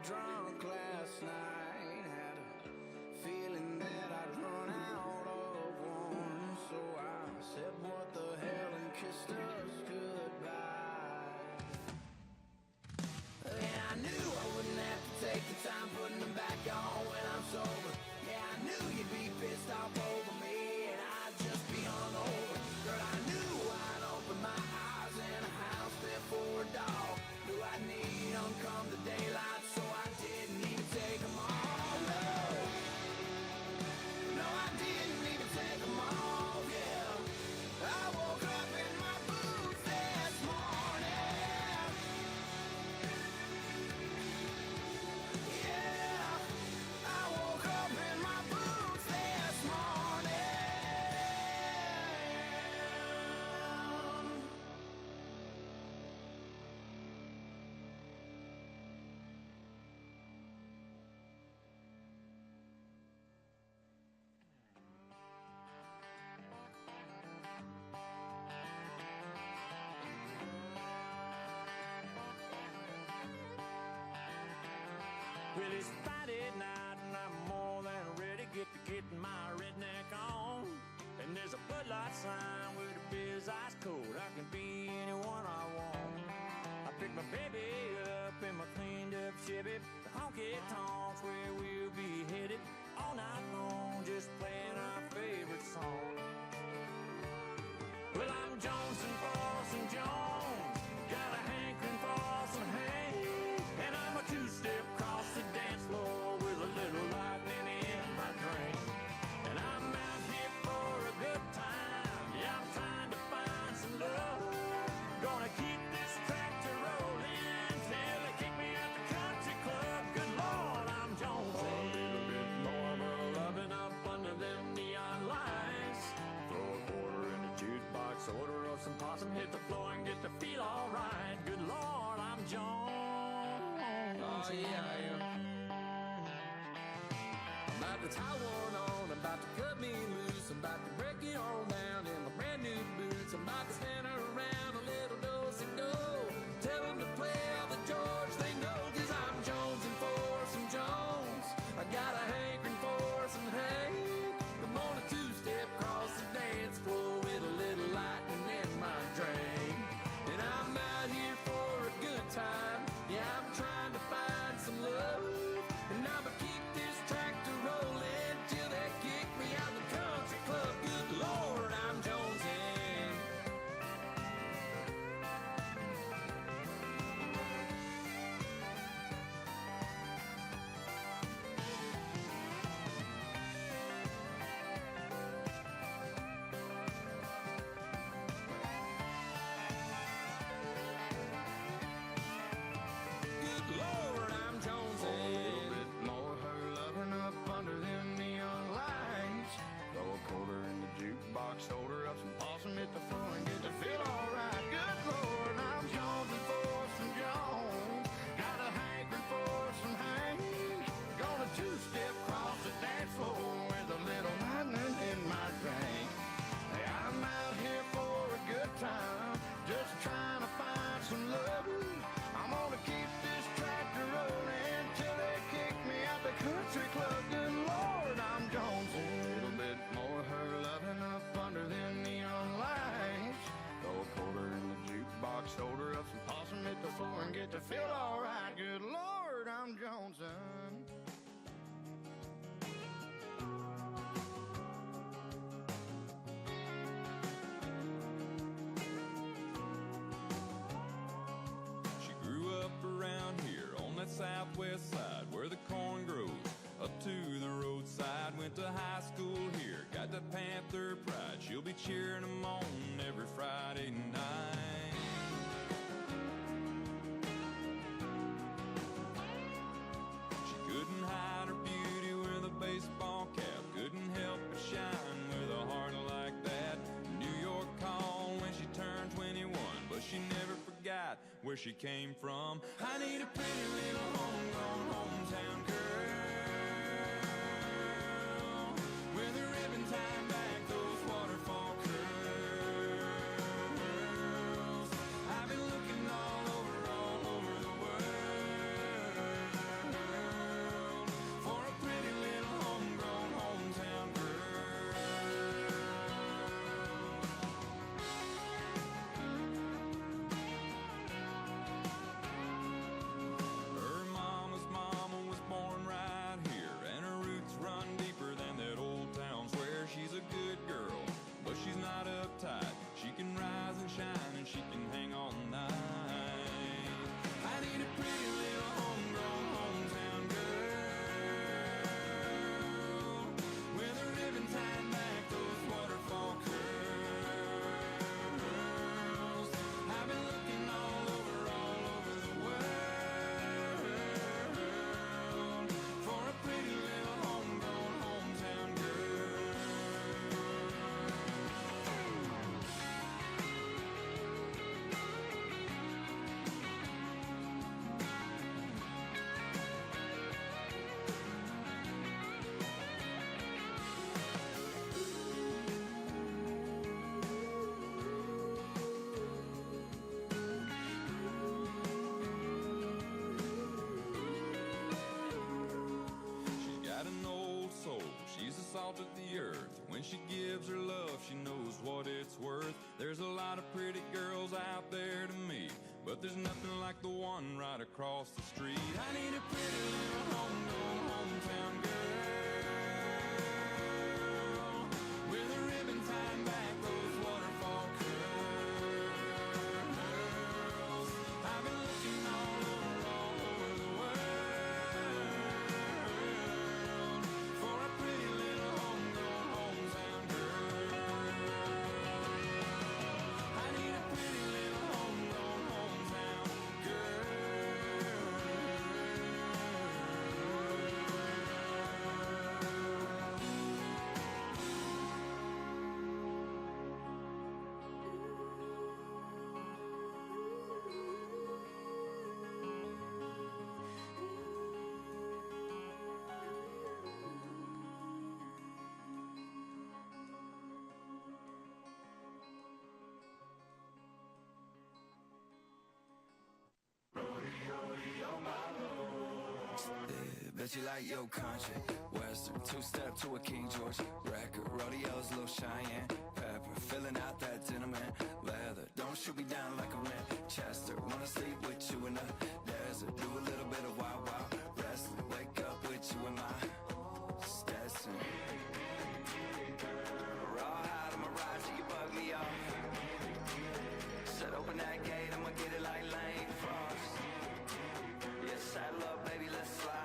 drunk last night. Had a feeling that I'd run out of one, so I said what the hell and kissed us goodbye. And I knew I wouldn't have to take the time putting them back on when I'm sober. Yeah, I knew you'd be pissed off over me and I'd just be hungover. Girl, I knew I'd open my eyes in a house there for a dog. Knew I'd need them come the daylight, so I didn't even take them all. No, I didn't even take them all, yeah. I woke up in my boots this morning. Yeah, I woke up in my boots this morning. Well, it's Friday night and I'm more than ready to get my redneck on. And there's a Bud Light sign with a biz ice cold. I can be anyone I want. I picked my baby up in my cleaned up Chevy. The honky tonks where we'll be headed all night long, just playing our favorite song. Well, I'm Johnson for some Jones, got a hankering for some hay, and I'm a two-step across the dance floor with a little lightning in my drink. And I'm out here for a good time, yeah, I'm trying to find some love. Gonna keep this tractor rolling till they kick me out the country club. Good Lord, I'm Jonesy. A little bit more of a loving up under them neon lights. Throw a quarter in the jukebox, order up some possum, hit the floor and get to feel alright. Good Lord, I'm Jones. Oh yeah, I am. I'm about to tie one on, I'm about to cut me loose, I'm about to break it all down in my brand new boots. I'm about to stand around a little dose and go, tell them to play all the George they know. Cause I'm Jonesing for some Jones, I got a hankering for some hay. I'm on a two-step across the dance floor with a little lightning in my drink. And I'm out here for a good time, yeah, I'm trying to find some love. And I'ma keep this tractor rolling till they kick me out the country club. Good Lord, I'm Jonesing. Good Lord, I'm Jonesing. A little bit more her loving up under them neon lights. Throw a quarter in the jukebox, order up some possum, hit the floor and get to feel alright. Good Lord, I'm Jonesing for some Jones, got a hankering for some Hank. Gonna two-step across the dance floor with a little lightning in my drink. Hey, I'm out here for a good time, just trying to find some love. I'm gonna keep this tractor rolling till they kick me out the country club. Good Lord, I'm Jonesing. A little bit more her loving up under them neon lights. Throw a quarter in the jukebox, order up some possum, hit the floor and get to feel alright. Good Lord, I'm Jonesing. She grew up around here on that southwest side where the corn grows up to the roadside. Went to high school here, got the Panther pride. She'll be cheering them on every Friday night. She couldn't hide her beauty with a baseball cap, couldn't help but shine with a heart like that. New York called when she turned 21, but she never forgot where she came from. I need a pretty little homegrown hometown girl with a ribbon tied back, those waterfall curls. I've been looking all over the world. salt of the earth. When she gives her love, she knows what it's worth. There's a lot of pretty girls out there to meet, but there's nothing like the one right across the street. I need a pretty little homegrown hometown girl with a ribbon tied back those waterfall curls. I've been looking all over the world for a pretty little homegrown hometown girl. I need a pretty little homegrown hometown girl. Bet you like your country, western, two-step to a King George record, rodeos, little Cheyenne pepper, filling out that denim and leather. Don't shoot me down like a Winchester. Wanna sleep with you in the desert, do a little bit of wild, wild wrestling. Wake up with you in my Stetson. Rawhide, I'ma ride till you bug me off. Set open that gate, I'ma get it like Lane Frost. Yeah, saddle up, baby, let's slide.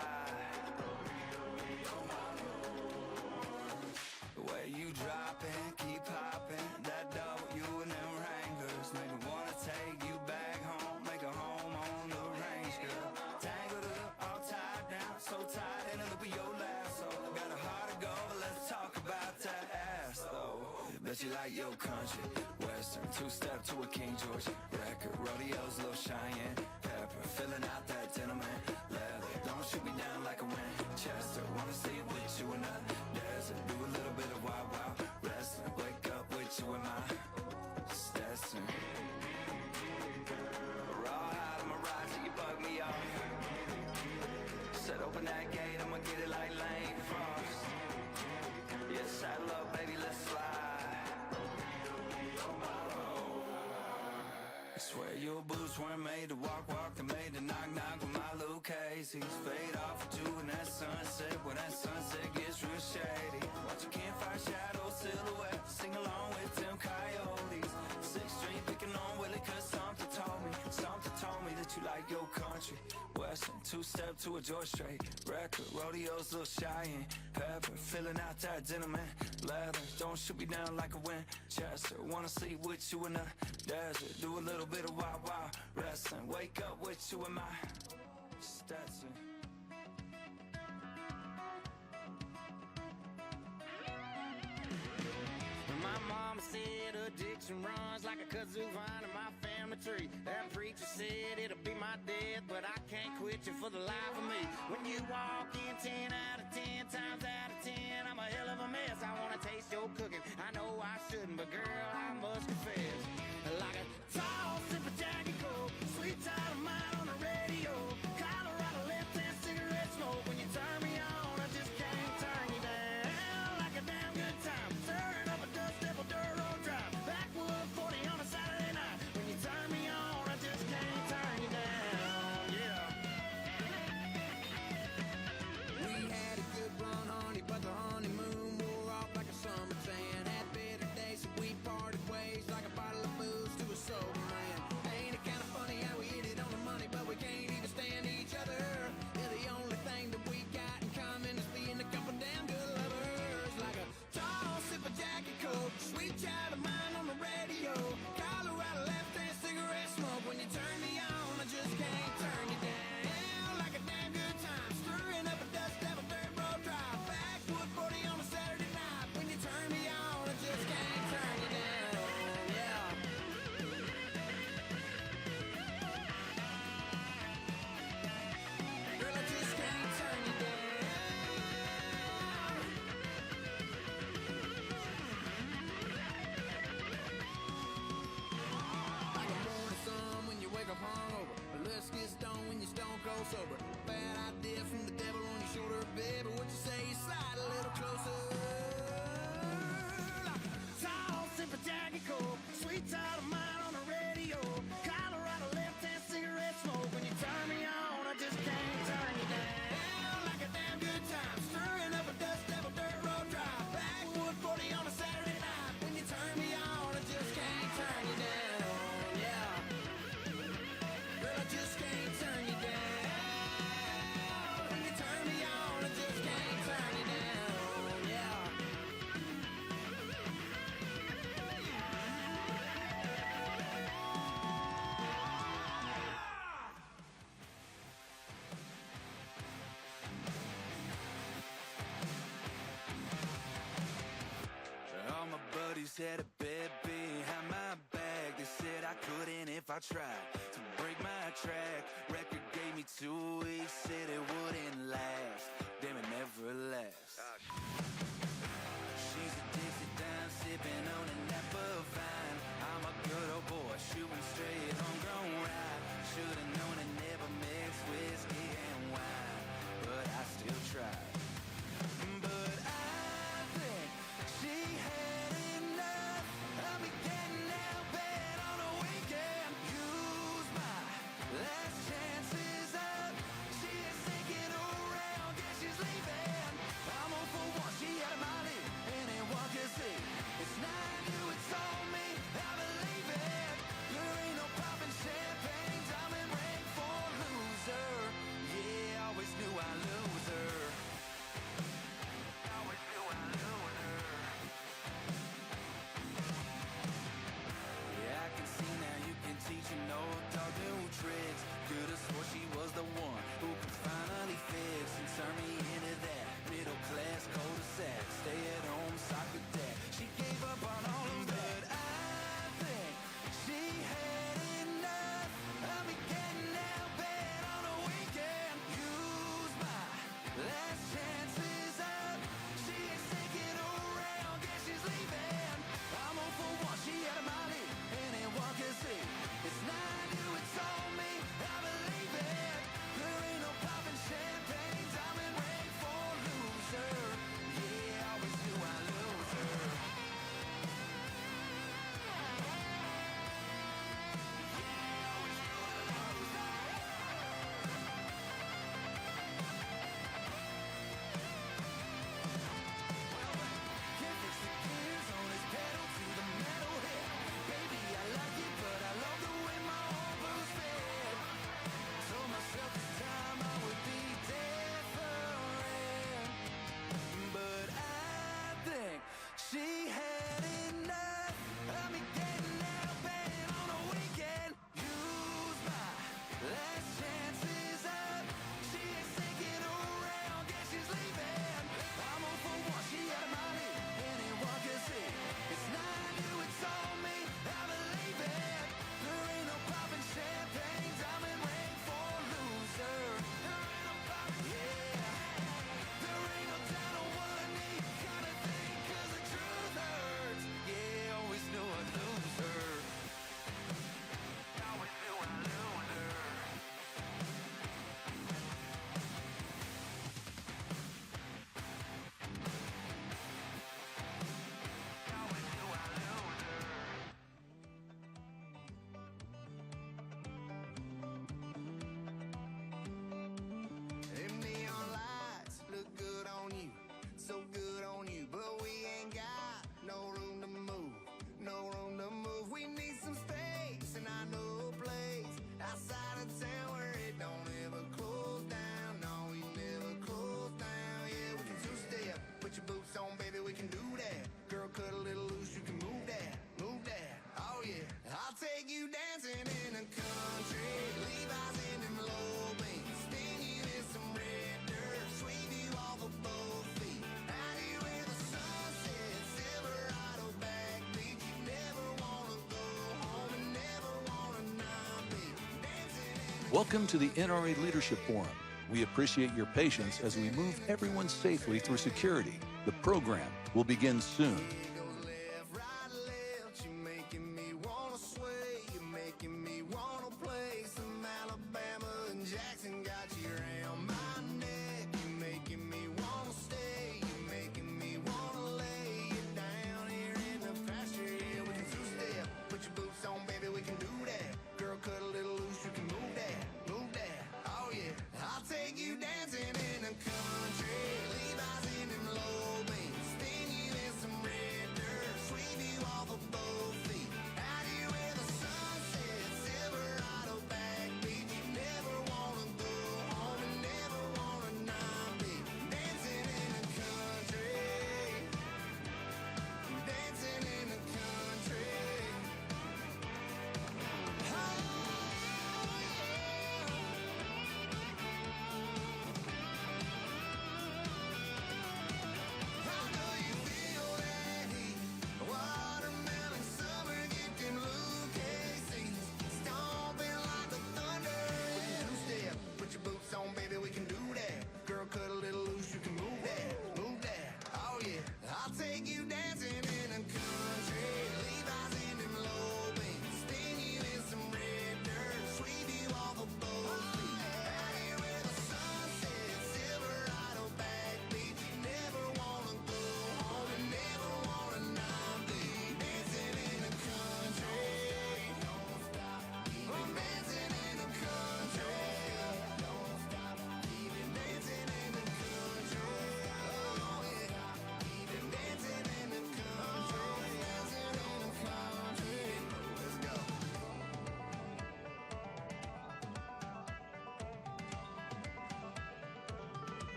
The way you droppin', keep poppin', that W and them Wranglers make me wanna take you back home, make a home on the range, girl. Tangled up, all tied down, so tight in the loop of your lasso. Got a heart of gold, but let's talk about that ass, though. Bet you like your country, western, two-step to a King George record, rodeos, little Cheyenne pepper, filling out that denim and leather. Don't shoot me down like a Winchester. Wanna sleep with you in the desert, do a little bit of wild, wild wrestling. Wake up with you in my Stetson. Rawhide, I'ma ride till you bug me off. Set open that gate, I'ma get it like Lane Frost. Yeah, saddle up, baby, let's slide. I swear your boots weren't made to walk, they're made to knock, with my little Casey's. Fade off with you in that sunset, when that sunset gets real shady. Watch your campfire shadow silhouette, sing along with them coyotes. Sixth Street picking on Willie, cause something told me that you like your country. Western, two-step to a George Strait record, rodeos, little Cheyenne pepper, filling out that denim and leather. Don't shoot me down like a Winchester. Wanna sleep with you in the desert, do a little bit of wild, wild wrestling. Wake up with you in my Stetson. My mama said addiction runs like a kazoo vine in my family tree. That preacher said it'll be my death, but I can't quit you for the life of me. When you walk in 10 out of 10 times out of 10, I'm a hell of a mess. I wanna taste your cooking. I know I shouldn't, but girl, I must confess. Like a tall sip of Jackie Coke, sweet child of mine on the radio, Colorado left-hand cigarette smoke. When you turn me on, I just can't turn you down. Like a damn good time, stirring up a dust devil dirt road drive, backwood 40 on a Saturday night. When you turn me on, I just can't turn you down. Yeah. We had a good run, honey, but the honeymoon wore off like a summer tan. Had better days, so we parted ways like a bottle of booze to a sober man. Ain't it kind of funny how we hit it on the money, but we can't even stand each other? Yeah, the only thing that we got in common is being a couple damn good lovers. Like a tall sip of Jackie Coke, sweet child of mine on the radio, Colorado left-hand cigarette smoke. When you turn me on, I just can't turn you down. Like a damn good time, stirring up a dust devil dirt road drive, backwood 40 on a Saturday night. When you turn me on, I just can't turn you down. Yeah. Girl, I just can't turn you down. Like a morning sun when you wake up hungover, but let's get stoned when you stone cold sober. Bad idea from the devil on your shoulder, baby. What you say? You slide a little closer. child of mine on the radio. Colorado left-hand cigarette smoke. When you turn me on, I just can't turn you down. Like a damn good time, stirring up a dust devil dirt road drive. Backwood 40 on a Saturday night. When you turn me on, I just can't turn you down. Yeah, girl, I just can't turn you down. When you turn me on, I just can't turn you down. Yeah. All my buddies had a bed behind my back. They said I couldn't if I tried to break my track. Record gave me 2 weeks, said it wouldn't last. Damn, it never lasts. She's a Dixie dime, sipping on an apple vine. I'm a good old boy, shooting straight, homegrown ride. Should've known it never mixed whiskey and wine, but I still tried. But I think she had enough of me getting out of bed on a weekend. Use my last chances up. She is thinking around, guess she's leaving. I'm on for one, she had a molly, anyone can see. It's not you, it's all me, I believe it. There ain't no poppin' champagne, diamond ring for loser. Yeah, I always knew I'd lose her. Always knew I'd lose her. Yeah, I can see now you can teach an old dog new tricks. Could've swore she was the one who could finally fix and turn me into that middle class cul-de-sac, stay at home soccer dad. She gave up on all of that. I think she had enough of me getting out of bed on a weekend. Use my last chances up. She is thinking around, guess she's leaving. I'm on for one, she had a molly, anyone can see. It's not you, it's all me, I believe it. There ain't no poppin' champagne, diamond ring for loser. Yeah, I always knew I'd lose her. Can't fix the gears on this pedal to the metal head. Baby, I like it, but I love the way my own blues fit. Told myself this time I would be different, but I think she had enough of me getting out of bed on a weekend. Use my last chances up. She is thinking around, guess she's leaving. I'm on for one, she had a molly, anyone can see. It's not you, it's all me, I believe it. There ain't no poppin' champagne, diamond ring for loser. There ain't no poppin', yeah. There ain't no down on one knee kind of thing, 'cause the truth hurts. Yeah, always knew I'd lose her. Always knew I'd lose her. Always knew I'd lose her. Them neon lights look good on you, so good on you, but we ain't got no room to move, no room to move. We need some space, and I know a place outside of town where it don't ever close down. No, we never close down. Yeah, we can two-step, put your boots on, baby, we can do that. Girl, cut a little loose, you can move that, move that. Oh yeah, I'll take you dancing in the country, Levi's in them low beams, spin you in some red dirt, sweep you off of both feet. Out here where the sun sets, Silverado backbeat. You never wanna go home and never wanna not be dancing in the Welcome to the NRA Leadership Forum. We appreciate your patience as we move everyone safely through security. The program will begin soon. goes left, right, left. You're making me wanna sway. You're making me wanna play some Alabama and Jackson. Got you around my neck. You're making me wanna stay. You're making me wanna lay you down here in the pasture. Yeah, we can two-step, put your boots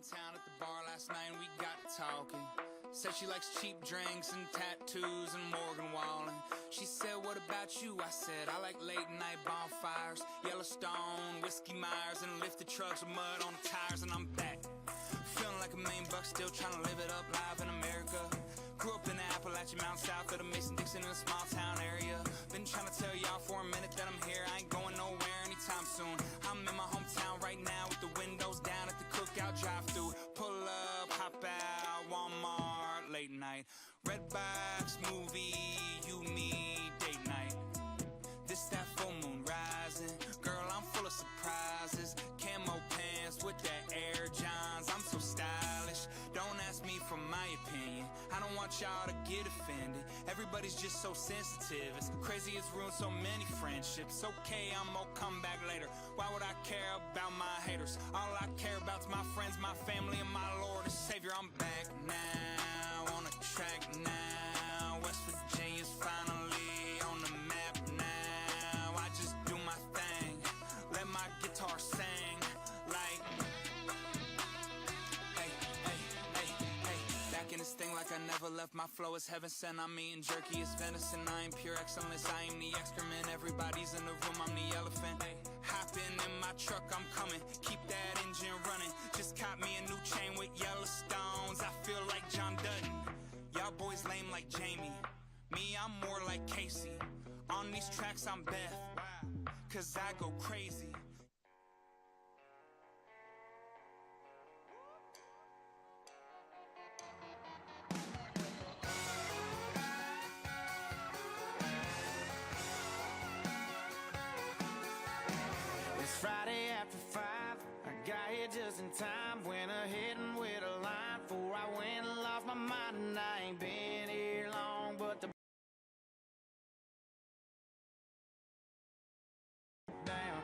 downtown at the bar last night and we got to talking. Said she likes cheap drinks and tattoos and Morgan Wallen. She said, what about you? I said, I like late night bonfires, Yellowstone, Whiskey Myers, and lifted trucks with mud on the tires. And I'm back, feeling like $1,000,000, still trying to live it up live in America. Grew up in the Appalachian Mountain South of the Mason-Dixon in a small town area. Been trying to tell y'all for a minute that I'm here. I ain't going nowhere anytime soon. I'm in my hometown right now with the windows down at the cookout drive-thru. Pull up, hop out, Walmart, late night. Redbox, movie, you need date night. This that full moon rising. Girl, I'm full of surprises. Camo pants with that Air Johns. I'm so stylish. Don't ask me for my opinion. I don't want y'all to get offended. Everybody's just so sensitive. It's crazy, it's ruined so many friendships. Okay, I'm gonna come back later. Why would I care about my haters? All I care about's my friends, my family, and my Lord and Savior. I'm back now, on the track now. West Virginia's finally on the map now. I just do my thing, let my guitar sing like in this thing like I never left. My flow is heaven sent. I'm eating jerky, it's venison. I am pure excellence. I am the excrement. Everybody's in the room. I'm the elephant. Hopping in my truck, I'm coming. Keep that engine running. Just caught me a new chain with Yellowstones. I feel like John Dutton. Y'all boys lame like Jamie. Me, I'm more like Casey. On these tracks, I'm Beth. Cause I go crazy. It's Friday after 5. I got here just in time. Went ahead and with a line before I went and lost my mind. And I ain't been here long, but the down.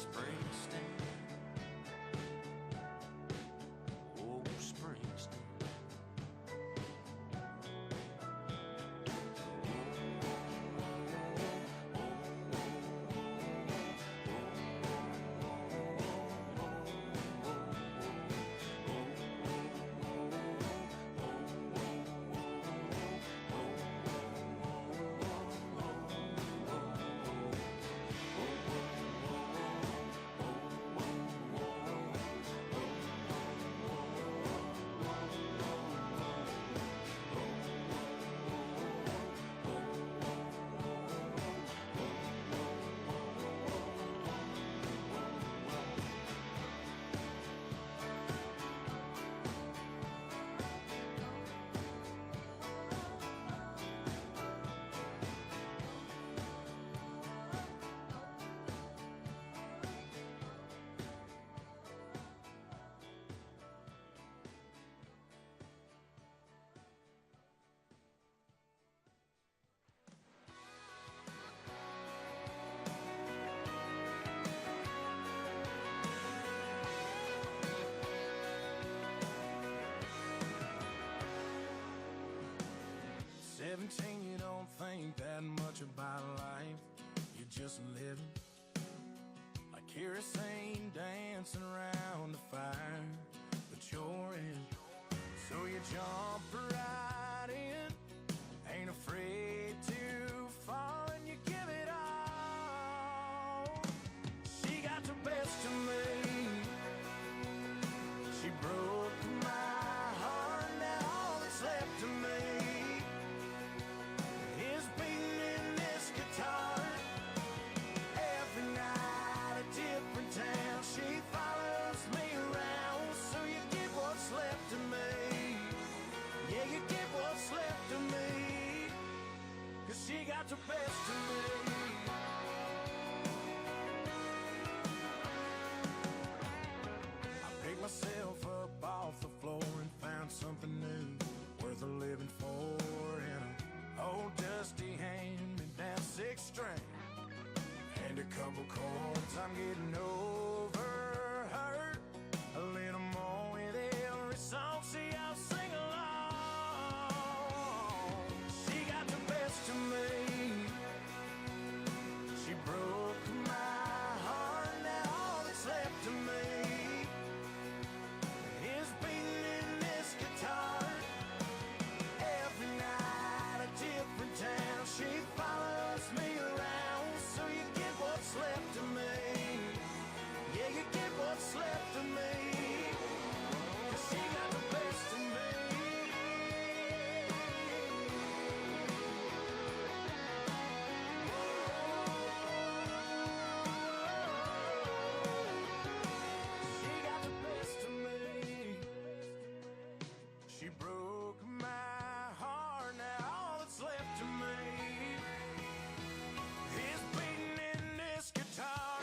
Springsteen. Oh, Springsteen. You don't think that much about life. You're just living like kerosene dancing around the fire, but you're in. So you jump right in, ain't afraid to fall, and you give it all. She got the best of me. She broke my heart, now all that's left of me is beating in this guitar. Every night a different town, she follows me around. So you get what's left of me. Yeah, you get what's left of me, 'cause she got the best of me. I picked myself up off the floor and found something new worth a living for. And old dusty hand-me-down six string and a couple chords. I'm getting over hurt a little more with every song. See, I'll sing along. She got the best of me. She broke my heart, now all that's left of me is beating in this guitar. Every night a different town, she follows me around. So you get what's left of me. Yeah, you get what's left of me, 'cause she got the best of me. She got the best of me. She broke my heart, now all that's left of me is beating in this guitar.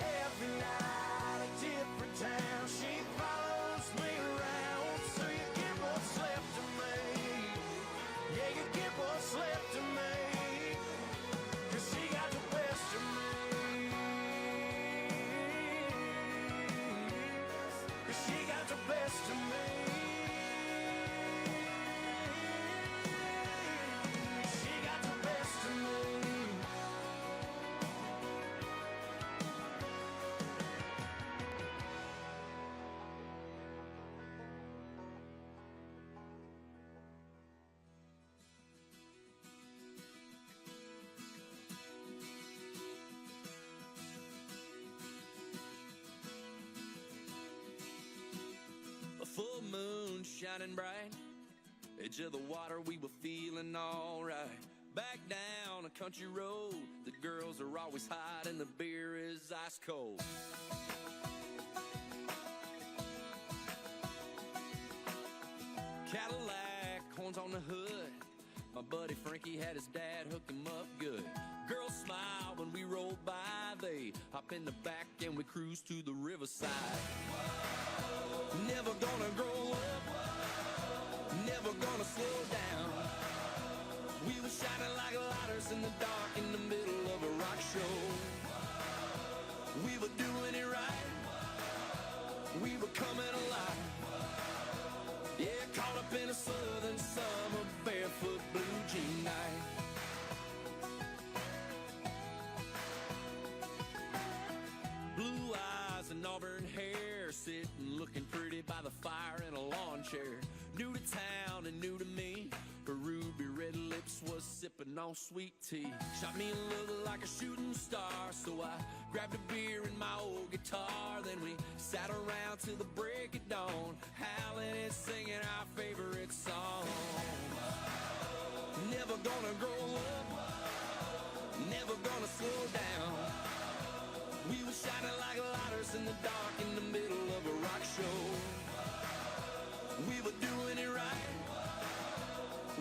Every night a different town, she follows me around. So you get what's left of me. Yeah, you get what's left of me, 'cause she got the best of me. 'Cause she got the best of me. She got the best of me. A full moon shining bright, edge of the water, we were feeling alright. Back down a country road, the girls are always hot and the beer is ice cold. Cadillac, horns on the hood, my buddy Frankie had his dad hook him up good. Girls smile when we roll by, they hop in the back and we cruise to the riverside. Never gonna grow up, never gonna slow down. We were shining like lighters in the dark in the middle of a rock show. We were doing it right. We were coming alive. Yeah, caught up in a southern summer, barefoot blue jean night. Blue eyes and auburn hair, sitting looking pretty by the fire in a lawn chair. New to town and new to me, her ruby red lips was sipping on sweet tea. Shot me a look like a shooting star, so I grabbed a beer and my old guitar. Then we sat around till the break of dawn, howling and singing our favorite song. Never gonna grow up, never gonna slow down. We were shining like lighters in the dark in the middle of a rock show. We were doing it right.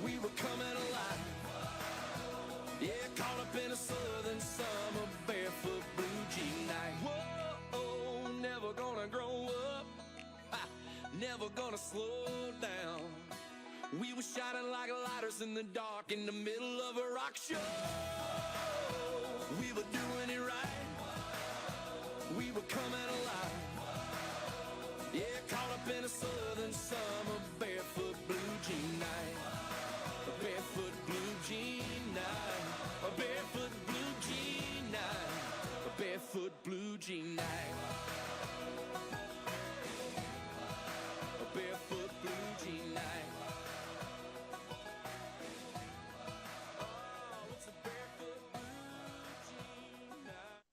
We were coming alive. Yeah, caught up in a southern summer, barefoot blue jean night. Whoa, never gonna grow up, never gonna slow down. We were shining like lighters in the dark in the middle of a rock show. We were doing it right. We were coming alive. Yeah, caught up in a southern summer, barefoot blue jean night. A barefoot blue jean night. A barefoot blue jean night. A barefoot blue jean night. A barefoot blue jean night. Oh, it's a barefoot blue jean night.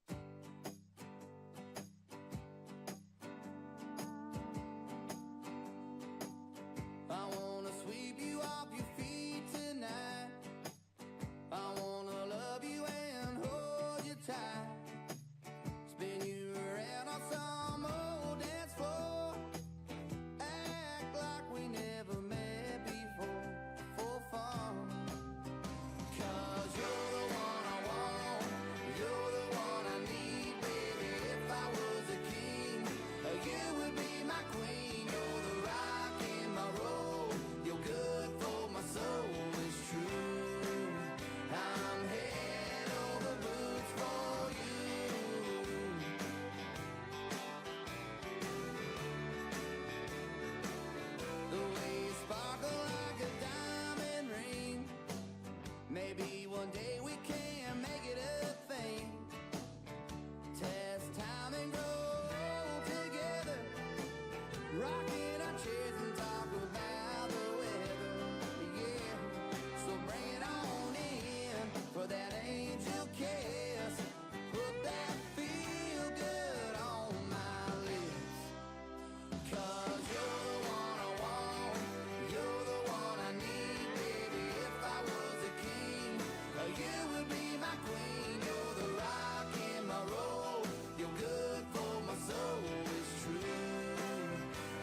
I wanna sweep you off your feet tonight. I wanna love you and hold you tight. Spin you around on some old dance floor. Act like we never met before, for fun. 'Cause you're the one I want, you're the one I need, baby. If I was a king, you would be my queen. You're the rock in my road, you're good for my soul, it's true. I'm head over boots for you. The way you sparkle like a diamond ring. Maybe one day we can make it a thing. Test time and grow together. Rocking our chairs and talk about the weather. Yeah, so bring it on in for that angel kiss. Put that feel good on my lips. 'Cause you're the one I want, you're the one I need, baby. If I was a king, you would be my queen. You're the rock in my road, you're good for my soul, it's true.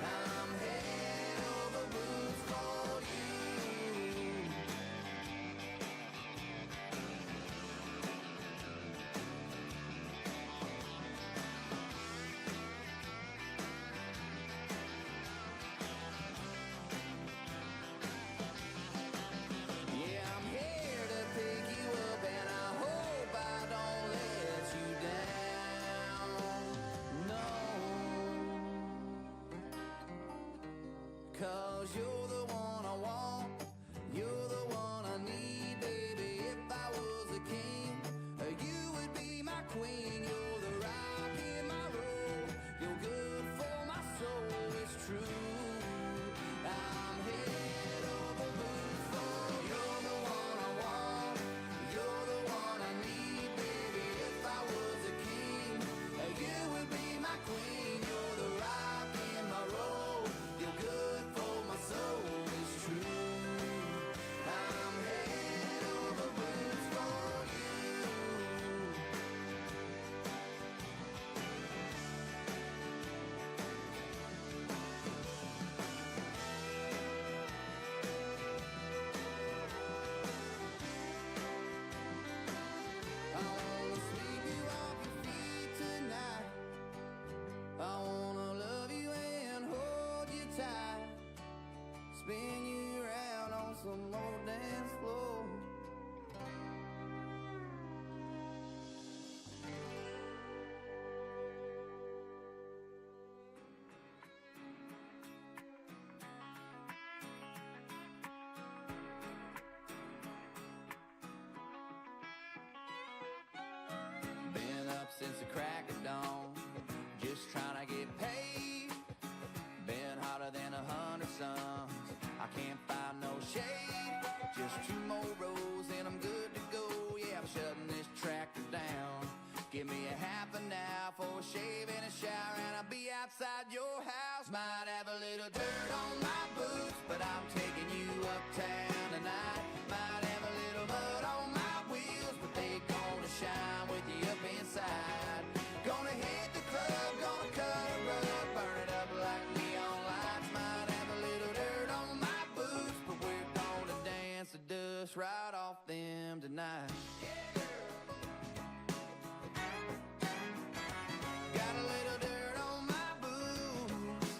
I'm head over boots for you. Yeah, I'm here to pick you up, and I hope I don't let you down. No. 'Cause you're the one I want, you're the one I need, baby. If I was a king, you would be my queen. You're the rock in my road, you're good for my soul, it's true. I'm head over boots for you. You're the one I want, you're the one I need, baby. If I was a king, you would be my queen. You're the rock in my road, you're good for my soul, the crack of dawn. Just trying to get paid. Been hotter than 100 suns. I can't find no shade. Just 2 more rows and I'm good to go. Yeah, I'm shutting this tractor down. Give me a half an hour for a shave and a shower, and I'll be outside your house. Might have a little dirt on my boots, but I'm taking you uptown tonight. Might have a little mud on my wheels, but they gonna shine with you up inside. Gonna hit the club, gonna cut a rug, burn it up like neon lights. Might have a little dirt on my boots, but we're gonna dance the dust right off them tonight. Got a little dirt on my boots.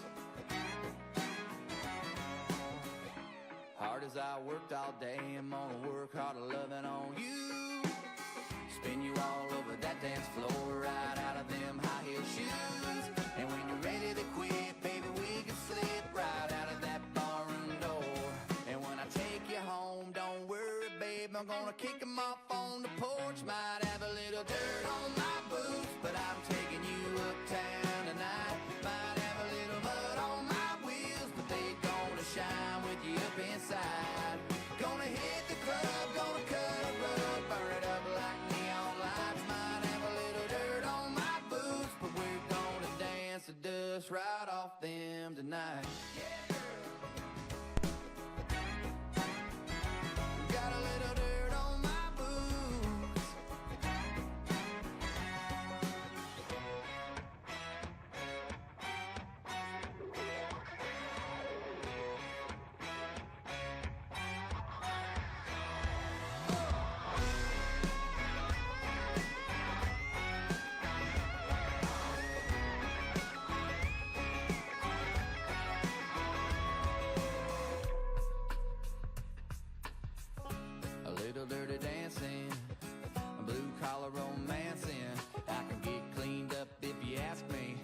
Hard as I worked all day, I'm gonna work harder loving on you. Spin you all over that dance floor, right out of them high heel shoes. And when you're ready to quit, baby, we can slip right out of that barroom door. And when I take you home, don't worry, babe, I'm gonna kick 'em off on the porch. Might have a little dirt on my boots, but I'm taking you uptown tonight. Might have a little mud on my wheels, but they gonna shine with you up inside. Gonna hit the club, gonna cut a rug, burn it up like neon lights. Might have a little dirt on my boots, but we're gonna dance the dust right off them tonight. Got a little dirt on my boots. A little dirty dancing, a blue collar romancing. I can get cleaned up if you ask me,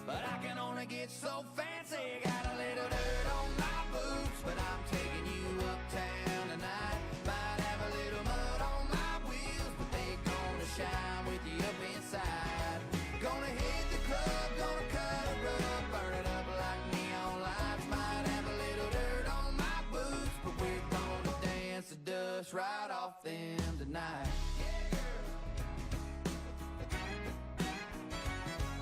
but I can only get so fancy. Got a little dirt on my boots, but I'm taking you uptown tonight. Might have a little mud on my wheels, but they gonna shine with you up inside. Gonna hit the club, gonna cut a rug, burn it up like neon lights. Might have a little dirt on my boots, but we're gonna dance the dust right off them tonight.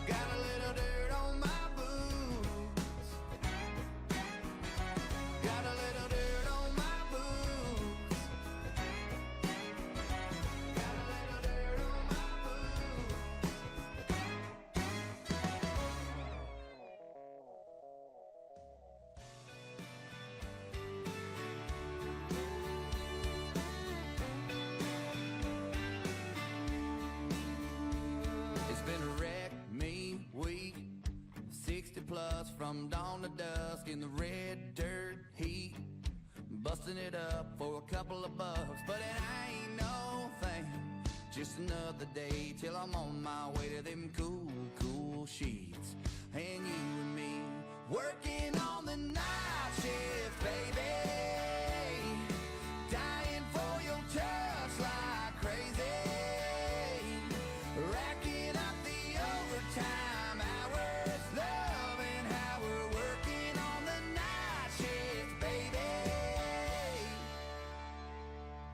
Got a little dirt on my boots. Got a little dirt on my boots. Got a little dirt on my boots. It's been a wreck, me, week, 60 plus from dawn to dusk in the red dirt heat, busting it up for a couple of bucks, but it ain't no thing. Just another day till I'm on my way to them cool, cool sheets, and you and me working on the night shift, baby. Dying for your touch like crazy. Racking up the overtime hours, loving how we're working on the night shift, baby.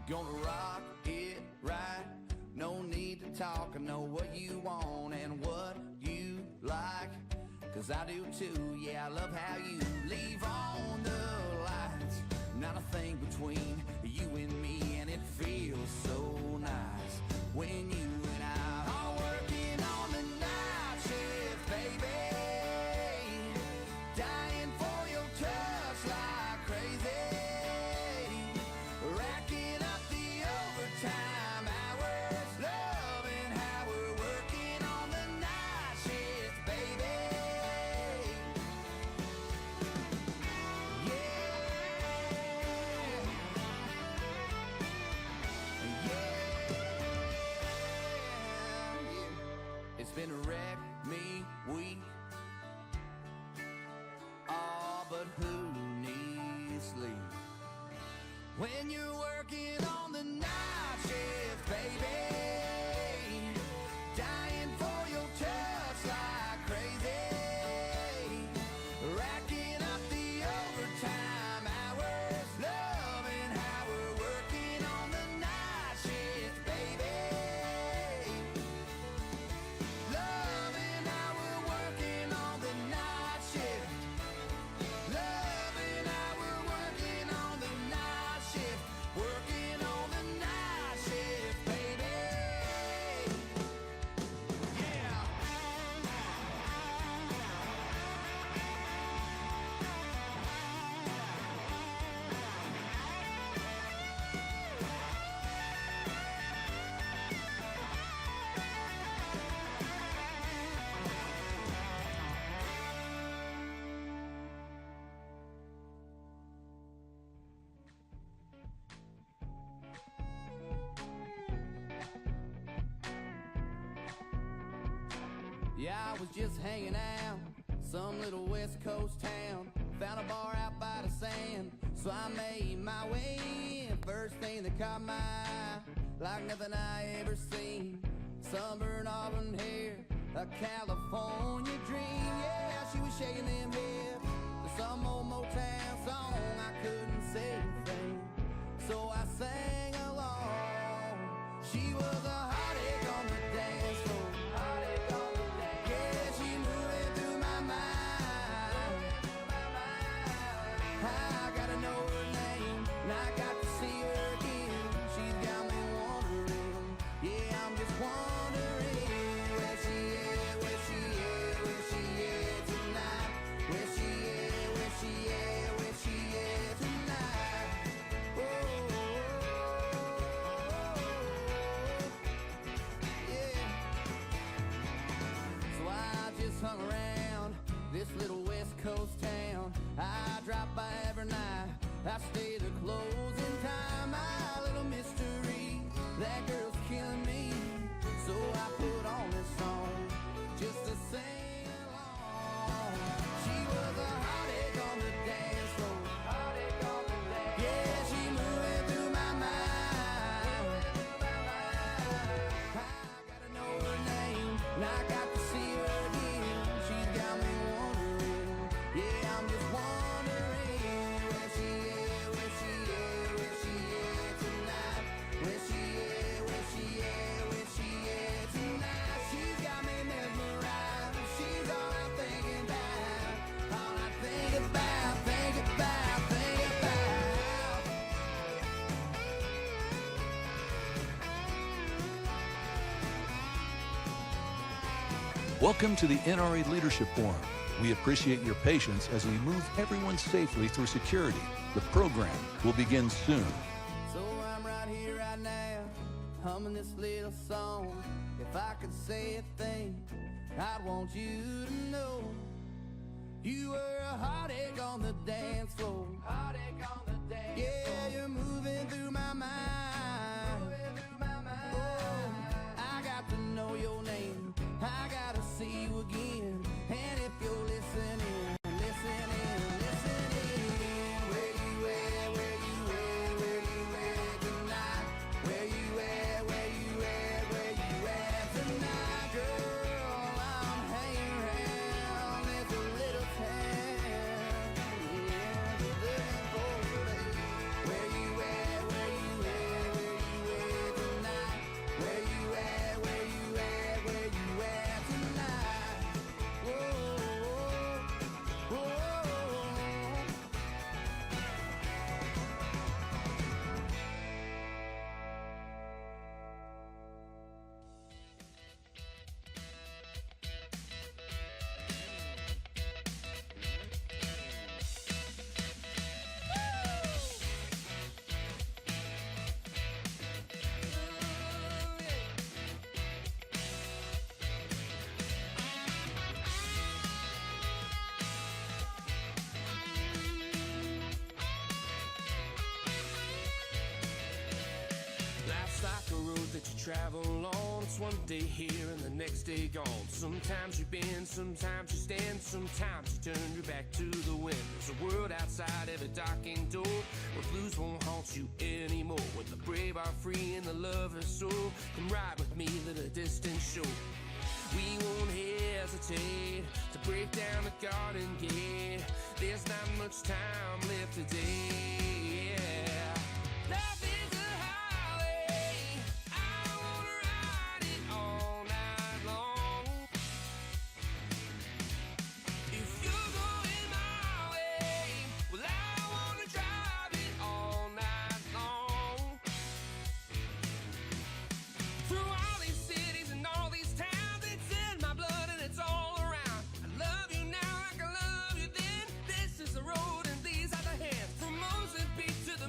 Gonna rock it right, no need to talk. I know what you want and what you like, 'cause I do too, yeah, I love how you leave on the lights. Not a thing between you and me, and it feels so nice when you and I are working on the night shift, baby. Dying for your touch like crazy. Racking up the overtime hours, loving how we're working on the night shift, baby. It's been a wreck, me, week. Oh, but who needs sleep when you're working on the night shift, baby? Dying for your Yeah, I was just hanging out, some little West Coast town. Found a bar out by the sand, so I made my way in. First thing that caught my eye, like nothing I ever seen. Sunburned auburn hair, a California dream. Yeah, she was shaking them hips to some old Motown song. I couldn't say a thing, so I sang along. She was a hot egg on the dance floor. Yeah, she moving through my mind. I gotta know her name, and I got to see her again. She's got me wondering, yeah, I'm just wondering where she is, where she is, where she is tonight. Where she is, where she is, where she is tonight. Yeah. So I just hung around this little West Coast town. I drop by every night, I stay the closing time. My little mystery, that girl's killing me. So I put on this song just to sing along. She was a hot egg on the dance floor. Yeah, she moving through my mind. I gotta know her name, and I got to see her again. She's got me wondering, yeah, I'm just wondering where she is, where she is, where she is tonight. Where she is, where she is, where she is tonight. She's got me mesmerized. She's all I'm thinking about. All I think about, think about, think about. Welcome to the NRA Leadership Forum. We appreciate your patience as we move everyone safely through security. The program will begin soon. So I'm right here, right now, humming this little song. If I could say a thing, I'd want you to know you were a hot egg on the dance floor. Hot egg on the dance floor. Yeah, you're moving through my mind. Moving through my mind. Oh, I got to know your name. I gotta see you again. And if you're listening, listening, where you at, where you at, where you at tonight? Where you at, where you at, where you at tonight? Girl, I'm hanging around this little town. Yeah, looking for you. Where you at, where you at, where you at tonight? Where you at, where you at, where you at tonight? Whoa, whoa, whoa. Life's like a road that you travel on. It's one day here and the next day gone. Sometimes you bend, sometimes you stand, sometimes you turn your back to the wind. There's a world outside every darkened door where blues won't haunt you anymore. Where the brave are free and the lovers soar. Come ride with me to the distant shore. We won't hesitate to break down the garden gate. There's not much time left today. Yeah. Life is a highway. I wanna ride it all night long. If you're going my way, well, I wanna drive it all night long. Through all these cities and all these towns, it's in my blood and it's all around. I love you now like I love you then. This is the road and these are the hands. From Moses Beach to the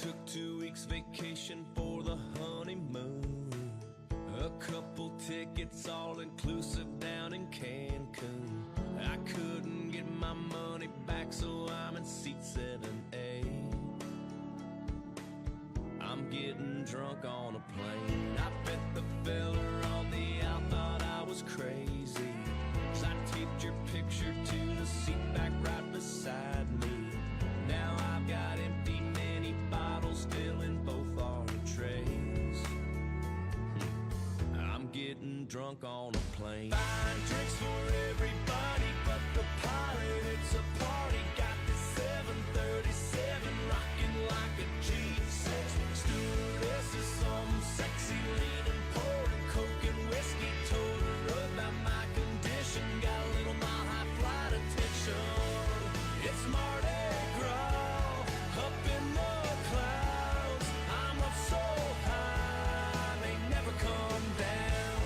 took 2 weeks vacation for the honeymoon. A couple tickets all inclusive down in Cancun. I couldn't get my money back, so I'm in seat 7A. I'm getting drunk on a plane. I bet the fella on the out thought I was crazy, 'cause I taped your picture to the seat back right beside me. Now I've got empty mini bottles still in both our trays. I'm getting drunk on a plane. Buying drinks for everybody but the pilot. It's a party. Got this 737 rocking like a G6. Stewardess is some sexy leaning, pouring coke and whiskey. Told her about my condition. Got a little mile high flight attention. It's Mardi Gras up in the clouds. I'm up so high, they never come down.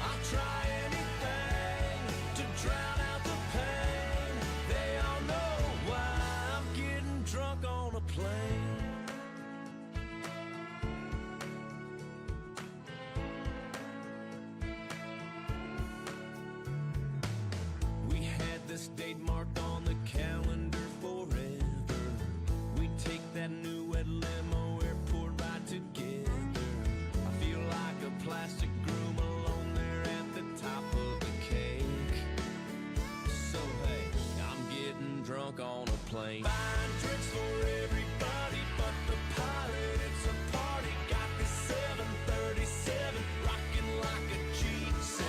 I'll try anything to drown out the pain. They all know why I'm getting drunk on a plane. We had this date marked on the calendar forever. We take that new wet limo airport ride together. I feel like a plastic groom alone there at the top of the cake. So hey, I'm getting drunk on a plane. Buying drinks for everybody but the pilot. It's a party. Got this 737 rocking like a G6.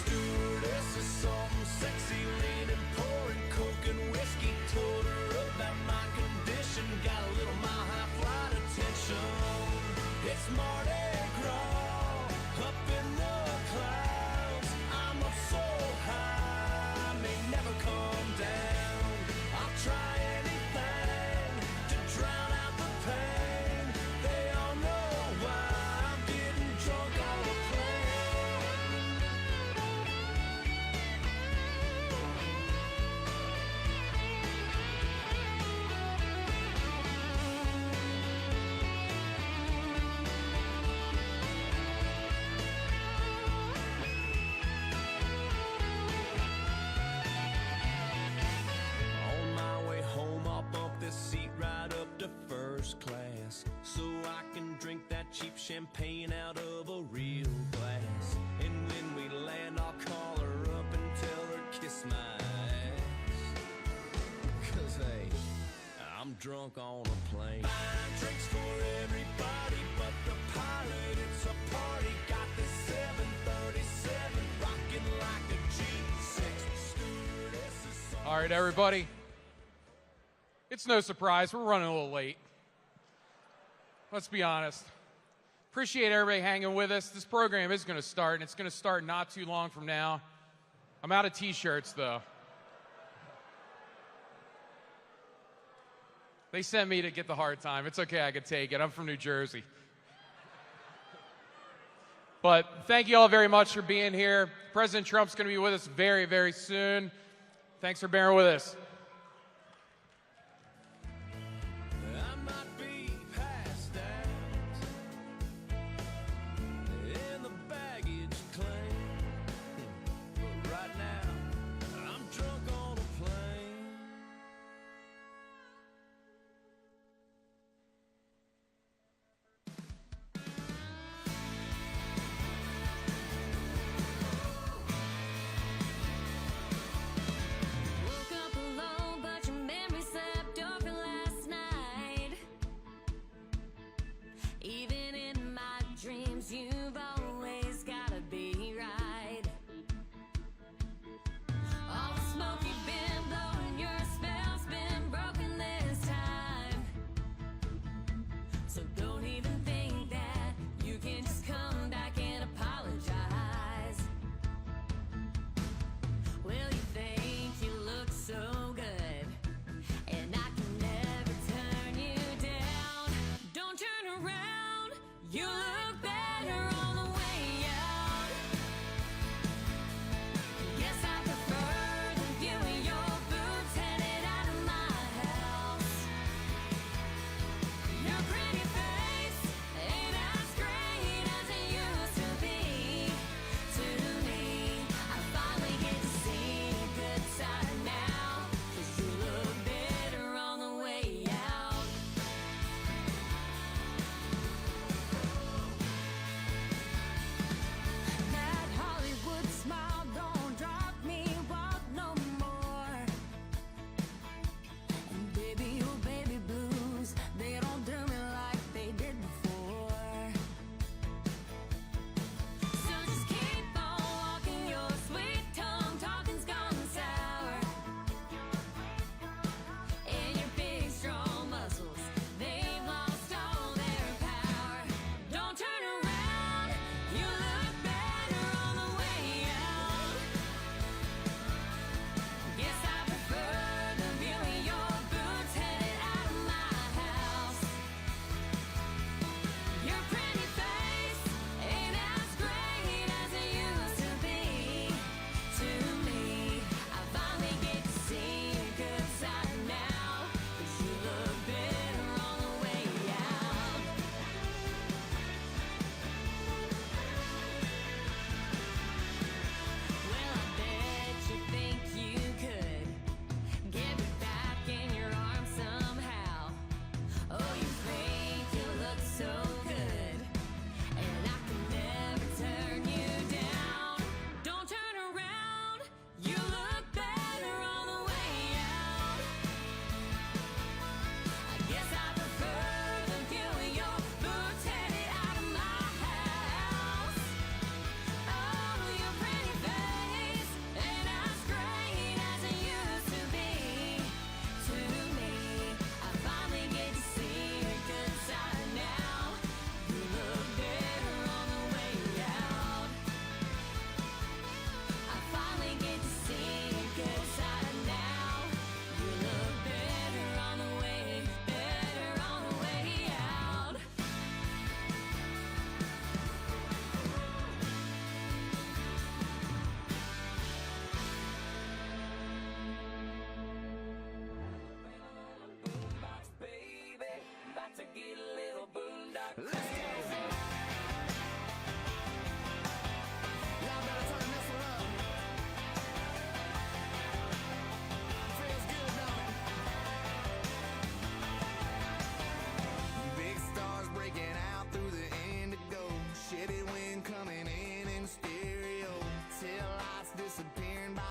Stewardess is something sexy, leaning, pouring coke and whiskey. Told her about my condition. Got a little mile high flight attention. It's Mardi Gras up in the clouds. I'm up so high, may never come down. I'll try anything to drown out the pain. They all know why I'm getting drunk on a plane. On my way home, I'll bump this seat right up to first class, so I can drink that cheap champagne out of a real glass. And when we land, I'll call her up and tell her kiss my ass. 'Cause hey, I'm drunk on a plane. Buying drinks for everybody but the pilot. It's a party. Got this 737 rocking like a G6. Stewardess is so All right, everybody. It's no surprise. We're running a little late. Let's be honest. Appreciate everybody hanging with us. This program is going to start, and it's going to start not too long from now. I'm out of T-shirts, though. They sent me to get the hard time. It's okay. I can take it. I'm from New Jersey. But thank you all very much for being here. President Trump's going to be with us very, very soon. Thanks for bearing with us. I might be passed out in the baggage claim, but right now I'm drunk on a plane. Woke up alone.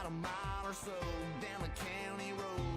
about a mile or so down the county road.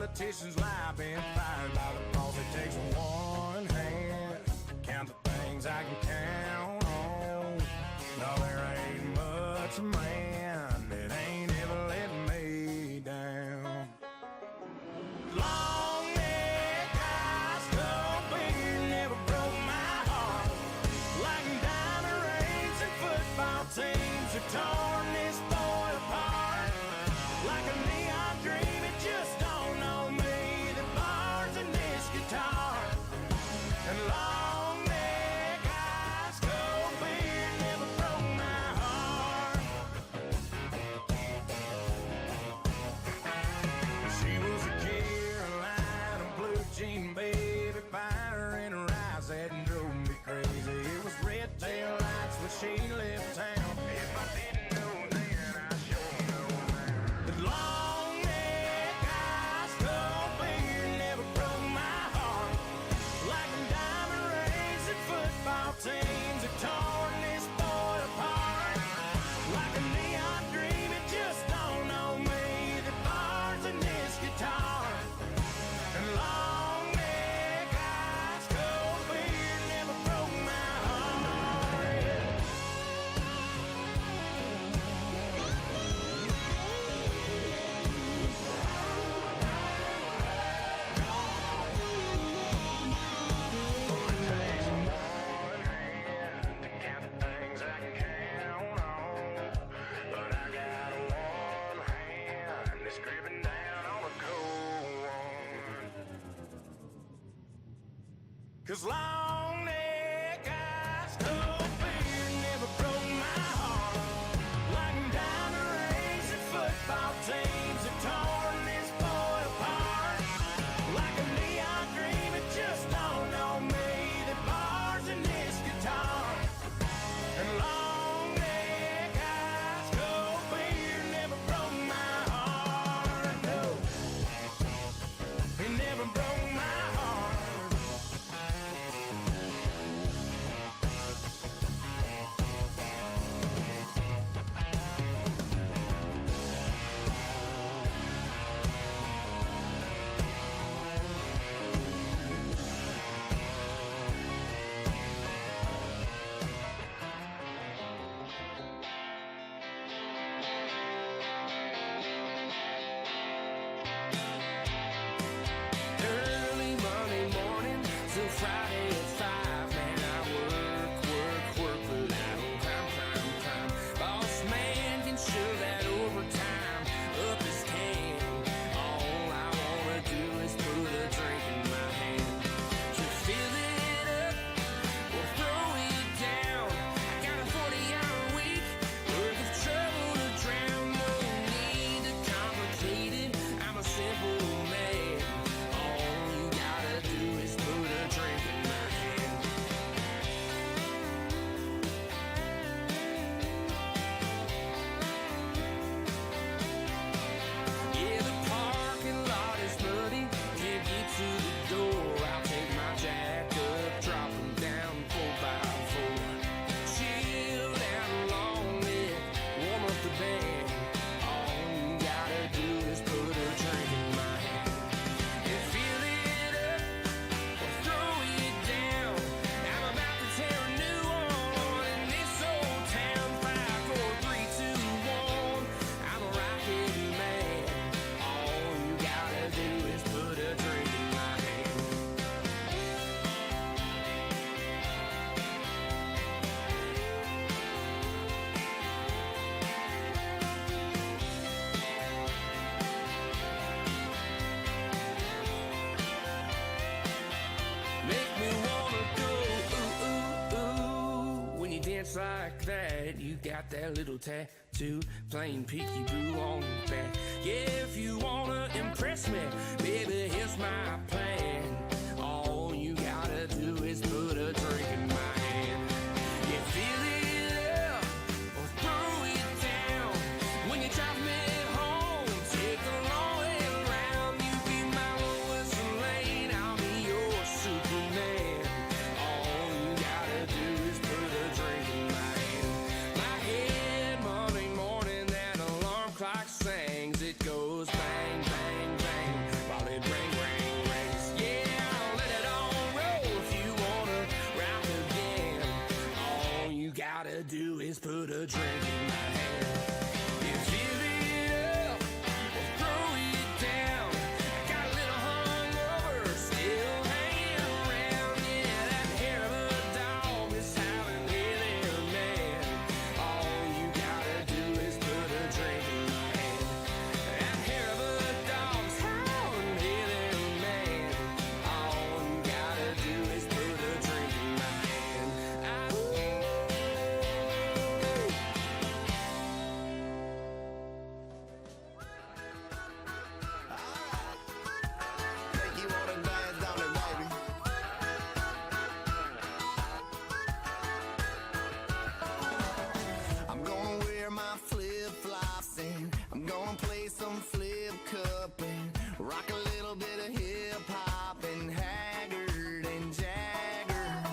politicians lie, been fired by the boss. It takes one hand to count the things I can count on. No, there ain't much man that ain't ever let me down. Long neck, high skull beard never broke my heart. Like diamond rings and football teams have torn this boy apart. Like a neon dream, it just don't know me. The bars in this guitar. And long neck, high skull beard never broke my heart. She was a Carolina blue jean baby, fire in her eyes that drove me crazy. It was red tail lights when she left town. If I didn't know then, I sure know now. The long neck, high skull beard never broke my heart. Like a diamond rings and football teams have torn this boy apart. Like a neon dream, it just don't know me. The bars in this guitar. And long neck, high skull beard never broke my heart. Cause long neck, high skull beard never broke my heart. Like diamond rings and football teams have torn this boy apart. Like a neon dream, it just don't know me. The bars in this guitar. And long neck, high skull beard never broke my heart. No, it never broke my heart. Early Monday morning till Friday at 5. Man, I work, but I don't climb. Boss man can shove that overtime up his can. All I wanna do is put a drink in my hand. To fill it up or throw it down. I got a 40-hour week worth of trouble to drown. No need to complicate it. I'm a simple man. All you gotta do is put a drink in my hand. Yeah, the parking lot is muddy. Can't get to the door. I'll take my jack up, drop 'em down 4x4. Chill down along it, warm up the band. All you gotta do is put a drink in my hand. And fill it up or throw it down. I'm about to tear a new one in this old town. 5, 4, 3, 2, 1. I'm a rocket man. All you gotta do is put a drink in my hand. Make me wanna go ooh, ooh, ooh. When you dance like that, you got that little tattoo, plain peeky boo on your back. Yeah, if you wanna impress me, baby, here's my plan. All you gotta do is put a drink in my hand. Yeah, fill it up or throw it down. When you drive me home, take the long way around. You be my Lois Lane, I'll be your Superman. All you gotta do is put a drink in my hand. My head, Monday morning, that alarm clock sings. It goes bang, bang, bang. is put a drink in my hand. You fill it up or throw it down. I got a little hungover, still hanging around. Yeah, that hair of a dog is howling, hey there, man. All you gotta do is put a drink in my hand. That hair of a dog's howling, hey there, man. All you gotta do is put a drink in my hand. Take you on a dance down it, baby. I'm gonna wear my flip-flops and I'm gonna play some flip cup and rock a little bit of hip-hop and Haggard and Jagger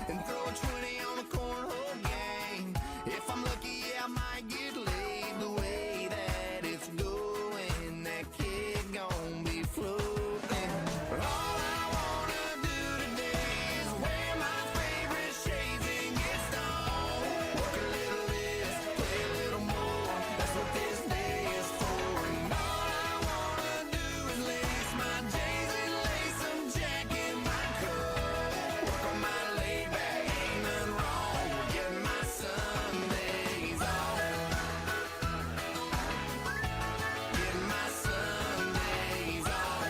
and throw a 20 on the cornhole game. If I'm lucky, yeah, I might get laid. The way that it's going, that kid gon' be floating. But all I wanna do today is wear my favorite shades and get stoned. Work a little less, play a little more. That's what this day is for. And all I wanna do is lace my J's and lace some Jack in my coat. Work on my laid back, ain't nothing wrong with getting my Sundays off. Getting my Sundays off.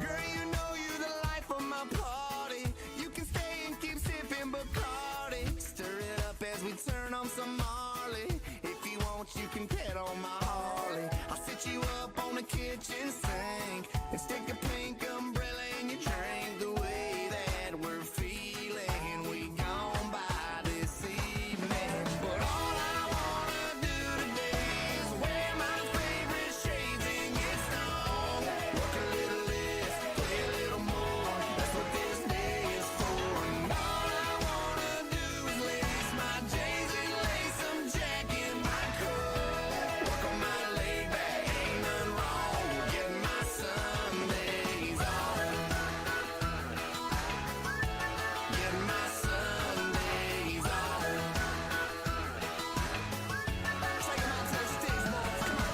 Girl, you know you the life of my party. You can stay and keep sipping Bacardi. Stir it up as we turn on some Marley. If you want, you can pet on my Harley. I'll sit you up on the kitchen sink and stick a pink umbrella in your drink. The way that we're feeling, we gone by this evening. But all I wanna do today is wear my favorite shades and get stoned. Work a little less, play a little more. That's what this day is for. And all I wanna do is lace my J's and lace some Jack in my coat. Work on my laid back, ain't nothing wrong with getting my Sundays off. Getting my Sundays off. Take 'em out to the sticks, motherfucker.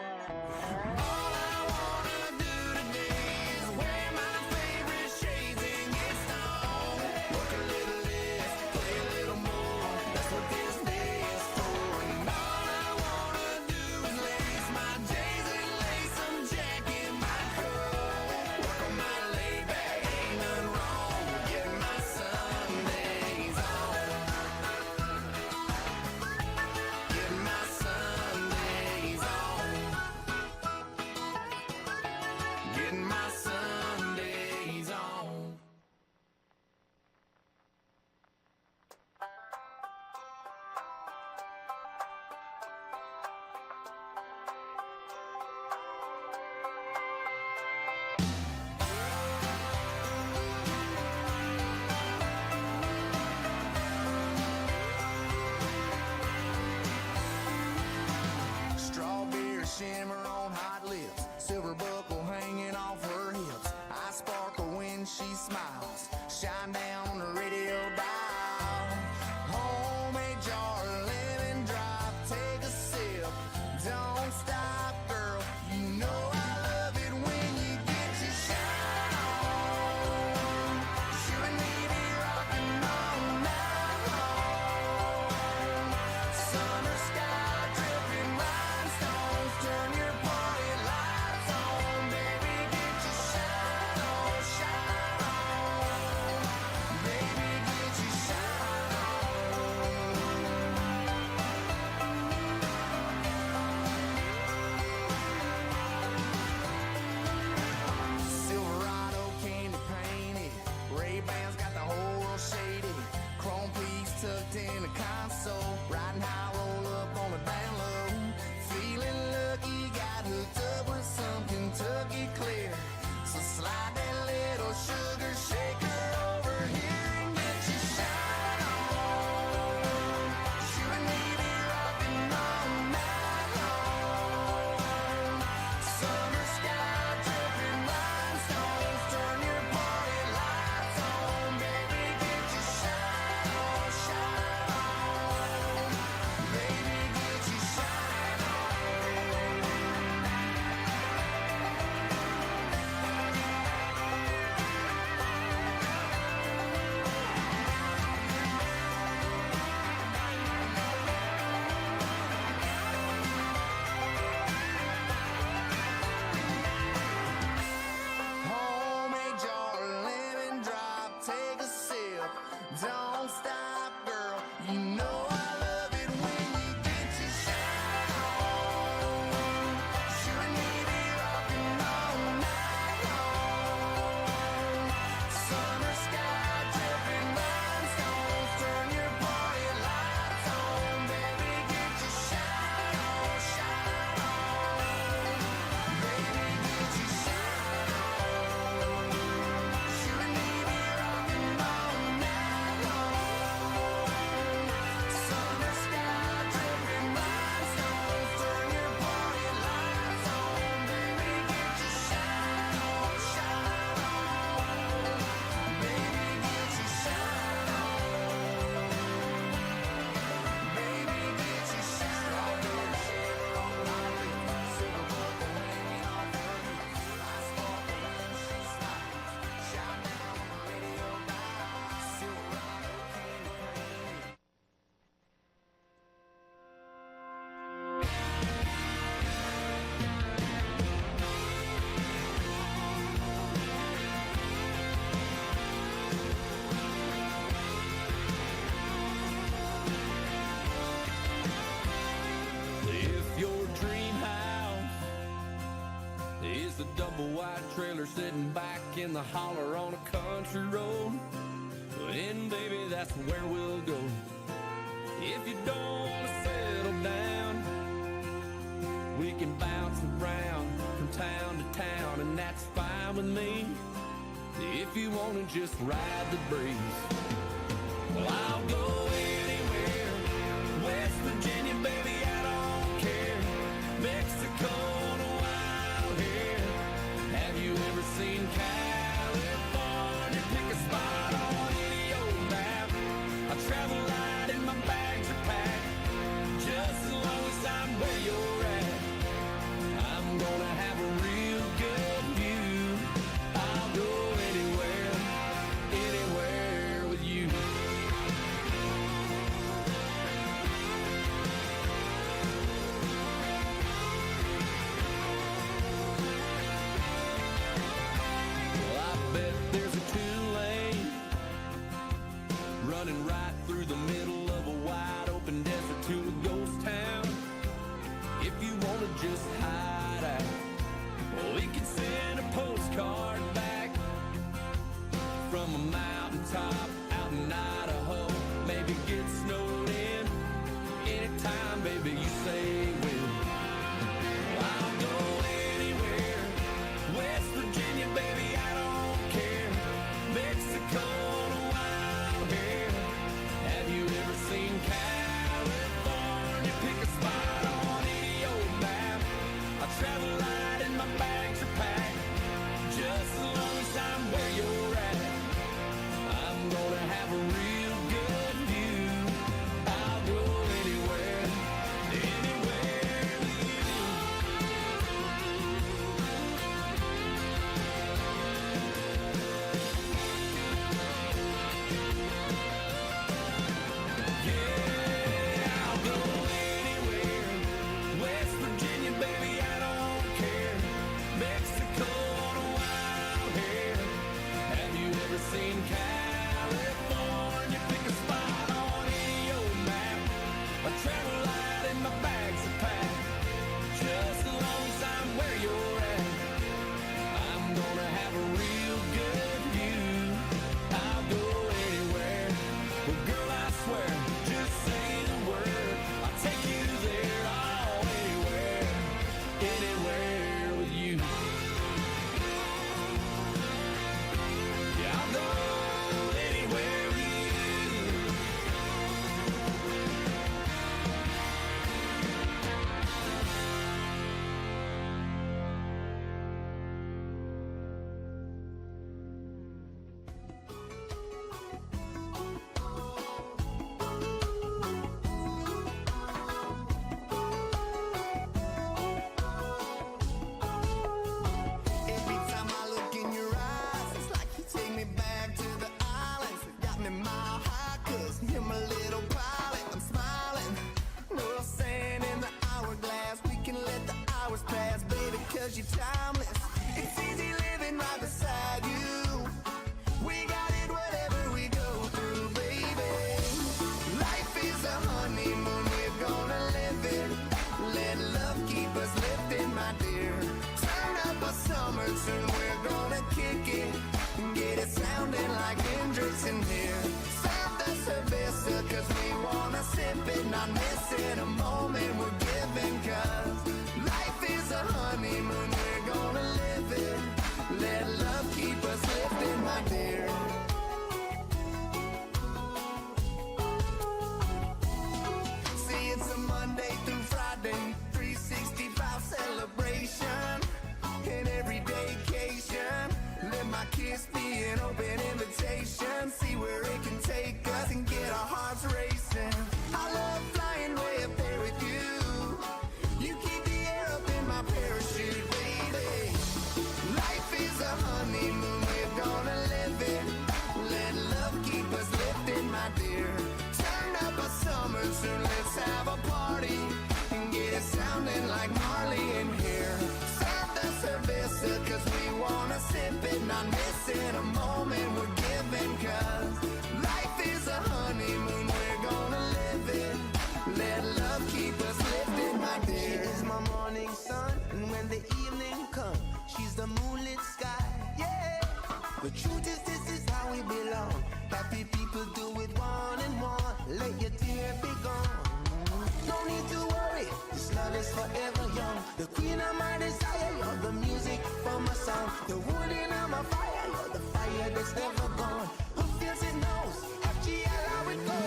All I wanna do today is wear my favorite shades and get stoned. Work a little less, play a little more. That's what this day is for. And all I wanna do is lace my J's and lace some Jack in my coat. Work on my laid back, ain't nothing wrong with getting my Sundays off. Getting my Sundays off. Getting my Sundays on. Strawberry shimmer on hot lips, silver buckle hanging off her hips. I sparkle when she smiles, shine down on the radio dial. Homemade jar of lemon drop, take a sip, don't stop, girl. You know I love it when you get your shine on. You and me be rocking all night long. Summer sky dripping rhinestones, turn your party lights on, baby. Get your shine on, shine on, baby. Get your in the holler on a country road, then baby, that's where we'll go. If you don't want to settle down, we can bounce around from town to town, and that's fine with me. If you want to just ride the breeze, well, I'll go anywhere. West Virginia, baby, I don't care. Mexico and a wild hair. Have you ever seen California? Pick a spot on any old map. I travel light and my bags are packed. Just as long as I'm where you're at, I'm gonna have a real good view. I'll go anywhere, anywhere with you. Well, I bet there's a 2-lane running right through the middle of a wide open desert to a ghost town. If you want to just hide out, well, we can send a postcard back from a mountaintop out in Idaho. Maybe get snowed in anytime, baby, you say when. I'll go anywhere. West Virginia, baby, I don't care. Mexico and a wild hair. Have you ever seen California? Pick a spot on any old map. I travel light and my bags are packed. Just as long as I'm where you're at, I'm gonna have a real good view. I'll go anywhere, anywhere beacon of my desire. You're the music for my song, the wood in my fire. You're the fire that's never gone. Who feels it knows. FGL, how it goes.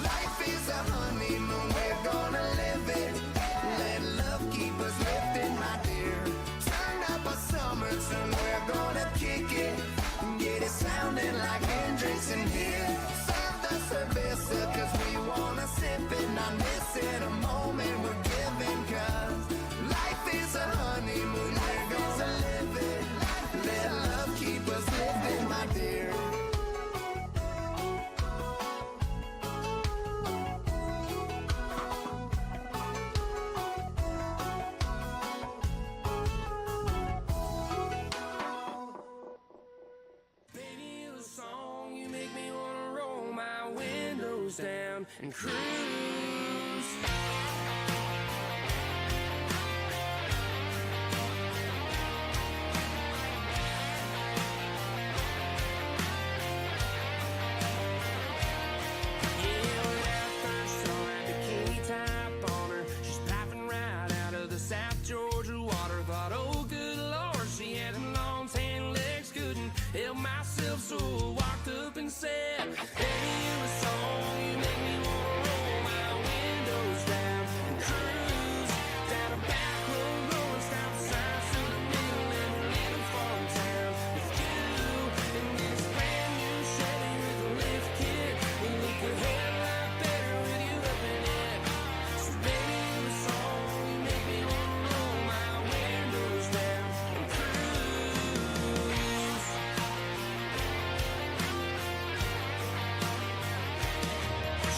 Life is a honeymoon, we're gonna live it. Let love keep us lifting, my dear. Turn up a summer tune, we're gonna kick it. Get it sounding like Hendrix in here. Serve the cerveza, cause we wanna sip it. Not missing a moment we're giving, cause life is a honeymoon, we're gonna live it. Let love keep us living, my dear. Baby, you a song, you make me wanna roll my windows down and cruise. Yeah, when I first saw that bikini top on her, she's popping right out of the South Georgia water. Thought, oh good Lord, she had them long tan legs, couldn't help myself, so I walked up and said, hey, you a song, you make me wanna roll my windows down and cruise down a back road, rolling stop signs through the middle of a little farm town with you in this brand new Chevy with a lift kit. We look a hell lot better with you up in it. So baby, you a song, you make me wanna roll my windows down and cruise.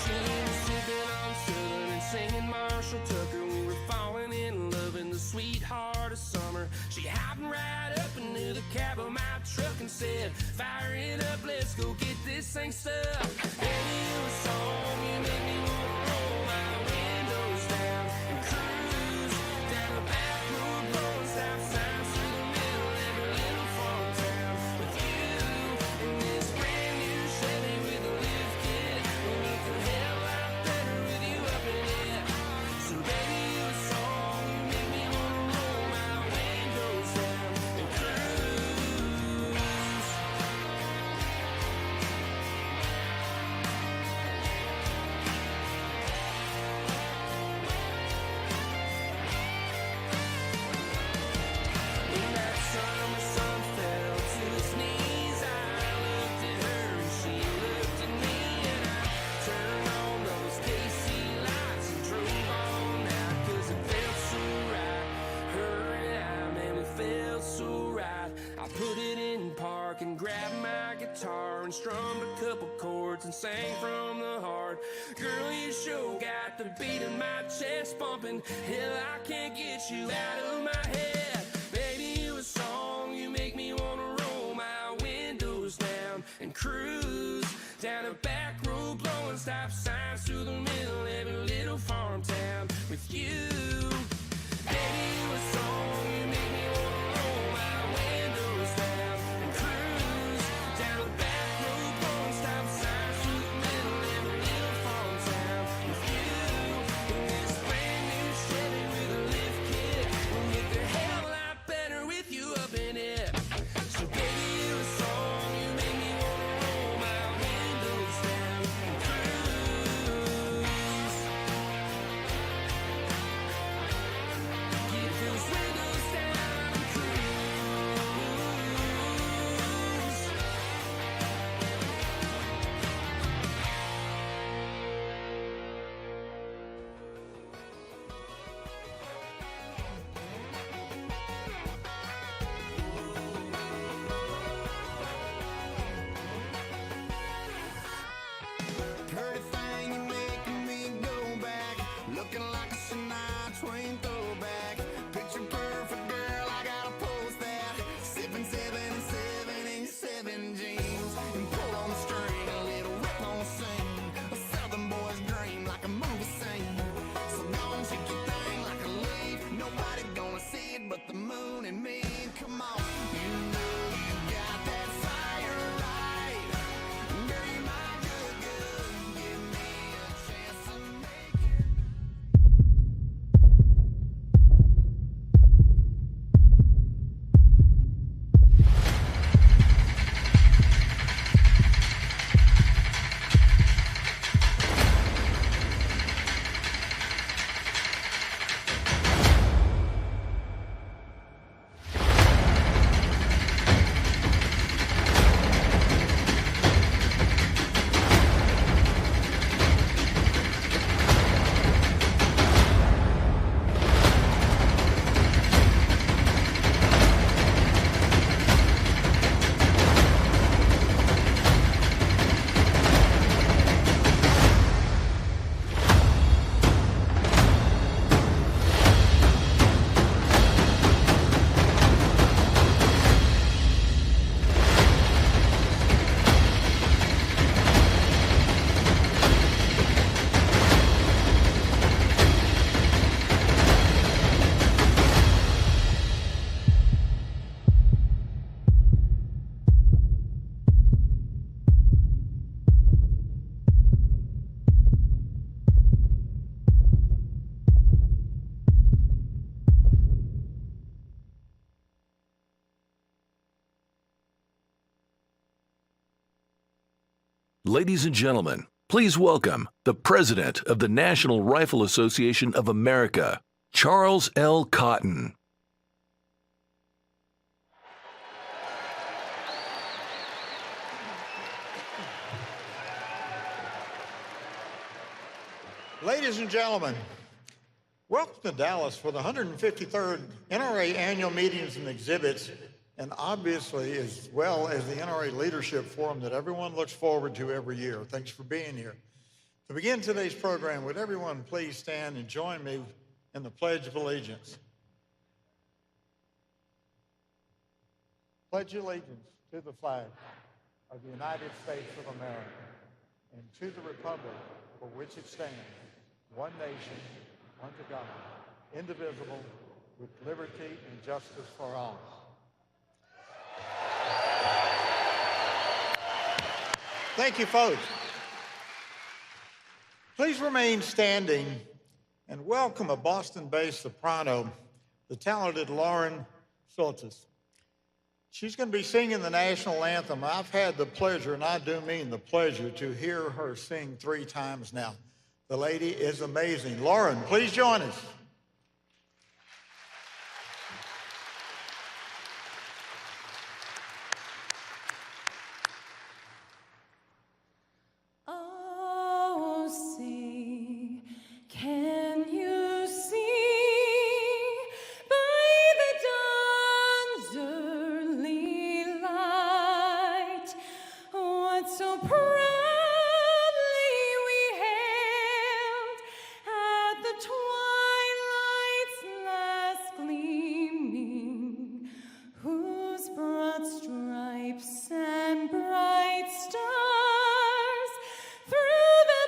She was sipping on Southern and singing Marshall Tucker. We were falling in love in the sweetheart of summer. She hopped right up into the cab of my truck and said, fire it up, let's go get this thing stuck. Baby, you a song, you make me wanna roll my windows down and cruise down a back road, blowing stop signs through the middle of every little farm town with you in this brand new Chevy with a lift kit. We look a hell lot better with you up in it. So baby, you a song, you make me wanna roll my windows down and cruise. When that summer sun fell to its knees, I looked at her and she looked at me, and I turned on those KC lights and drove on out, cause it felt so right. Her and I, man, we felt so right. I put it in park and grabbed my guitar and strummed a couple chords and sang from the heart. Girl, you sure got the beat in my chest pumping. Hell, I can't get you out of my head. Baby, you a song, you make me wanna roll my windows down and cruise down a back road, blowing stop signs through the middle of every little farm town with you. Baby, you a song, you make me wanna roll my windows down and cruise down a back road, blowing stop signs through the middle of every little farm town with you in this brand new Chevy with a lift kit. We'll get the hell lot better with you up in it. So baby, you a song, you make me wanna roll my windows down and cruise. Get those windows Ladies and gentlemen, please welcome the President of the National Rifle Association of America, Charles L. Cotton. Ladies and gentlemen, welcome to Dallas for the 153rd NRA Annual Meetings and Exhibits, and obviously as well as the NRA Leadership Forum that everyone looks forward to every year. Thanks for being here. To begin today's program, would everyone please stand and join me in the Pledge of Allegiance? Pledge allegiance to the flag of the United States of America and to the republic for which it stands, one nation, under God, indivisible, with liberty and justice for all. Thank you, folks. Please remain standing and welcome a Boston-based soprano, the talented Lauren Schultes. She's going to be singing the national anthem. I've had the pleasure, and I do mean the pleasure, to hear her sing 3 times now. The lady is amazing. Lauren, please join us. Oh, sing, can you see by the dawn's early light what so proudly we hailed at the twilight's last gleaming, whose broad stripes and bright stars through the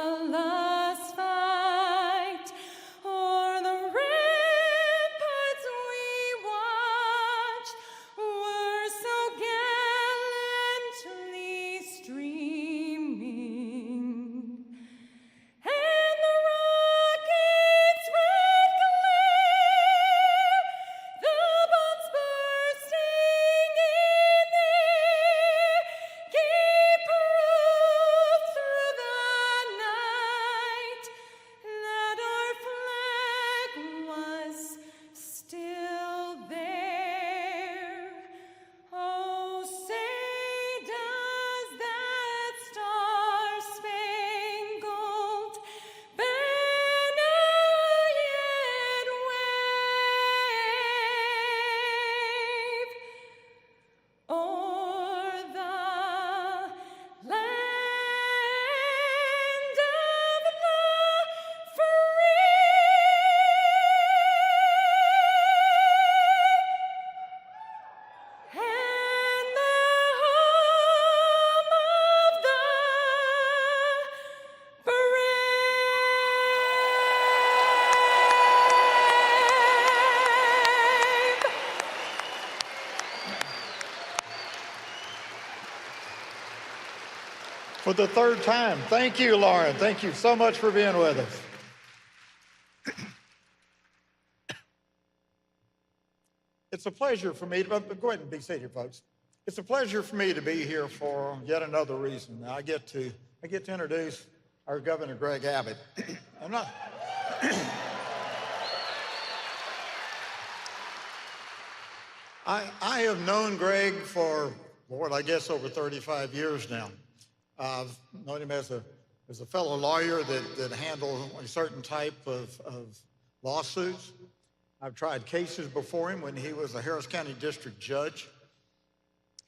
perilous fight o'er the ramparts we watched were so gallantly streaming, and the rocket's red glare, the bombs bursting in air, gave proof through the night that our flag was still there. Oh, say does that star-spangled banner yet wave o'er the land of the free and the home of the brave. For the 3rd time, thank you, Lauren. Thank you so much for being with us. It's a pleasure for me to, but go ahead and be seated, folks. It's a pleasure for me to be here for yet another reason. Now, I get to introduce our Governor, Greg Abbott. I have known Greg for, Lord, I guess over 35 years now. I've known him as a fellow lawyer that handled a certain type of lawsuits. I've tried cases before him when he was a Harris County District Judge.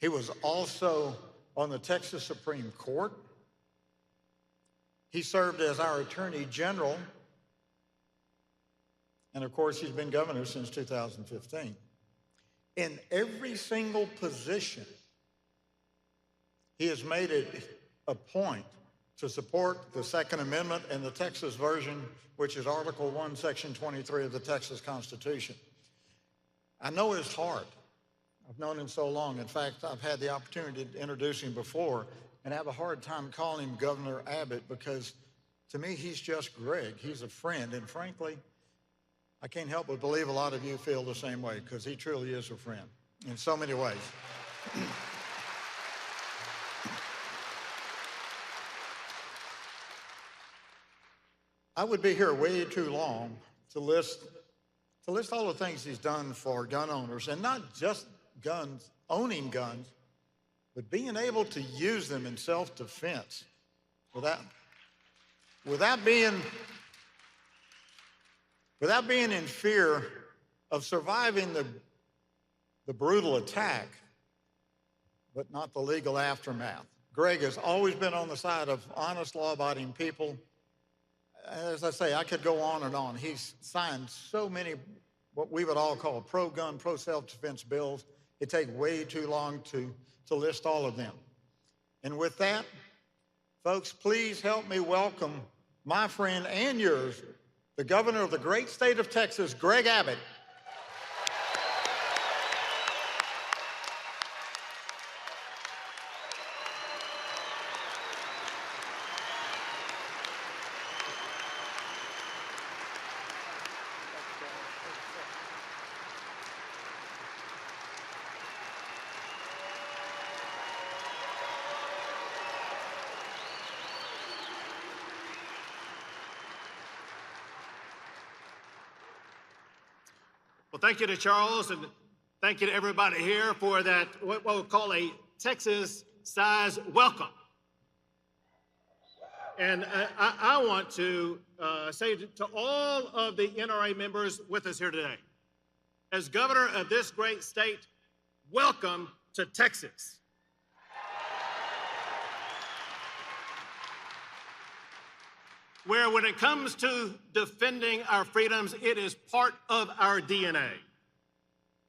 He was also on the Texas Supreme Court. He served as our Attorney General. And of course, he's been governor since 2015. In every single position, he has made it a point to support the Second Amendment and the Texas version, which is Article 1, Section 23 of the Texas Constitution. I know his heart. I've known him so long. In fact, I've had the opportunity to introduce him before and have a hard time calling him Governor Abbott because to me, he's just Greg. He's a friend. And frankly, I can't help but believe a lot of you feel the same way because he truly is a friend in so many ways. I would be here way too long to list all the things he's done for gun owners, and not just guns, owning guns, but being able to use them in self-defense without being in fear of surviving the brutal attack, but not the legal aftermath. Greg has always been on the side of honest, law-abiding people. As I say, I could go on and on. He's signed so many what we would all call pro-gun, pro-self-defense bills. It'd take way too long to list all of them. And with that, folks, please help me welcome my friend and yours, the governor of the great state of Texas, Greg Abbott. Well, thank you to Charles, and thank you to everybody here for that, what we'll call a Texas-size welcome. And I want to say to all of the NRA members with us here today, as governor of this great state, welcome to Texas. Where when it comes to defending our freedoms, it is part of our DNA.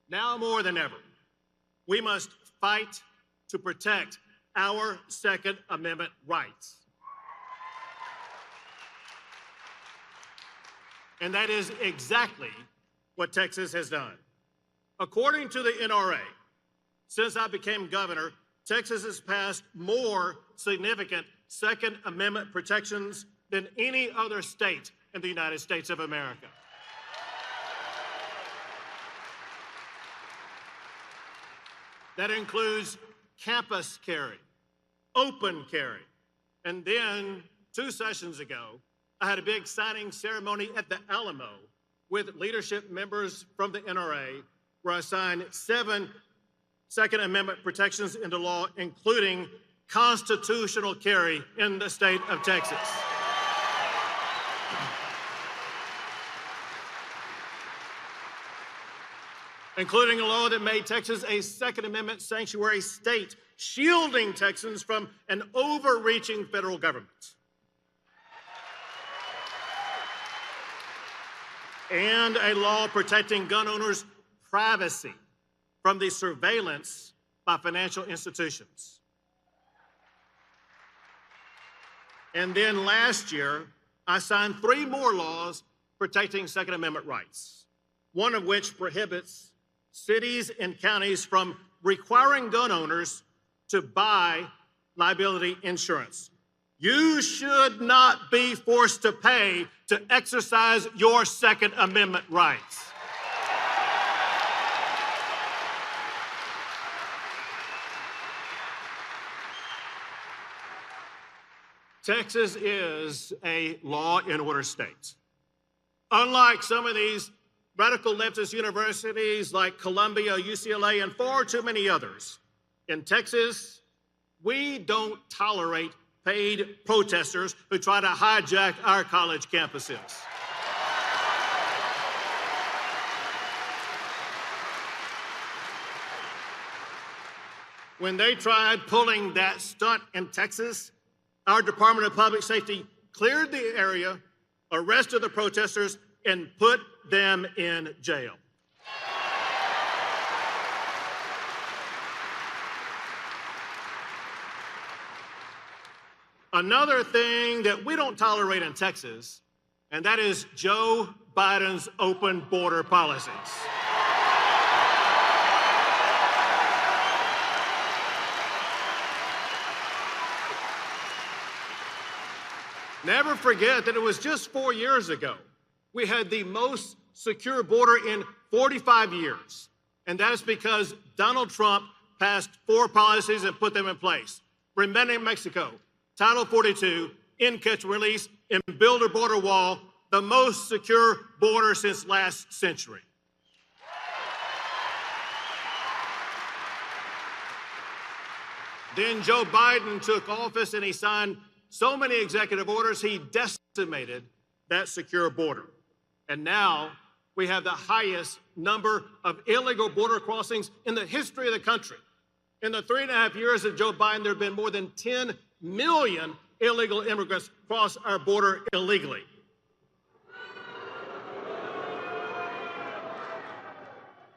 Now more than ever, we must fight to protect our Second Amendment rights. And that is exactly what Texas has done. According to the NRA, since I became governor, Texas has passed more significant Second Amendment protections than any other state in the United States of America. That includes campus carry, open carry, and then 2 sessions ago, I had a big signing ceremony at the Alamo with leadership members from the NRA, where I signed 7 Second Amendment protections into law, including constitutional carry in the state of Texas. Including a law that made Texas a Second Amendment sanctuary state, shielding Texans from an overreaching federal government. And a law protecting gun owners' privacy from the surveillance by financial institutions. And then last year, I signed 3 more laws protecting Second Amendment rights, one of which prohibits cities and counties from requiring gun owners to buy liability insurance. You should not be forced to pay to exercise your Second Amendment rights. Texas is a law and order state. Unlike some of these radical leftist universities like Columbia, UCLA, and far too many others, in Texas, we don't tolerate paid protesters who try to hijack our college campuses. When they tried pulling that stunt in Texas, our Department of Public Safety cleared the area, arrested the protesters, and put them in jail. Another thing that we don't tolerate in Texas, and that is Joe Biden's open border policies. Never forget that it was just 4 years ago we had the most secure border in 45 years. And that is because Donald Trump passed 4 policies and put them in place. Remaining Mexico, Title 42, in catch and release, and build a border wall, the most secure border since last century. Then Joe Biden took office and he signed so many executive orders, he decimated that secure border. And now we have the highest number of illegal border crossings in the history of the country. In the 3.5 years of Joe Biden, there have been more than 10 million illegal immigrants cross our border illegally.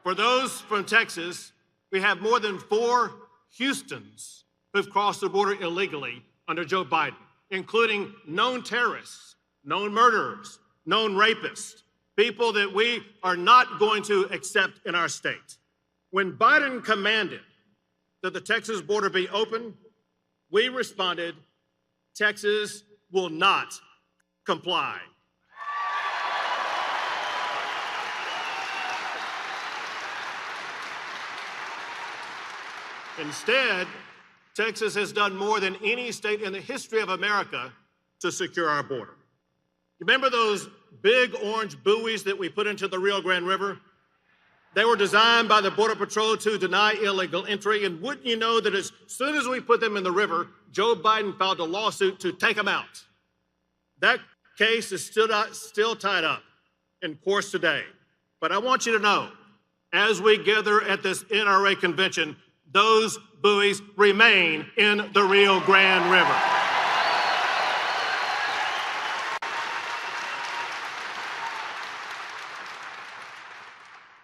For those from Texas, we have more than 4 Houstons who've crossed the border illegally under Joe Biden, including known terrorists, known murderers, known rapists, people that we are not going to accept in our state. When Biden commanded that the Texas border be open, we responded, Texas will not comply. Instead, Texas has done more than any state in the history of America to secure our border. Remember those big orange buoys that we put into the Rio Grande River? They were designed by the Border Patrol to deny illegal entry, and wouldn't you know that as soon as we put them in the river, Joe Biden filed a lawsuit to take them out. That case is still tied up in courts today. But I want you to know, as we gather at this NRA convention, those buoys remain in the Rio Grande River.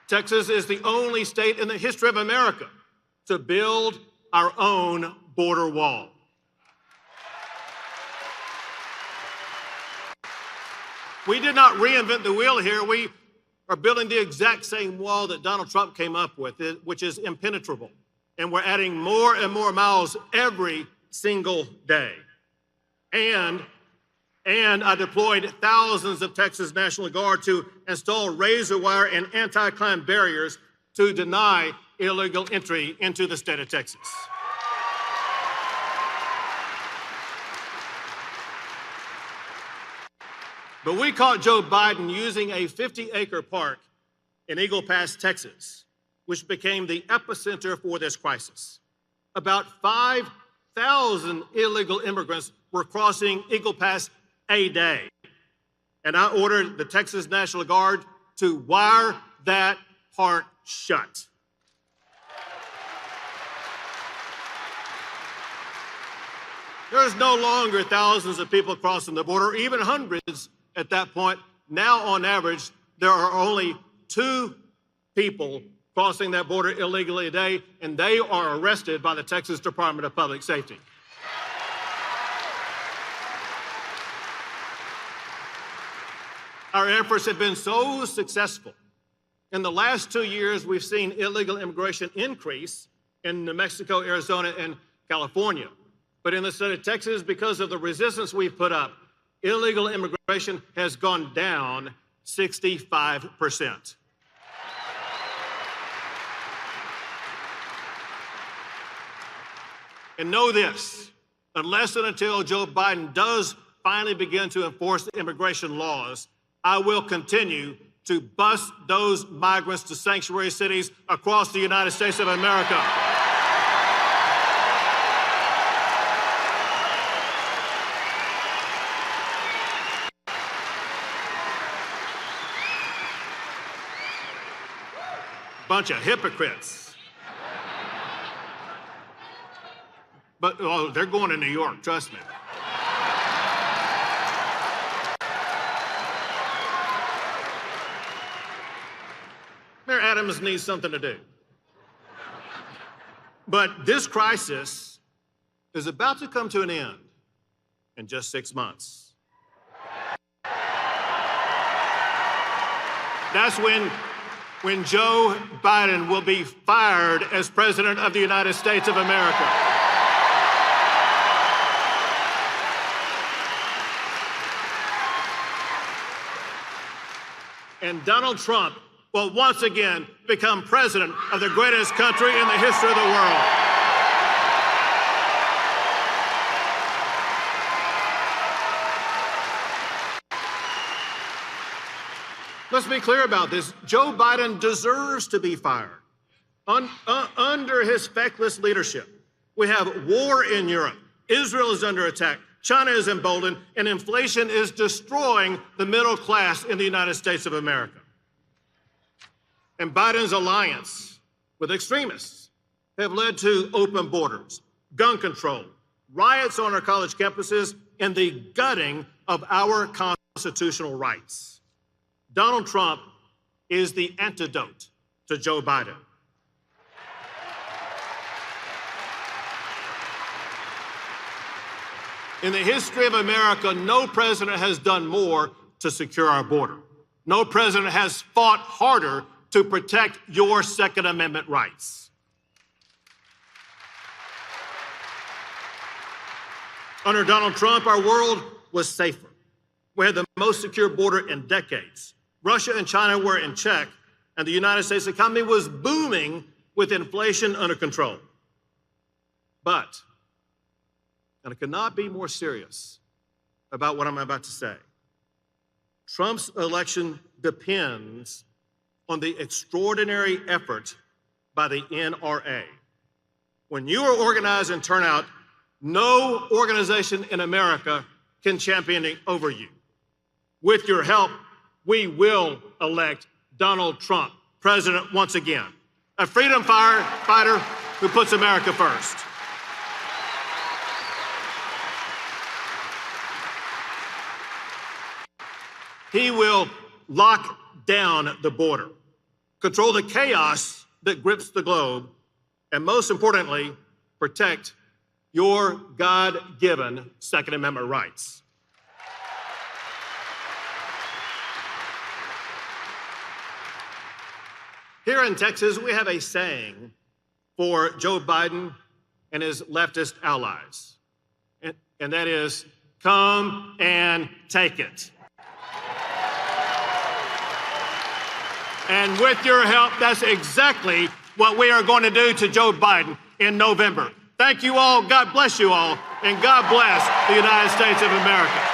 Texas is the only state in the history of America to build our own border wall. We did not reinvent the wheel here. We are building the exact same wall that Donald Trump came up with, which is impenetrable. And we're adding more and more miles every single day. And I deployed thousands of Texas National Guard to install razor wire and anti-climb barriers to deny illegal entry into the state of Texas. But we caught Joe Biden using a 50-acre park in Eagle Pass, Texas, which became the epicenter for this crisis. About 5,000 illegal immigrants were crossing Eagle Pass a day. And I ordered the Texas National Guard to wire that park shut. There's no longer thousands of people crossing the border, even hundreds at that point. Now, on average, there are only 2 people crossing that border illegally a day, and they are arrested by the Texas Department of Public Safety. Our efforts have been so successful. In the last 2 years, we've seen illegal immigration increase in New Mexico, Arizona, and California. But in the state of Texas, because of the resistance we've put up, illegal immigration has gone down 65%. And know this, unless and until Joe Biden does finally begin to enforce the immigration laws, I will continue to bus those migrants to sanctuary cities across the United States of America. Bunch of hypocrites. But oh, they're going to New York, trust me. Mayor Adams needs something to do. But this crisis is about to come to an end in just 6 months. That's when Joe Biden will be fired as President of the United States of America. And Donald Trump will once again become president of the greatest country in the history of the world. Let's be clear about this. Joe Biden deserves to be fired. Under his feckless leadership, we have war in Europe. Israel is under attack. China is emboldened, and inflation is destroying the middle class in the United States of America. And Biden's alliance with extremists have led to open borders, gun control, riots on our college campuses, and the gutting of our constitutional rights. Donald Trump is the antidote to Joe Biden. In the history of America, no president has done more to secure our border. No president has fought harder to protect your Second Amendment rights. Under Donald Trump, our world was safer. We had the most secure border in decades. Russia and China were in check, and the United States economy was booming with inflation under control. But, and I could not be more serious about what I'm about to say, Trump's election depends on the extraordinary effort by the NRA. When you are organized and turn out, no organization in America can champion it over you. With your help, we will elect Donald Trump president once again, a freedom fighter who puts America first. He will lock down the border, control the chaos that grips the globe, and most importantly, protect your God-given Second Amendment rights. Here in Texas, we have a saying for Joe Biden and his leftist allies, and that is, come and take it. And with your help, that's exactly what we are going to do to Joe Biden in November. Thank you all, God bless you all, and God bless the United States of America.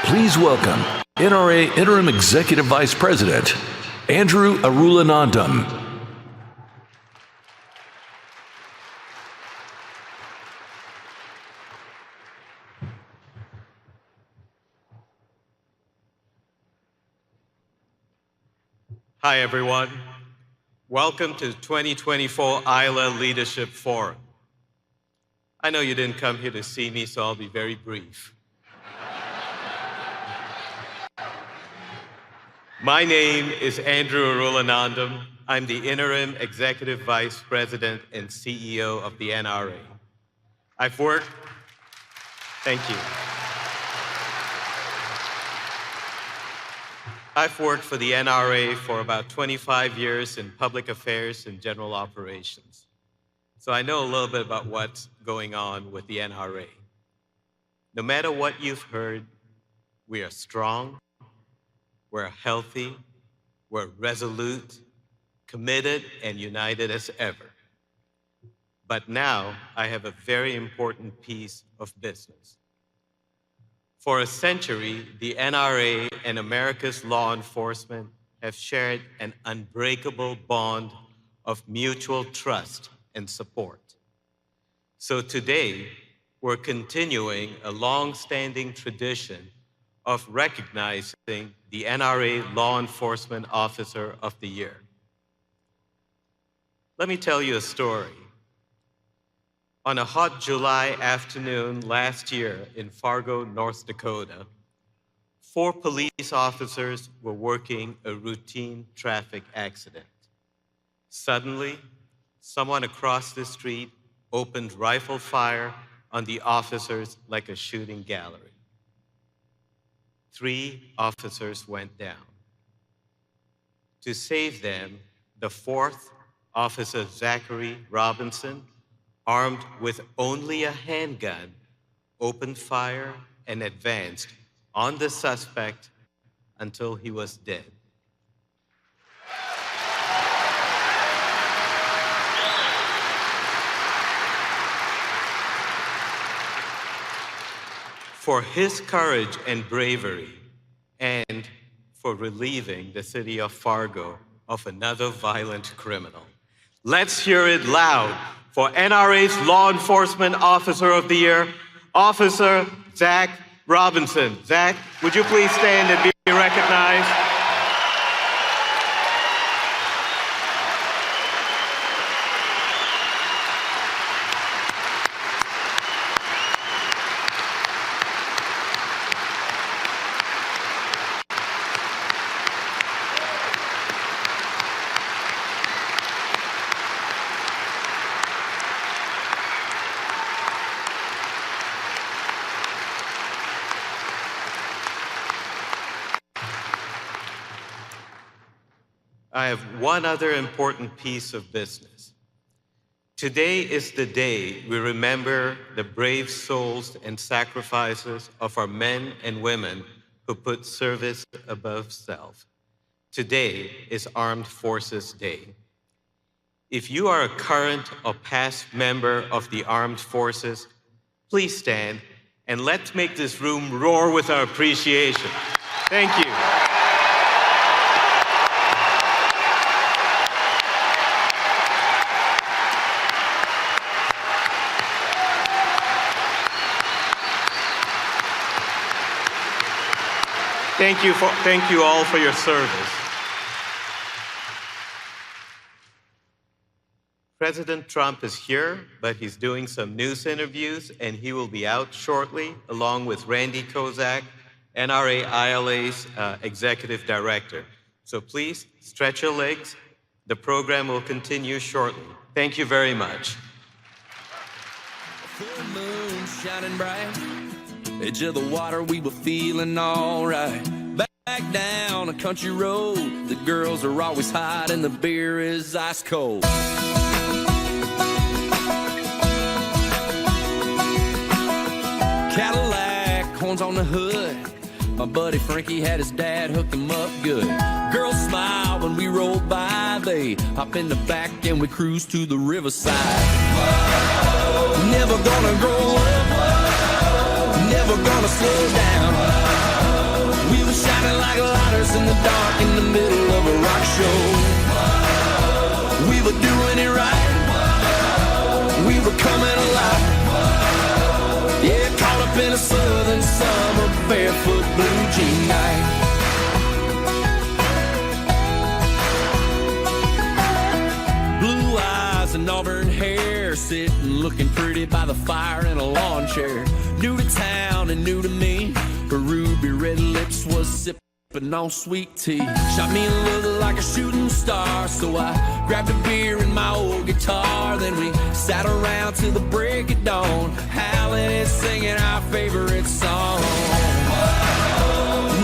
Please welcome NRA Interim Executive Vice President, Andrew Arulanandam. Hi, everyone. Welcome to 2024 ILA Leadership Forum. I know you didn't come here to see me, so I'll be very brief. My name is Andrew Arulanandam. I'm the Interim Executive Vice President and CEO of the NRA. Thank you. I've worked for the NRA for about 25 years in public affairs and general operations. So I know a little bit about what's going on with the NRA. No matter what you've heard, we are strong, we're healthy, we're resolute, committed, and united as ever. But now I have a very important piece of business. For a century, the NRA and America's law enforcement have shared an unbreakable bond of mutual trust and support. So today, we're continuing a long-standing tradition of recognizing the NRA Law Enforcement Officer of the Year. Let me tell you a story. On a hot July afternoon last year in Fargo, North Dakota, 4 police officers were working a routine traffic accident. Suddenly, someone across the street opened rifle fire on the officers like a shooting gallery. 3 officers went down. To save them, the 4th Officer Zachary Robinson, armed with only a handgun, opened fire and advanced on the suspect until he was dead. For his courage and bravery, and for relieving the city of Fargo of another violent criminal. Let's hear it loud for NRA's Law Enforcement Officer of the Year, Officer Zach Robinson. Zach, would you please stand and be recognized? I have one other important piece of business. Today is the day we remember the brave souls and sacrifices of our men and women who put service above self. Today is Armed Forces Day. If you are a current or past member of the Armed Forces, please stand and let's make this room roar with our appreciation. Thank you. Thank you all for your service. President Trump is here, but he's doing some news interviews, and he will be out shortly, along with Randy Kozak, NRA ILA's Executive Director. So please stretch your legs. The program will continue shortly. Thank you very much. Full moon shining bright, edge of the water, we were feeling all right. Back down a country road, the girls are always hot and the beer is ice cold. Cadillac, horns on the hood, my buddy Frankie had his dad hook him up good. Girls smile when we roll by, they hop in the back and we cruise to the riverside. Whoa. Never gonna grow up, never gonna slow down. We were shining like lighters in the dark in the middle of a rock show. We were doing it right, we were coming alive. Yeah, caught up in a southern summer barefoot blue jean night. Blue eyes and auburn hair, sitting looking pretty by the fire in a lawn chair. New to town and new to me, her ruby red lips was sipping on sweet tea. Shot me a look like a shooting star, so I grabbed a beer and my old guitar. Then we sat around till the break of dawn, howling and singing our favorite song.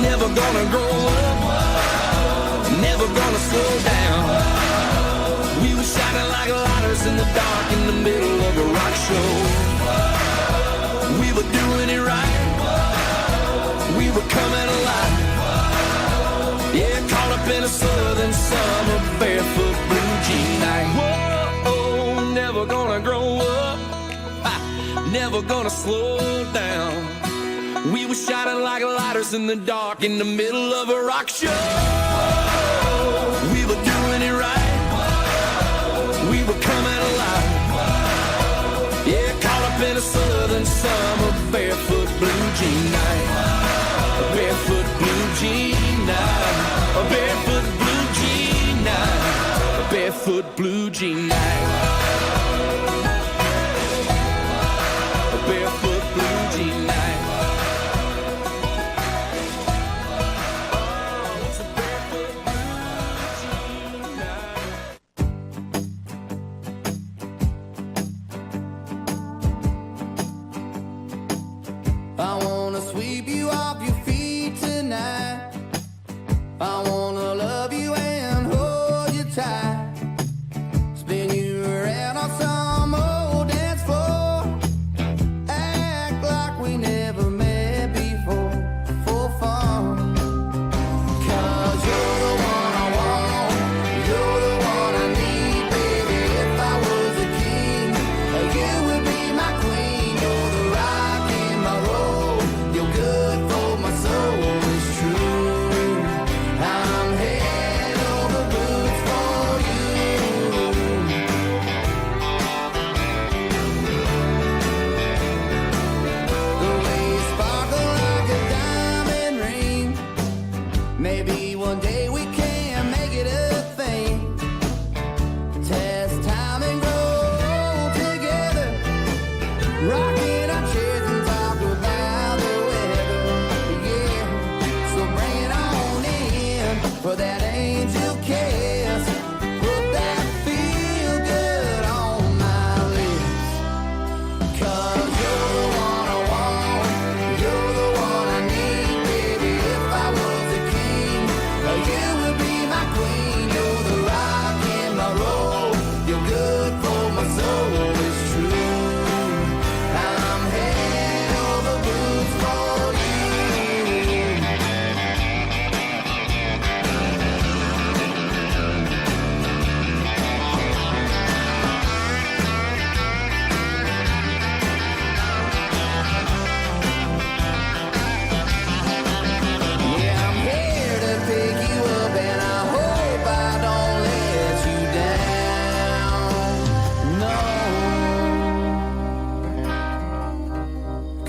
Never gonna grow up, never gonna slow down. We were shining like lighters in the dark in the middle of a rock show. We were doing it right, we were coming alive. Yeah, caught up in a southern summer barefoot blue jean night. Whoa, never gonna grow up, never gonna slow down. We were shining like lighters in the dark in the middle of a rock show. We were doing it right, we were coming alive. Yeah, caught up in a southern summer barefoot blue jean night. A barefoot blue jean night. A barefoot blue jean night. A barefoot blue jean night. A barefoot blue jean night.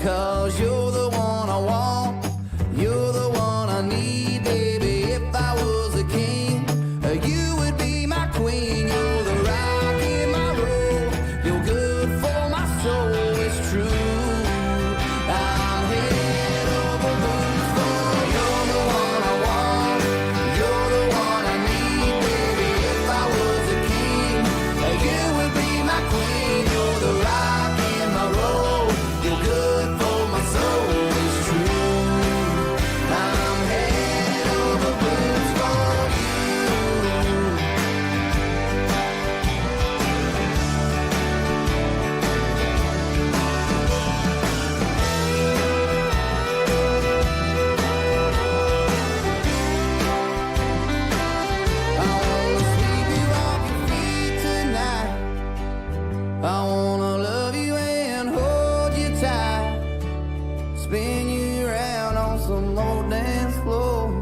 'cause you're the one I want, you're the one I need, baby. If I was a king, you would be my queen. You're the rock in my road, you're good for my soul, it's true. I'm head over boots for you're the one I want, you're the one I need, baby. If I was a king, you would be my queen. You're the rock in my road, you're good for my soul, it's true. I'm head over boots for you. I wanna sweep you off your feet tonight. I wanna love you and hold you tight. Spin you around on some old dance floor.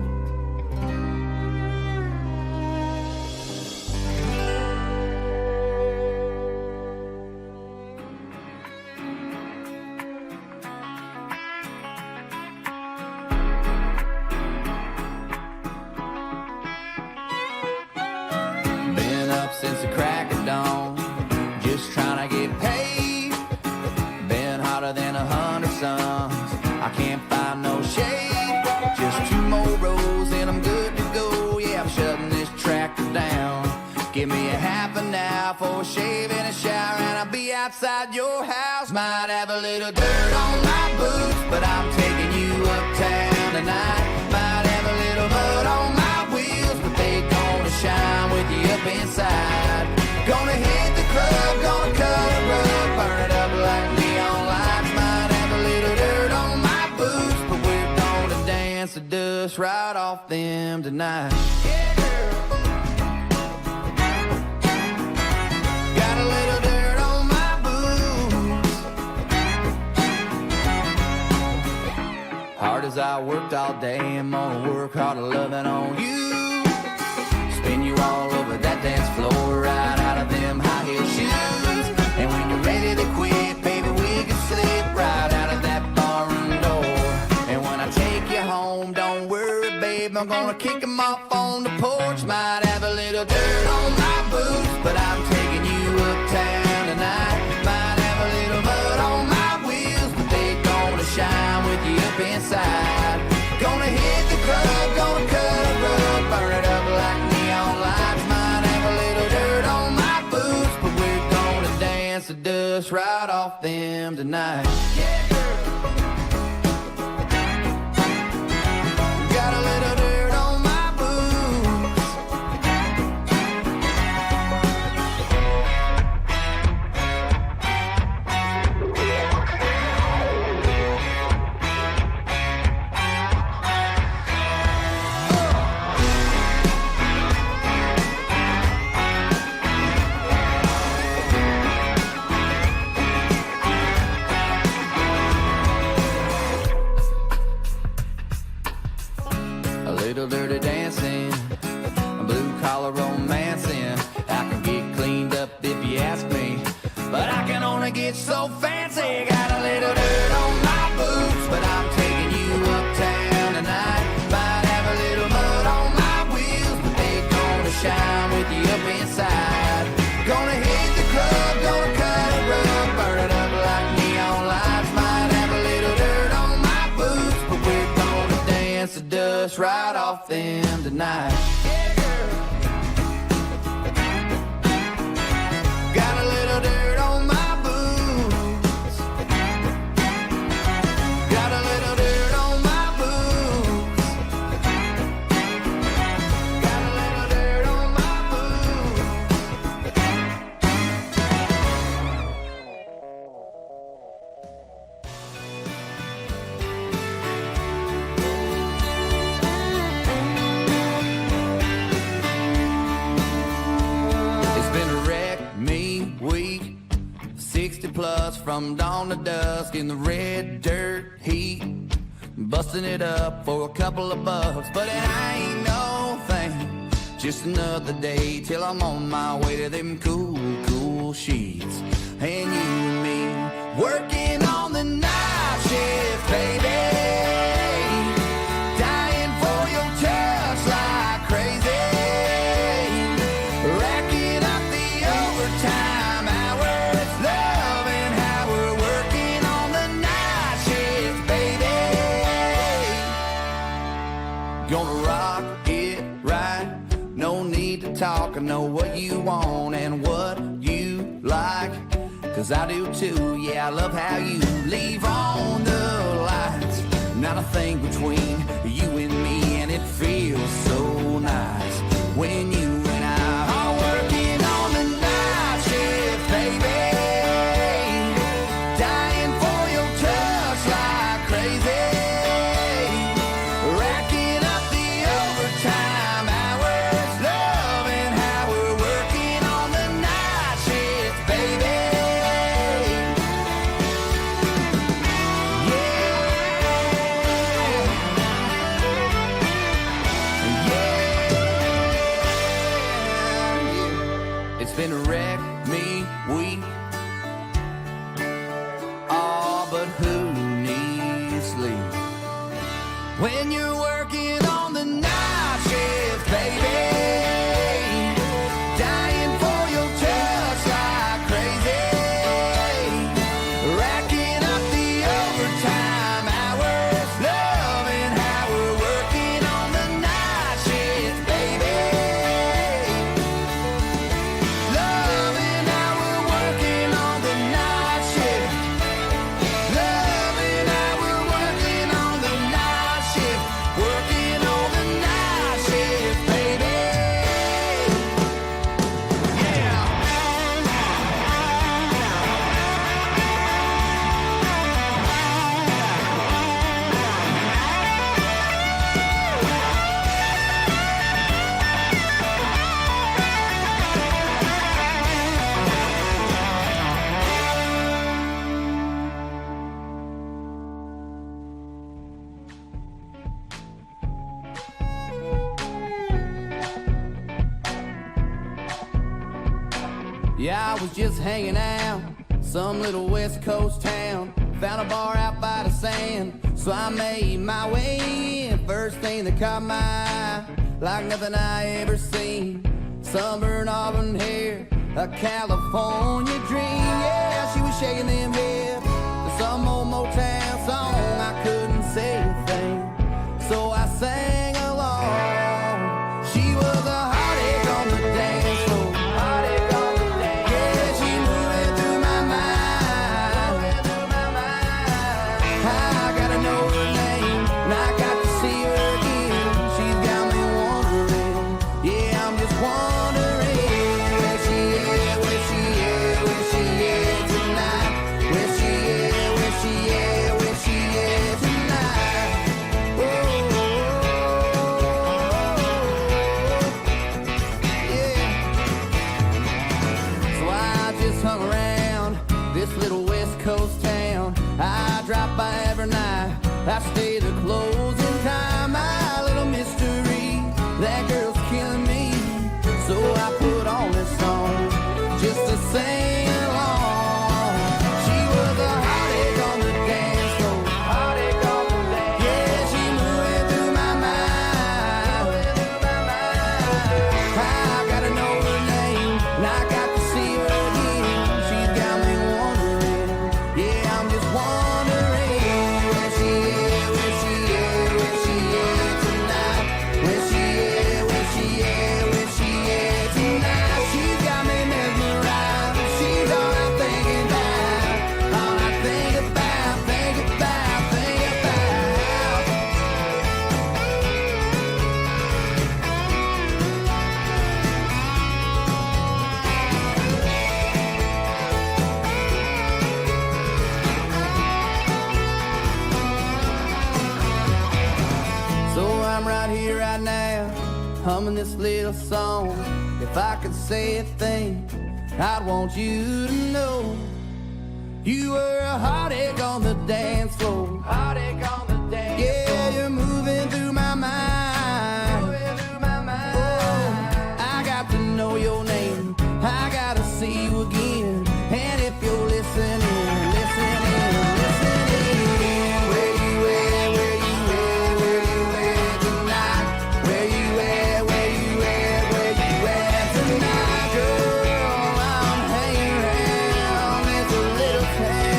Been up since the crack of dawn, just trying to get paid. Been hotter than 100 suns, I can't find no shade. Just 2 more rows and I'm good to go. Yeah, I'm shutting this tractor down. Give me a half an hour for a shave and a shower, and I'll be outside your house. Might have a little dirt on my boots, but I'm taking you uptown tonight. Might have a little mud on my wheels, but they gonna shine with you up inside. Gonna hit the club, gonna cut a rug, burn it up like neon lights. Might have a little dirt on my boots, but we're gonna dance the dust right off them tonight. Yeah, girl. Got a little dirt on my boots. Hard as I worked all day, I'm gonna work harder loving on you. Spin you all over that dance floor, right out of them high heel shoes. And when you're ready to quit, baby, we can slip right out of that barroom door. And when I take you home, don't worry, babe, I'm gonna kick 'em off on the porch. Might have a little dirt on my boots, but I'm taking you uptown tonight. Might have a little mud on my wheels, but they gonna shine with you up inside. Gonna hit the club, gonna cut a rug, burn it up like neon lights. Might have a little dirt on my boots, but we're gonna dance the dust right off them tonight. Yeah, girl. Got a little dirt on my boots. A little dirty dancing, a blue collar romancing. I can get cleaned up if you ask me, but I can only get so fancy. Got a little dirt on my boots, but I'm taking you uptown tonight. Might have a little mud on my wheels, but they gonna shine with you up inside. Gonna hit the club, gonna cut a rug, burn it up like neon lights. Might have a little dirt on my boots, but we're gonna dance the dust right off them tonight. Yeah, girl. Got a little dirt on my boots. Got a little dirt on my boots. Got a little dirt on my boots. It's been a wreck me week, 60 plus from dawn to dusk in the red dirt heat, busting it up for a couple of bucks, but it ain't no thing. Just another day till I'm on my way to them cool sheets. And you and me working on the night shift. like I know what you want and what you like. Cause I do too, yeah, I love how you leave on the lights. Not a thing between you and me, and it feels so nice when you and I are working on the night shift, baby. Dying for your touch like crazy. Racking up the overtime hours, loving how we're working on the night shift, baby. It's been a wreck me week. Oh, but who needs sleep when you're working on the night shift, baby? Dying for your touch like crazy. Racking up the overtime hours, loving how we're working on the night shift, baby. Loving how we're working on the night shift. Loving how we're working on the night shift. Working on the night shift, baby. Yeah, I was just hanging out, some little West Coast town. Found a bar out by the sand, so I made my way in. First thing that caught my eye, like nothing I ever seen. Sunburned auburn hair, a California dream. Yeah, she was shaking them hips to some old Motown song. I couldn't say a thing, so I sang along. She was a heartache on the dance floor. Heartache on the dance. Yeah, she moving through my mind. I gotta know her name, and I got to see her again. She's got me wondering. Yeah, I'm just wondering where she is, where she is, where she is tonight. Where she is, where she is, where she is tonight. Whoa, yeah. So I just hung around this little West Coast town. I drop by every night. I stay the closing time. My little mystery, that girl's killing me. So I put on this song just to sing along. She was a heartache on the dance floor. Heartache on the dance. Yeah, she moving through my mind. I gotta know her name, and I got to see her again. She's got me wondering. Yeah, I'm just wondering where she is, where she is, where she is tonight. Where she is, where she is, where she is tonight. She's got me mesmerized. She's all I'm thinking about. All I think about, think about, think about. So I'm right here, right now, humming this little song. If I could say a thing, I'd want you to know you were a heartache on the dance floor. Heartache on the dance floor. Yeah, you're moving through my mind. Moving through my mind. Oh, I got to know your name. I gotta see you again. And if you're listening, listening, listening, where you at, where you at, where you at tonight? Where you at, where you at, where you at tonight? Girl, I'm hanging around this little town.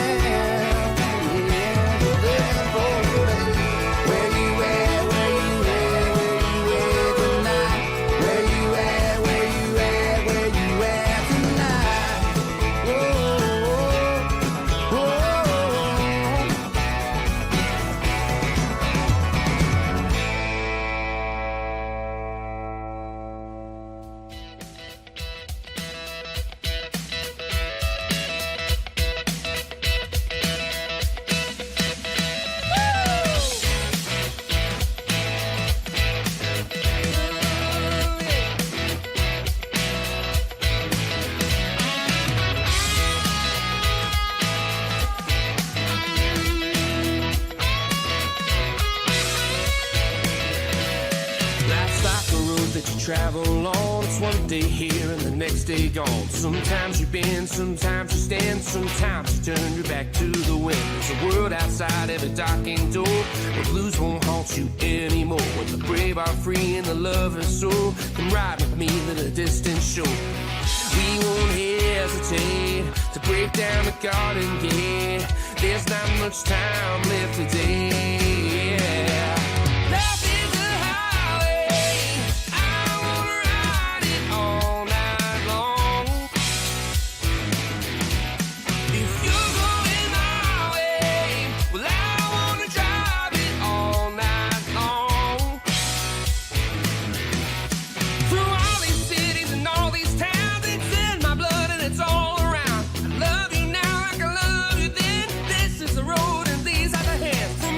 travel on. It's one day here and the next day gone. Sometimes you bend, sometimes you stand, sometimes you turn your back to the wind. There's a world outside every darkened door where blues won't haunt you anymore. When the brave are free and the lovers soar, come ride with me to the distant shore. We won't hesitate to break down the garden gate. There's not much time left today. Life is a highway. I wanna ride it all night long. If you're going my way, well, I wanna drive it all night long. Through all these cities and all these towns, it's in my blood and it's all around. I love you now like I love you then. This is the road and these are the hands. From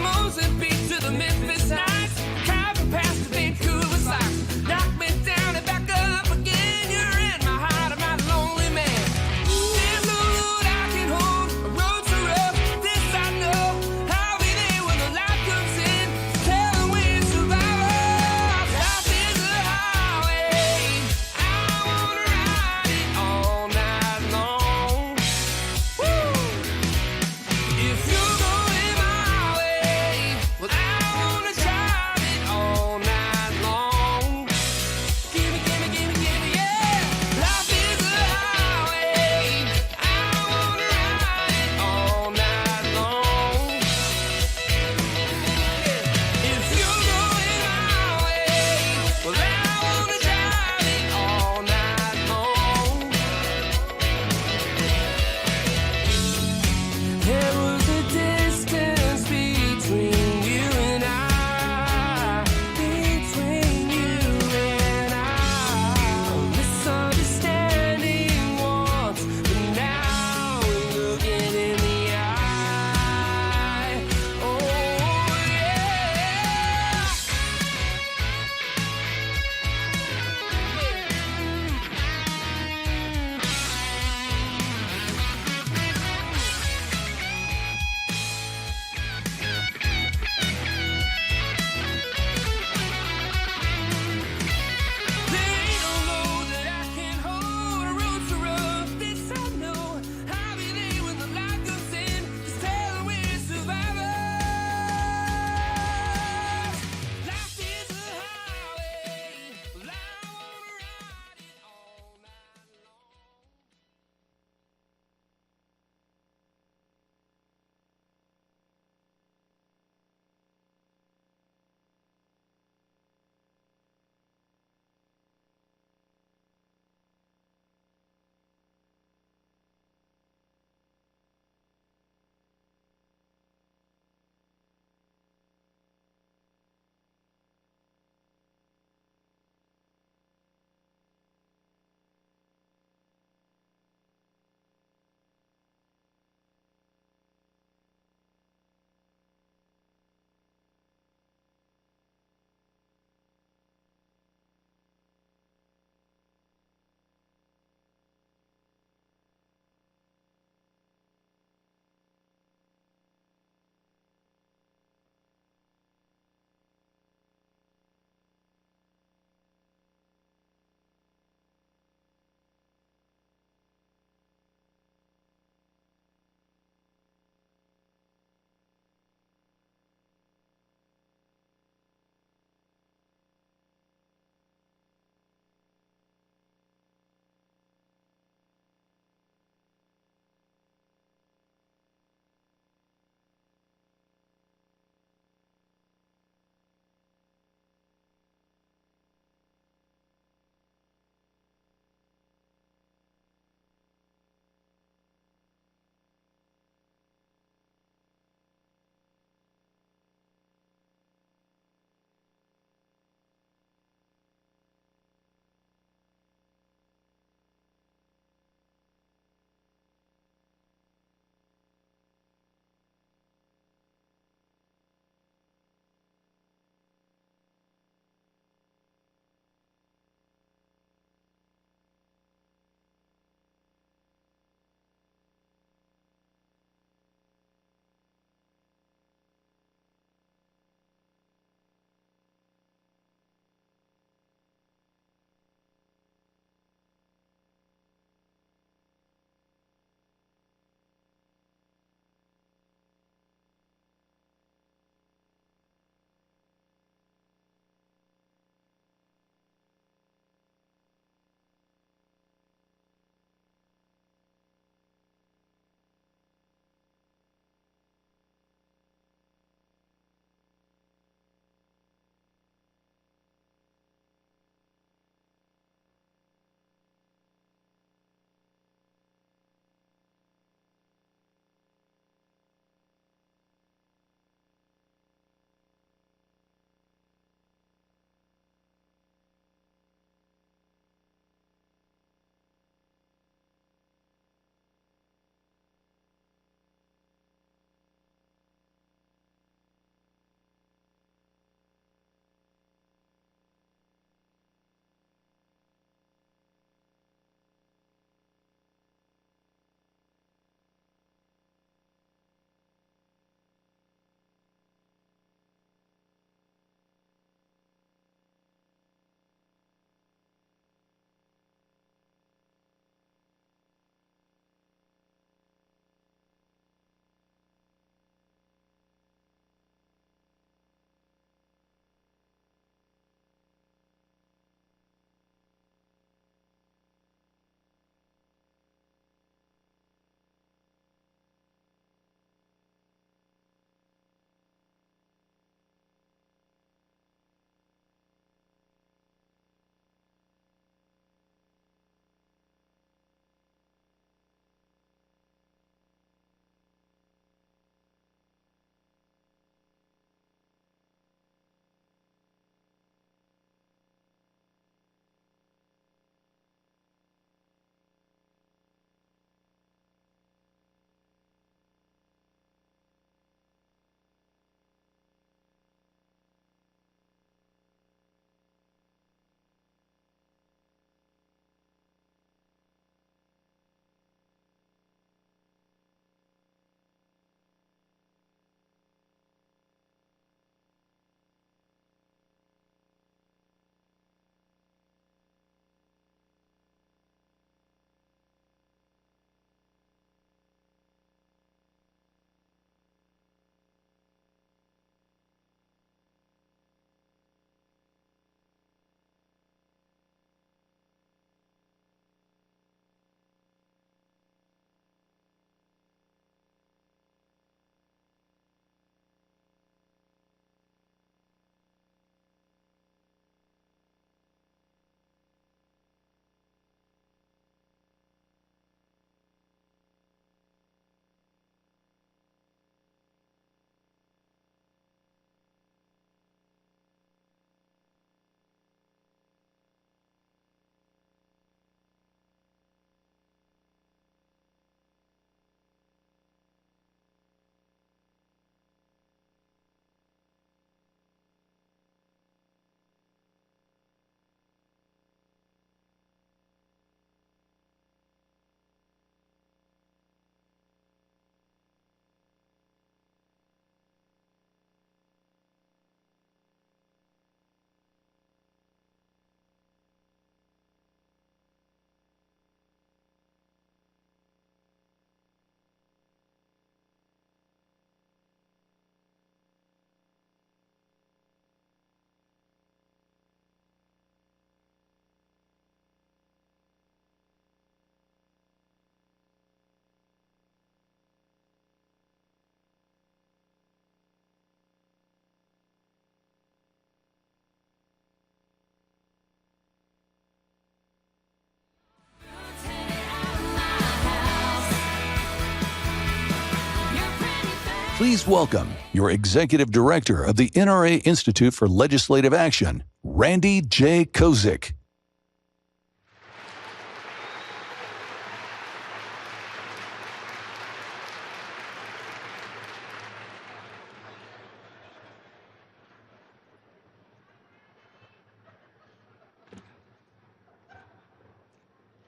Please welcome your Executive Director of the NRA Institute for Legislative Action, Randy J. Kozik.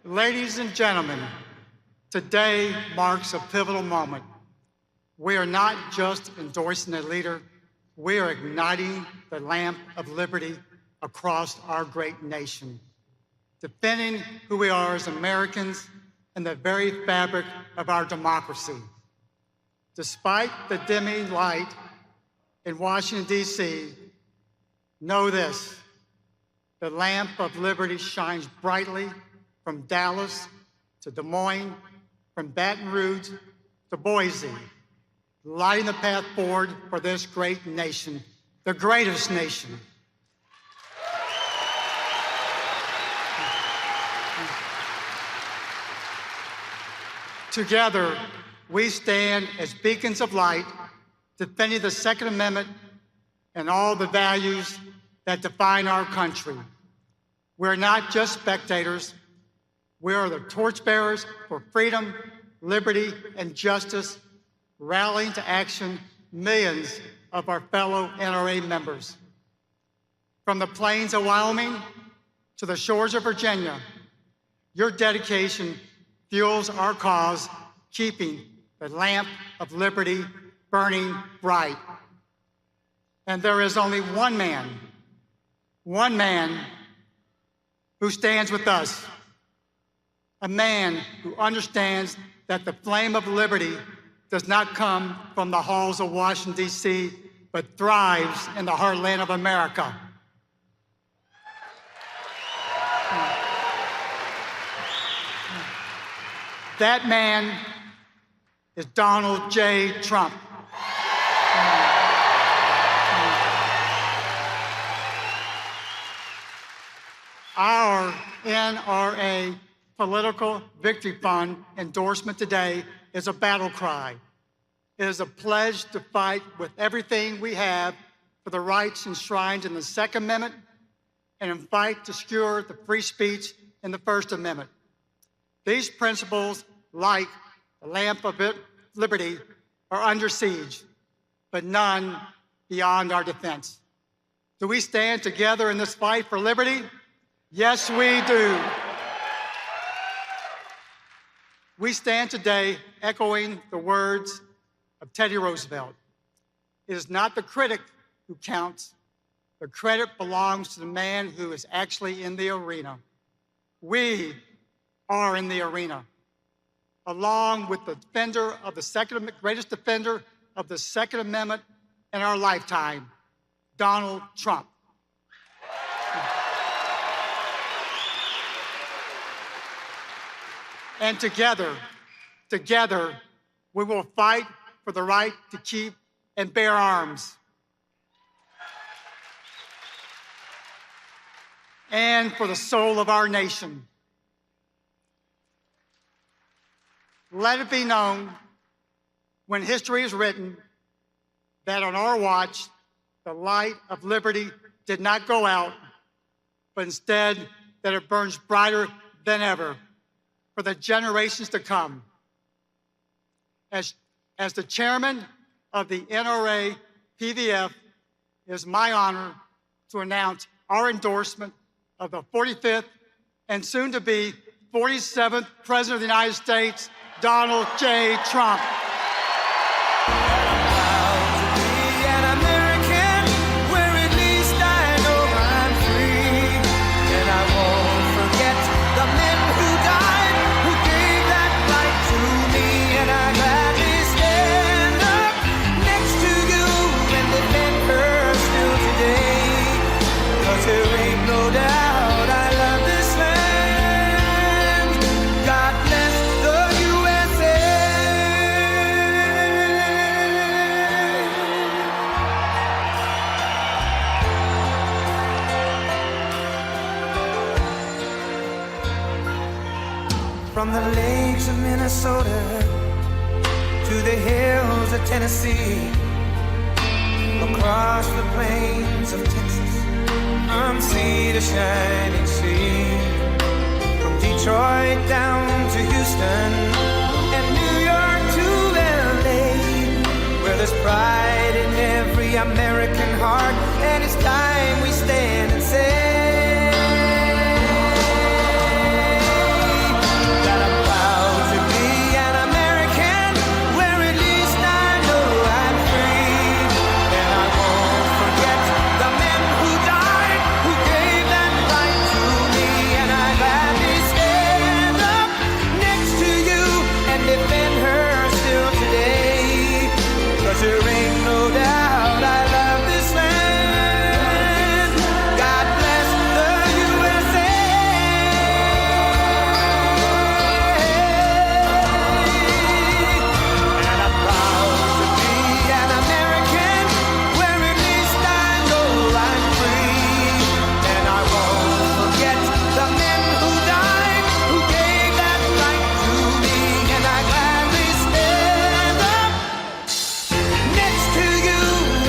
Ladies and gentlemen, today marks a pivotal moment. We are not just endorsing a leader, we are igniting the lamp of liberty across our great nation, defending who we are as Americans and the very fabric of our democracy. Despite the dimming light in Washington, D.C., know this: the lamp of liberty shines brightly from Dallas to Des Moines, from Baton Rouge to Boise, lighting the path forward for this great nation, the greatest nation. Together, we stand as beacons of light, defending the Second Amendment and all the values that define our country. We're not just spectators. We are the torchbearers for freedom, liberty, and justice, rallying to action millions of our fellow NRA members. From the plains of Wyoming to the shores of Virginia, your dedication fuels our cause, keeping the lamp of liberty burning bright. And there is only one man who stands with us, a man who understands that the flame of liberty does not come from the halls of Washington, D.C., but thrives in the heartland of America. That man is Donald J. Trump. Our NRA Political Victory Fund endorsement today is a battle cry. It is a pledge to fight with everything we have for the rights enshrined in the Second Amendment and in fight to secure the free speech in the First Amendment. These principles, like the lamp of liberty, are under siege, but none beyond our defense. Do we stand together in this fight for liberty? Yes, we do. We stand today echoing the words of Teddy Roosevelt. It is not the critic who counts. The credit belongs to the man who is actually in the arena. We are in the arena, along with the defender of the greatest defender of the Second Amendment in our lifetime, Donald Trump. And together, we will fight for the right to keep and bear arms. And for the soul of our nation. Let it be known, when history is written, that on our watch, the light of liberty did not go out, but instead that it burns brighter than ever for the generations to come. As the chairman of the NRA PVF, it is my honor to announce our endorsement of the 45th and soon to be 47th President of the United States, Donald J. Trump. From the lakes of Minnesota to to the hills of Tennessee, across the plains of Texas, from sea to shining sea, from Detroit down to Houston, and New York to LA, where there's pride in every American heart, and it's time we stand and say that I'm proud to be an American, where at least I know I'm free, and I won't forget the men who died, who gave that right to me, and I gladly stand up next to you and defend her still today, 'cause there ain't no doubt I love this land. God bless the USA. And I'm proud to be an American, where at least I know I'm free, and I won't forget the men who died, who gave that right to me, and I gladly stand up next to you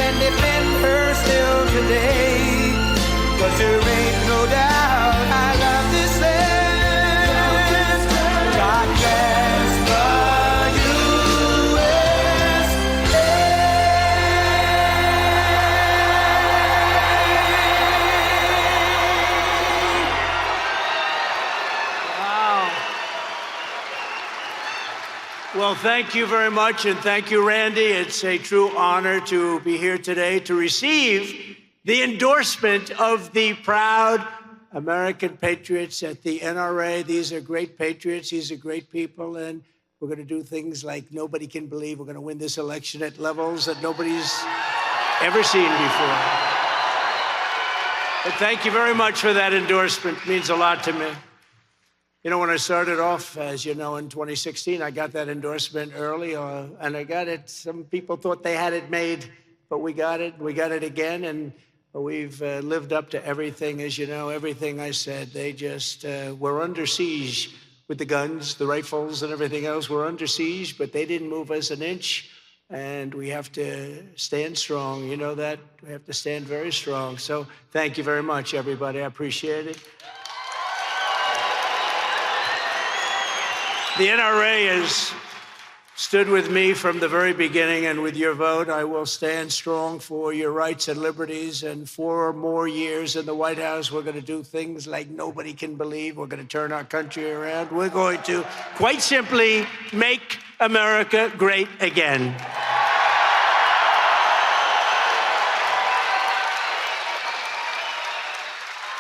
and defend her still today, 'cause there ain't no doubt I love this land. God bless the USA. Wow. Well, thank you very much, and thank you, Randy. It's a true honor to be here today to receive the endorsement of the proud American patriots at the NRA. These are great patriots. These are great people, and we're going to do things like nobody can believe. We're going to win this election at levels that nobody's ever seen before. But thank you very much for that endorsement. It means a lot to me. You know, when I started off, as you know, in 2016, I got that endorsement early, and I got it. Some people thought they had it made, but we got it. We got it again, and we've lived up to everything, as you know, everything I said. They just were under siege with the guns, the rifles, and everything else. We're under siege, but they didn't move us an inch, and we have to stand strong. You know that? We have to stand very strong. So thank you very much, everybody. I appreciate it. The NRA has stood with me from the very beginning, and with your vote, I will stand strong for your rights and liberties. And 4 more years in the White House, we're going to do things like nobody can believe. We're going to turn our country around. We're going to, quite simply, make America great again.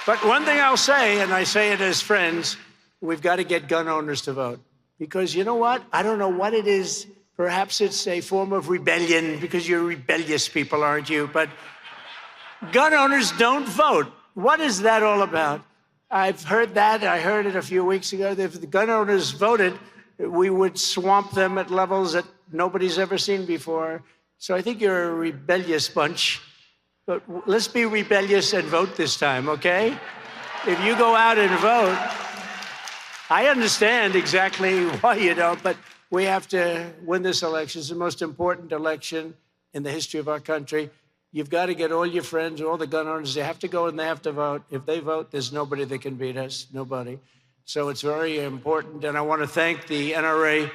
But one thing I'll say, and I say it as friends, we've got to get gun owners to vote. Because you know what? I don't know what it is. Perhaps it's a form of rebellion, because you're rebellious people, aren't you? But gun owners don't vote. What is that all about? I've heard that. I heard it a few weeks ago. If the gun owners voted, we would swamp them at levels that nobody's ever seen before. So I think you're a rebellious bunch. But let's be rebellious and vote this time, okay? If you go out and vote, I understand exactly why you don't, but we have to win this election. It's the most important election in the history of our country. You've got to get all your friends, all the gun owners, they have to go and they have to vote. If they vote, there's nobody that can beat us, nobody. So it's very important, and I want to thank the NRA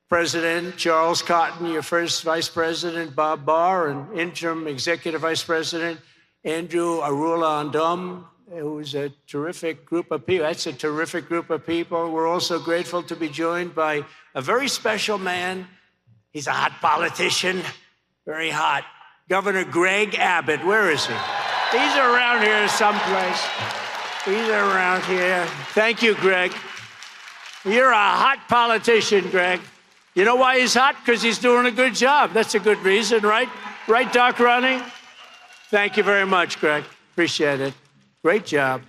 President Charles Cotton, your first Vice President Bob Barr, and Interim Executive Vice President Andrew Arula-Andom, who's a terrific group of people. That's a terrific group of people. We're also grateful to be joined by a very special man. He's a hot politician, very hot. Governor Greg Abbott. Where is he? He's around here someplace. He's around here. Thank you, Greg. You're a hot politician, Greg. You know why he's hot? Because he's doing a good job. That's a good reason, right? Right, Doc Ronnie? Thank you very much, Greg. Appreciate it. Great job.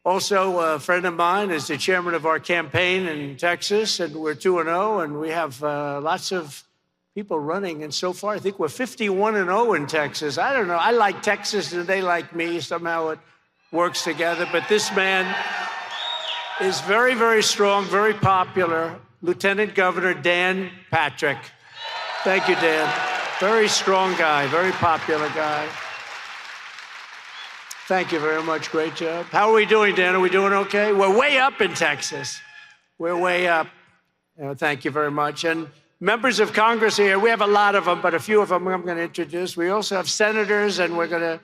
Also, a friend of mine is the chairman of our campaign in Texas, and we're 2-0, and we have lots of people running. And so far, I think we're 51-0 in Texas. I don't know. I like Texas, and they like me. Somehow it works together. But this man is very, very strong, very popular. Lieutenant Governor Dan Patrick. Thank you, Dan. Very strong guy, very popular guy. Thank you very much. Great job. How are we doing, Dan? Are we doing okay? We're way up in Texas. We're way up. Thank you very much. And members of Congress here, we have a lot of them, but a few of them I'm going to introduce. We also have senators, and we're going to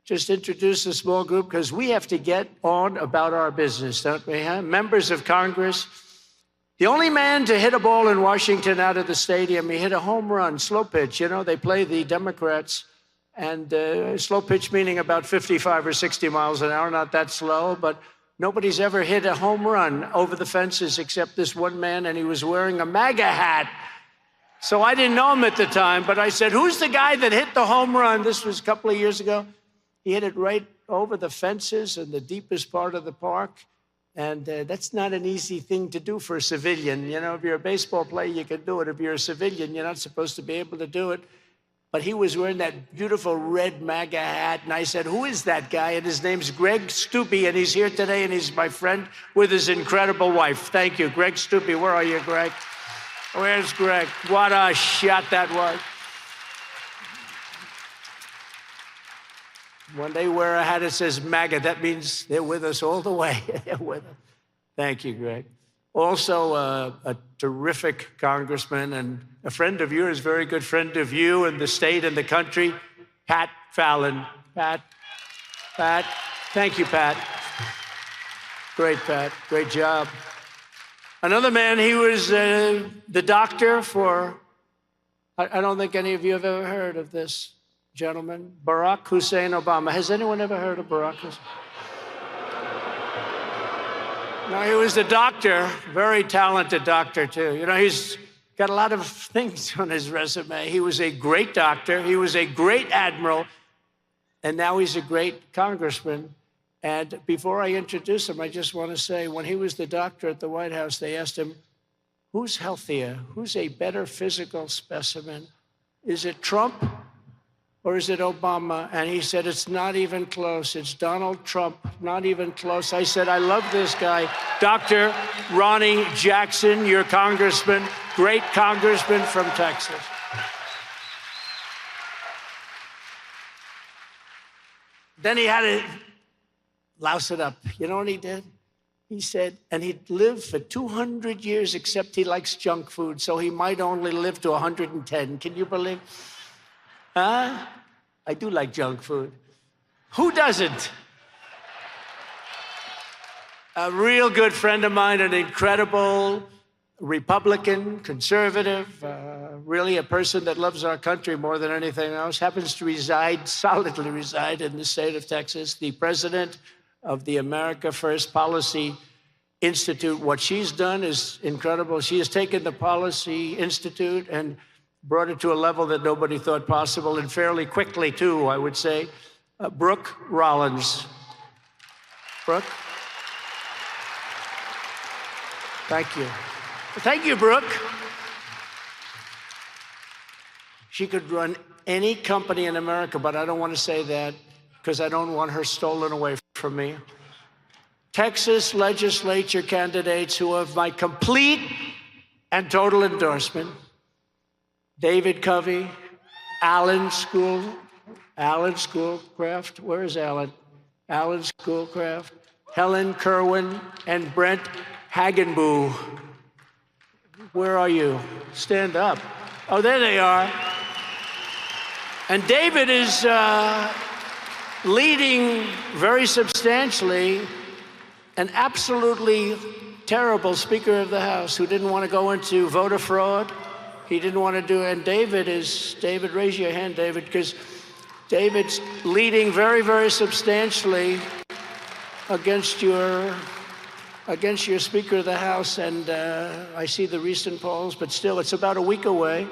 just introduce a small group because we have to get on about our business, don't we? Huh? Members of Congress. The only man to hit a ball in Washington out of the stadium, he hit a home run, slow pitch. You know, they play the Democrats, and slow pitch meaning about 55 or 60 miles an hour, not that slow, but nobody's ever hit a home run over the fences except this one man, and he was wearing a MAGA hat. So I didn't know him at the time, but I said, who's the guy that hit the home run? This was a couple of years ago. He hit it right over the fences in the deepest part of the park. And that's not an easy thing to do for a civilian. You know, if you're a baseball player, you can do it. If you're a civilian, you're not supposed to be able to do it. But he was wearing that beautiful red MAGA hat. And I said, who is that guy? And his name's Greg Stupy. And he's here today. And he's my friend with his incredible wife. Thank you. Greg Stupy. Where are you, Greg? Where's Greg? What a shot that was. When they wear a hat that says MAGA, that means they're with us all the way. They're with us. Thank you, Greg. Also, a terrific congressman and a friend of yours, very good friend of you and the state and the country, Pat Fallon. Pat. Thank you, Pat. Great, Pat. Great job. Another man, he was the doctor for, I don't think any of you have ever heard of this gentleman, Barack Hussein Obama. Has anyone ever heard of Barack Hussein? No, he was the doctor, very talented doctor, too. You know, he's got a lot of things on his resume. He was a great doctor. He was a great admiral. And now he's a great congressman. And before I introduce him, I just want to say, when he was the doctor at the White House, they asked him, who's healthier? Who's a better physical specimen? Is it Trump or is it Obama? And he said, it's not even close. It's Donald Trump, not even close. I said, I love this guy. Dr. Ronnie Jackson, your congressman, great congressman from Texas. Then he had to louse it up. You know what he did? He said, and he'd lived for 200 years, except he likes junk food, so he might only live to 110. Can you believe? Huh? I do like junk food. Who doesn't? A real good friend of mine, an incredible Republican, conservative, really a person that loves our country more than anything else, happens to solidly reside in the state of Texas, the president of the America First Policy Institute. What she's done is incredible. She has taken the Policy Institute and brought it to a level that nobody thought possible, and fairly quickly, too, I would say. Brooke Rollins. Brooke? Thank you. Thank you, Brooke. She could run any company in America, but I don't want to say that because I don't want her stolen away from me. Texas legislature candidates who have my complete and total endorsement. David Covey, Alan Schoolcraft, where is Alan? Alan Schoolcraft, Helen Kerwin, and Brent Hagenboo. Where are you? Stand up. Oh, there they are. And David is leading very substantially an absolutely terrible Speaker of the House who didn't want to go into voter fraud. He didn't want to do it. And David, raise your hand, David, because David's leading very, very substantially against your Speaker of the House. And I see the recent polls, but still, it's about a week away.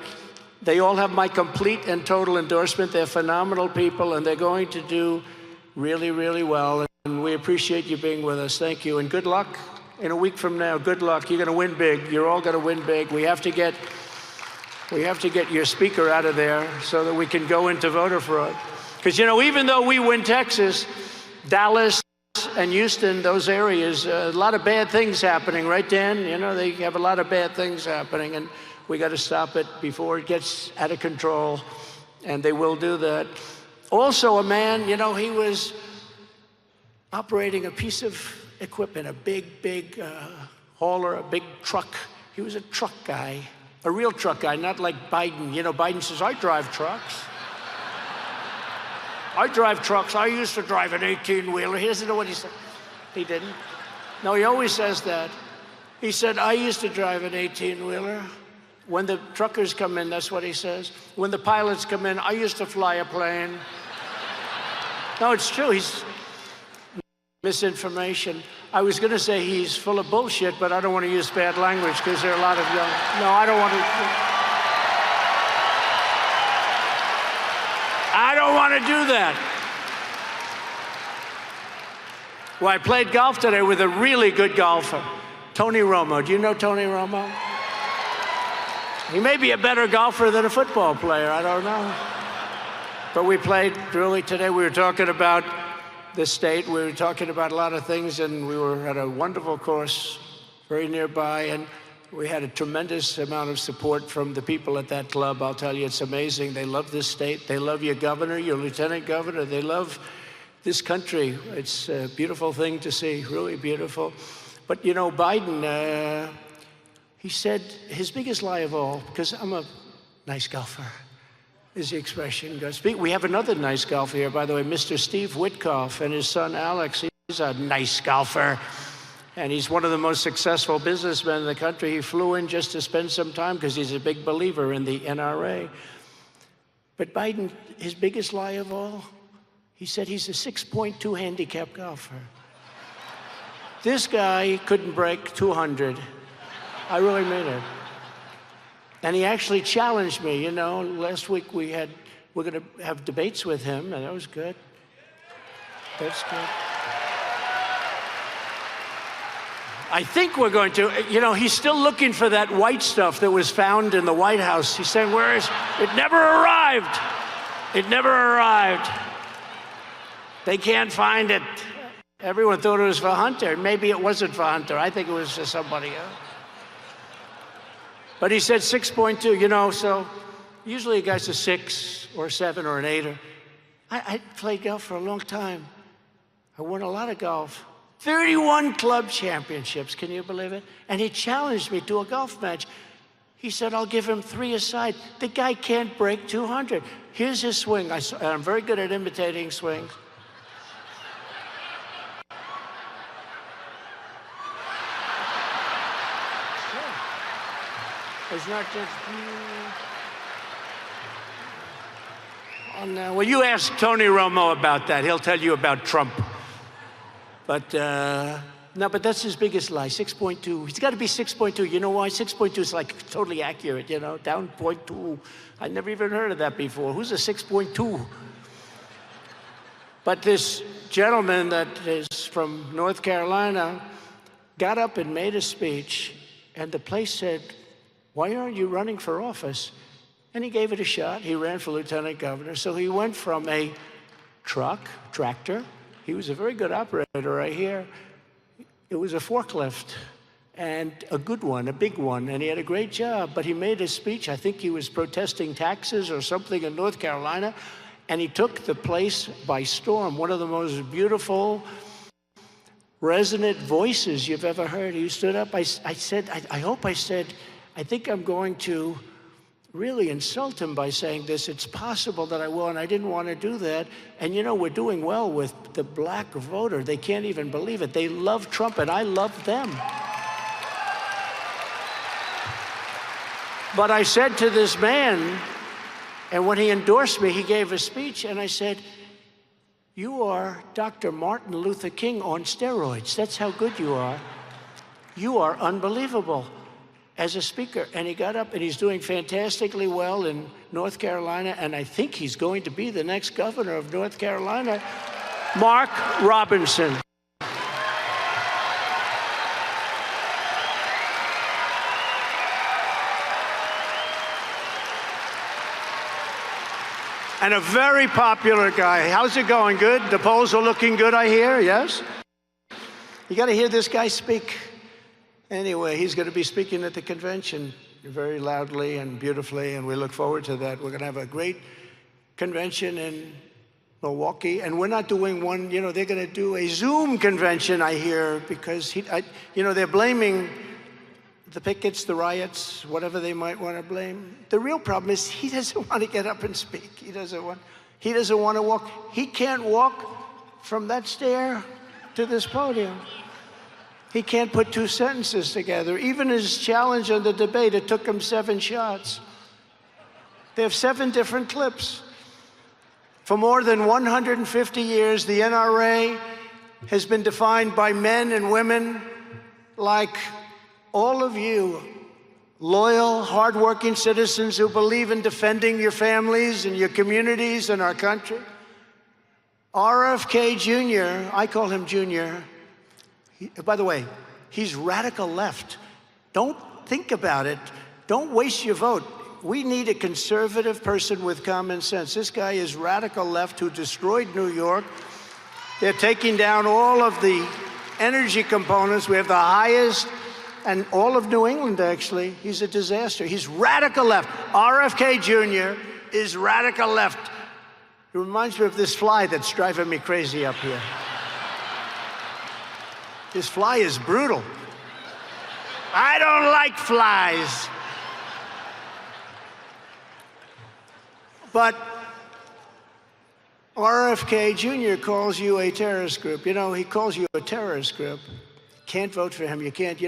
They all have my complete and total endorsement. They're phenomenal people, and they're going to do really, really well. And we appreciate you being with us. Thank you. And good luck in a week from now. Good luck. You're going to win big. You're all going to win big. We have to get your speaker out of there so that we can go into voter fraud. Because, you know, even though we win Texas, Dallas and Houston, those areas, a lot of bad things happening, right, Dan? You know, they have a lot of bad things happening, and we got to stop it before it gets out of control, and they will do that. Also, a man, you know, he was operating a piece of equipment, a big hauler, a big truck. He was a truck guy, a real truck guy, not like Biden. You know, Biden says, I drive trucks. I drive trucks. I used to drive an 18-wheeler. He doesn't know what he said. He didn't. No, he always says that. He said, I used to drive an 18-wheeler. When the truckers come in, that's what he says. When the pilots come in, I used to fly a plane. No, it's true. He's misinformation. I was going to say he's full of bullshit, but I don't want to use bad language because there are a lot of young. No, I don't want to. I don't want to do that. Well, I played golf today with a really good golfer, Tony Romo. Do you know Tony Romo? He may be a better golfer than a football player. I don't know. But we played really today. We were talking about the state. We were talking about a lot of things, and we were at a wonderful course very nearby, and we had a tremendous amount of support from the people at that club. I'll tell you, it's amazing. They love this state. They love your governor, your lieutenant governor. They love this country. It's a beautiful thing to see, really beautiful. But, you know, Biden, he said his biggest lie of all, because I'm a nice golfer, is the expression goes. We have another nice golfer here, by the way, Mr. Steve Witkoff and his son Alex. He's a nice golfer. And he's one of the most successful businessmen in the country. He flew in just to spend some time because he's a big believer in the NRA. But Biden, his biggest lie of all, he said he's a 6.2 handicap golfer. This guy couldn't break 200. I really mean it. And he actually challenged me. You know, last week we're going to have debates with him, and that was good. That's good. I think we're going to, you know, he's still looking for that white stuff that was found in the White House. He's saying, where is it? It never arrived. It never arrived. They can't find it. Everyone thought it was for Hunter. Maybe it wasn't for Hunter. I think it was for somebody else. But he said 6.2, you know, so usually a guy's a 6 or 7 or an 8. I played golf for a long time. I won a lot of golf. 31 club championships, can you believe it? And he challenged me to a golf match. He said, I'll give him 3 aside. The guy can't break 200. Here's his swing. I'm very good at imitating swings. It's not just... Oh, no. Well, you ask Tony Romo about that. He'll tell you about Trump. But, no, but that's his biggest lie, 6.2. He's got to be 6.2. You know why? 6.2 is like totally accurate, you know, down 0.2. I never even heard of that before. Who's a 6.2? But this gentleman that is from North Carolina got up and made a speech, and the place said, why aren't you running for office? And he gave it a shot. He ran for lieutenant governor. So he went from a tractor. He was a very good operator right here. It was a forklift, and a good one, a big one, and he had a great job. But he made a speech. I think he was protesting taxes or something in North Carolina, and he took the place by storm. One of the most beautiful, resonant voices you've ever heard. He stood up. I said, I think I'm going to really insult him by saying this. It's possible that I will, and I didn't want to do that. And you know, we're doing well with the black voter. They can't even believe it. They love Trump, and I love them. But I said to this man, and when he endorsed me, he gave a speech, and I said, you are Dr. Martin Luther King on steroids. That's how good you are. You are unbelievable as a speaker. And he got up, and he's doing fantastically well in North Carolina, and I think he's going to be the next governor of North Carolina, Mark Robinson. And a very popular guy. How's it going? Good? The polls are looking good, I hear, yes? You got to hear this guy speak. Anyway, he's going to be speaking at the convention very loudly and beautifully, and we look forward to that. We're going to have a great convention in Milwaukee, and we're not doing one, you know, they're going to do a Zoom convention, I hear, because, they're blaming the pickets, the riots, whatever they might want to blame. The real problem is he doesn't want to get up and speak. He doesn't want to walk. He can't walk from that stair to this podium. He can't put two sentences together. Even his challenge on the debate, it took him 7 shots. They have 7 different clips. For more than 150 years, the NRA has been defined by men and women like all of you, loyal, hardworking citizens who believe in defending your families and your communities and our country. RFK Jr., I call him Junior. By the way, he's radical left. Don't think about it. Don't waste your vote. We need a conservative person with common sense. This guy is radical left who destroyed New York. They're taking down all of the energy components. We have the highest, and all of New England, actually. He's a disaster. He's radical left. RFK Jr. is radical left. It reminds me of this fly that's driving me crazy up here. This fly is brutal. I don't like flies. But RFK Jr. calls you a terrorist group. You know, he calls you a terrorist group. Can't vote for him. You can't,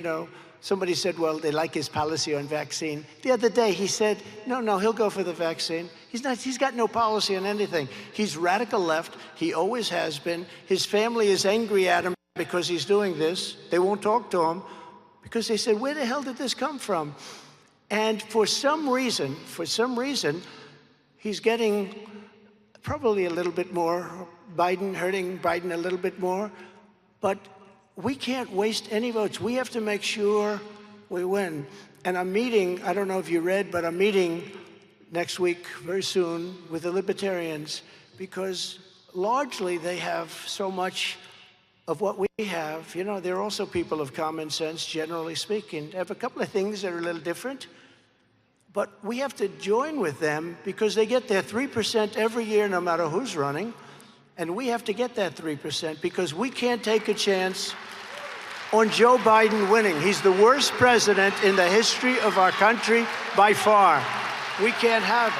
Somebody said, well, they like his policy on vaccine. The other day, he said, no, he'll go for the vaccine. He's got no policy on anything. He's radical left. He always has been. His family is angry at him because he's doing this. They won't talk to him because they said, where the hell did this come from? And for some reason, he's getting probably a little bit more, hurting Biden a little bit more, but we can't waste any votes. We have to make sure we win. And I'm meeting, I don't know if you read, but I'm meeting next week, very soon, with the Libertarians, because largely they have so much of what we have. They're also people of common sense, generally speaking. They have a couple of things that are a little different, but we have to join with them because they get their 3% every year, no matter who's running. And we have to get that 3% because we can't take a chance on Joe Biden winning. He's the worst president in the history of our country by far. We can't have it.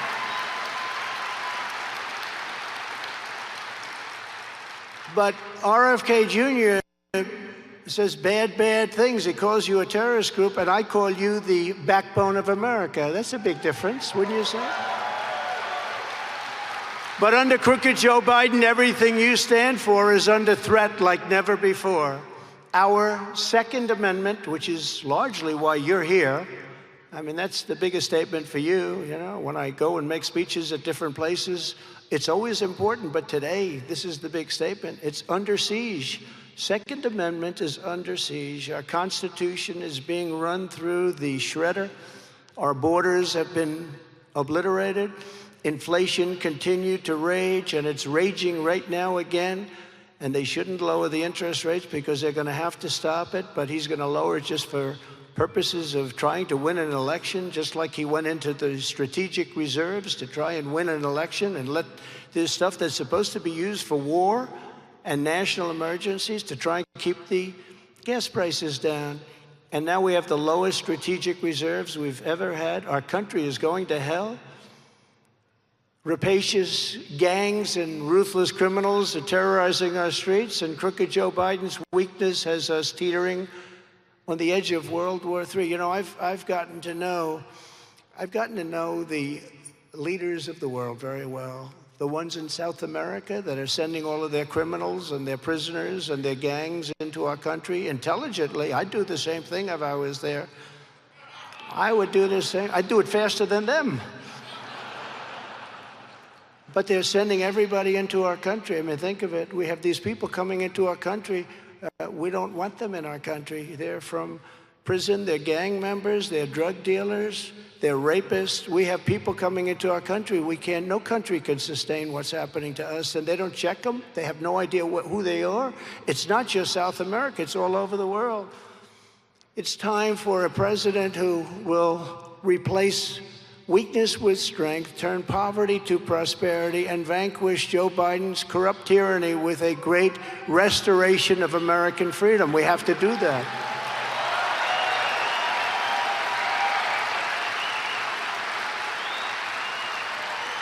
But RFK Jr. says bad things. He calls you a terrorist group, and I call you the backbone of America. That's a big difference, wouldn't you say? But under crooked Joe Biden, everything you stand for is under threat like never before. Our Second Amendment, which is largely why you're here, I mean, that's the biggest statement for you. When I go and make speeches at different places, it's always important, but today, this is the big statement. It's under siege. Second Amendment is under siege. Our Constitution is being run through the shredder. Our borders have been obliterated. Inflation continued to rage, and it's raging right now again. And they shouldn't lower the interest rates because they're going to have to stop it, but he's going to lower it just for purposes of trying to win an election, just like he went into the strategic reserves to try and win an election and let this stuff that's supposed to be used for war and national emergencies to try and keep the gas prices down. And now we have the lowest strategic reserves we've ever had. Our country is going to hell. Rapacious gangs and ruthless criminals are terrorizing our streets, and crooked Joe Biden's weakness has us teetering on the edge of World War III. I've gotten to know the leaders of the world very well. The ones in South America that are sending all of their criminals and their prisoners and their gangs into our country intelligently. I'd do the same thing if I was there. I would do the same. I'd do it faster than them. But they're sending everybody into our country. I mean, think of it. We have these people coming into our country. We don't want them in our country. They're from prison, they're gang members, they're drug dealers, they're rapists. We have people coming into our country. No country can sustain what's happening to us, and they don't check them. They have no idea who they are. It's not just South America, it's all over the world. It's time for a president who will replace weakness with strength, turn poverty to prosperity, and vanquish Joe Biden's corrupt tyranny with a great restoration of American freedom. We have to do that.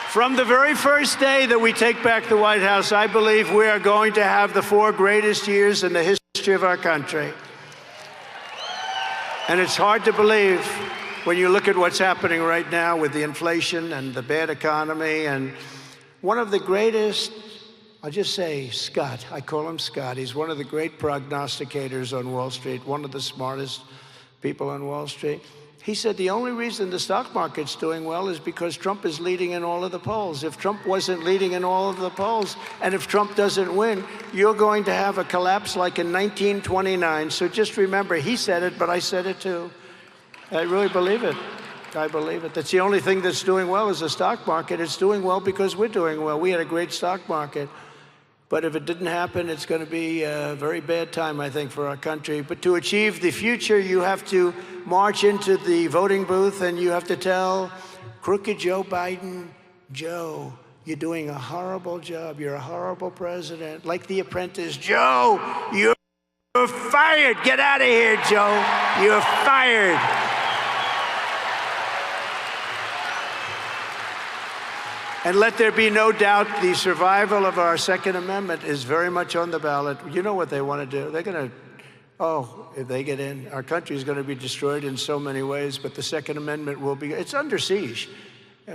From the very first day that we take back the White House, I believe we are going to have the 4 greatest years in the history of our country. And it's hard to believe when you look at what's happening right now with the inflation and the bad economy. And one of the greatest, I'll just say Scott, I call him Scott. He's one of the great prognosticators on Wall Street, one of the smartest people on Wall Street. He said the only reason the stock market's doing well is because Trump is leading in all of the polls. If Trump wasn't leading in all of the polls, and if Trump doesn't win, you're going to have a collapse like in 1929. So just remember, he said it, but I said it too. I really believe it. I believe it. That's the only thing that's doing well is the stock market. It's doing well because we're doing well. We had a great stock market. But if it didn't happen, it's going to be a very bad time, I think, for our country. But to achieve the future, you have to march into the voting booth and you have to tell crooked Joe Biden, Joe, you're doing a horrible job. You're a horrible president. Like The Apprentice, Joe, you're fired. Get out of here, Joe. You're fired. And let there be no doubt, the survival of our Second Amendment is very much on the ballot. You know what they want to do? They're going to, if they get in, our country is going to be destroyed in so many ways, but the Second Amendment will be, it's under siege.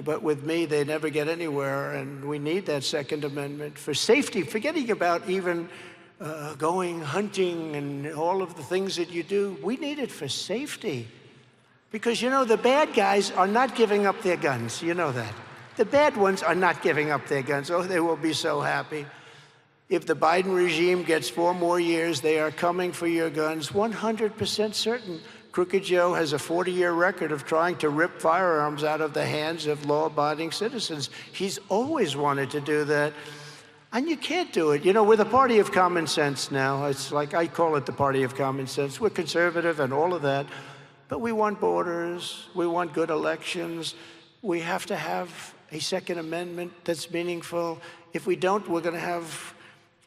But with me, they never get anywhere, and we need that Second Amendment for safety, forgetting about even going hunting and all of the things that you do. We need it for safety. Because, you know, the bad guys are not giving up their guns. You know that. The bad ones are not giving up their guns. Oh, they will be so happy. If the Biden regime gets 4 more years, they are coming for your guns, 100% certain. Crooked Joe has a 40-year record of trying to rip firearms out of the hands of law-abiding citizens. He's always wanted to do that. And you can't do it. You know, we're the party of common sense now. It's like, I call it the party of common sense. We're conservative and all of that. But we want borders. We want good elections. We have to have a Second Amendment that's meaningful. If we don't, we're going to have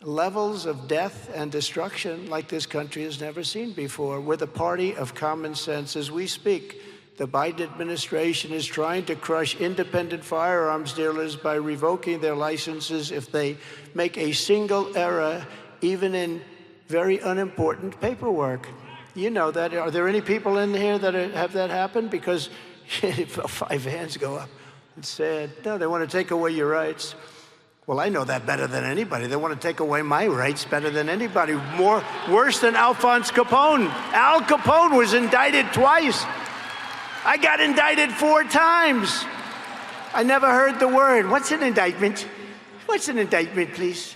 levels of death and destruction like this country has never seen before. We're the party of common sense. As we speak, the Biden administration is trying to crush independent firearms dealers by revoking their licenses if they make a single error, even in very unimportant paperwork. You know that. Are there any people in here that have that happen? Because 5 hands go up. It's sad. No, they want to take away your rights. Well, I know that better than anybody. They want to take away my rights better than anybody. Worse than Alphonse Capone. Al Capone was indicted twice. I got indicted 4 times. I never heard the word. What's an indictment? What's an indictment, please?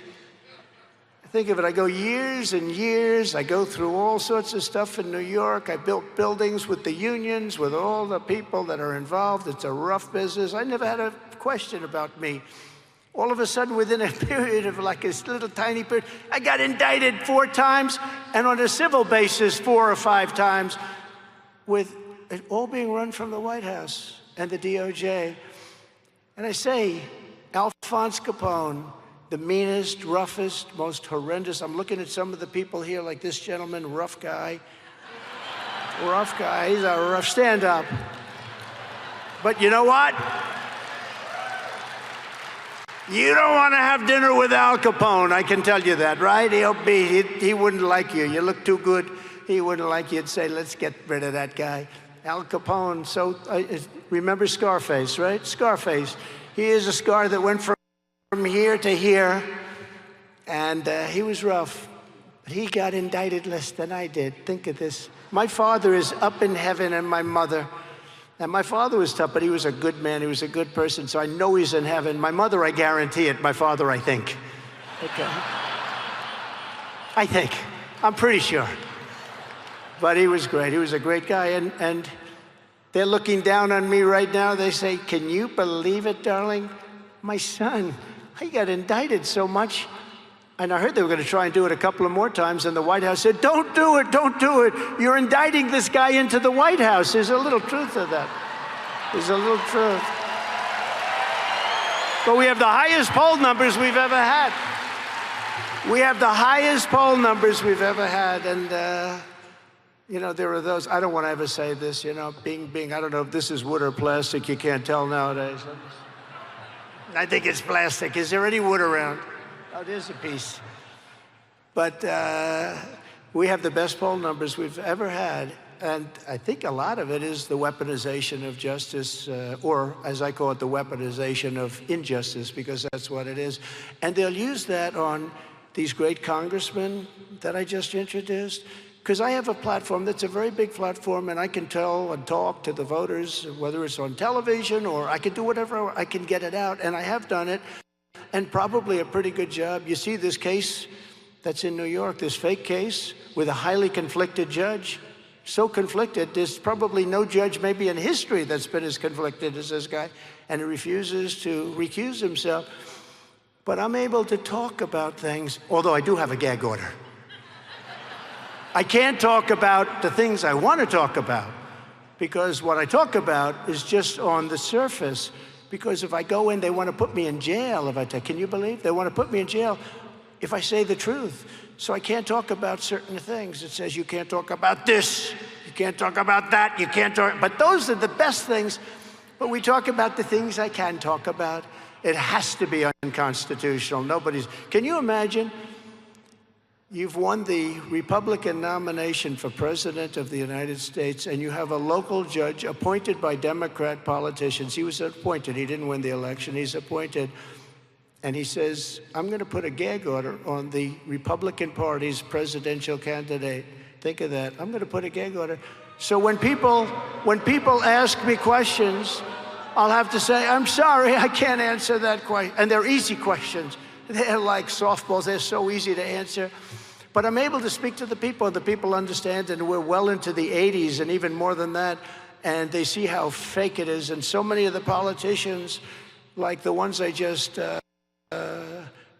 Think of it, I go years and years. I go through all sorts of stuff in New York. I built buildings with the unions, with all the people that are involved. It's a rough business. I never had a question about me. All of a sudden, within a period of like this little tiny period, I got indicted 4 times, and on a civil basis 4 or 5 times, with it all being run from the White House and the DOJ. And I say, Alphonse Capone, the meanest, roughest, most horrendous. I'm looking at some of the people here, like this gentleman, rough guy. Rough guy, he's a rough stand-up. But you know what? You don't want to have dinner with Al Capone, I can tell you that, right? He wouldn't like you. You look too good. He wouldn't like you. He'd say, let's get rid of that guy. Al Capone, so remember Scarface, right? Scarface. He is a scar that went from here to here, and he was rough. But he got indicted less than I did. Think of this. My father is up in heaven, and my mother. And my father was tough, but he was a good man. He was a good person, so I know he's in heaven. My mother, I guarantee it. My father, I think. Okay. I think. I'm pretty sure. But he was great. He was a great guy. And they're looking down on me right now. They say, can you believe it, darling? My son, he got indicted so much. And I heard they were going to try and do it a couple of more times, and the White House said, don't do it, don't do it. You're indicting this guy into the White House. There's a little truth to that. There's a little truth. But we have the highest poll numbers we've ever had. We have the highest poll numbers we've ever had. And, you know, there are those, I don't want to ever say this, you know, being, I don't know if this is wood or plastic. You can't tell nowadays. I think it's plastic. Is there any wood around? Oh, there's a piece. But we have the best poll numbers we've ever had. And I think a lot of it is the weaponization of justice, or as I call it, the weaponization of injustice, because that's what it is. And they'll use that on these great congressmen that I just introduced, because I have a platform that's a very big platform, and I can tell and talk to the voters, whether it's on television or I can do whatever, I can get it out, and I have done it. And probably a pretty good job. You see this case that's in New York, this fake case with a highly conflicted judge. So conflicted, there's probably no judge maybe in history that's been as conflicted as this guy, and he refuses to recuse himself. But I'm able to talk about things, although I do have a gag order. I can't talk about the things I want to talk about, because what I talk about is just on the surface. Because if I go in, they want to put me in jail if I take. Can you believe? They want to put me in jail if I say the truth. So I can't talk about certain things. It says you can't talk about this, you can't talk about that, you can't talk. But those are the best things. But we talk about the things I can talk about. It has to be unconstitutional. Nobody's. Can you imagine? You've won the Republican nomination for President of the United States, and you have a local judge appointed by Democrat politicians. He was appointed. He didn't win the election. He's appointed. And he says, I'm going to put a gag order on the Republican Party's presidential candidate. Think of that. I'm going to put a gag order. So when people ask me questions, I'll have to say, I'm sorry, I can't answer that question. And they're easy questions. They're like softballs. They're so easy to answer. But I'm able to speak to the people, and the people understand, and we're well into the 80s and even more than that, and they see how fake it is. And so many of the politicians, like the ones I just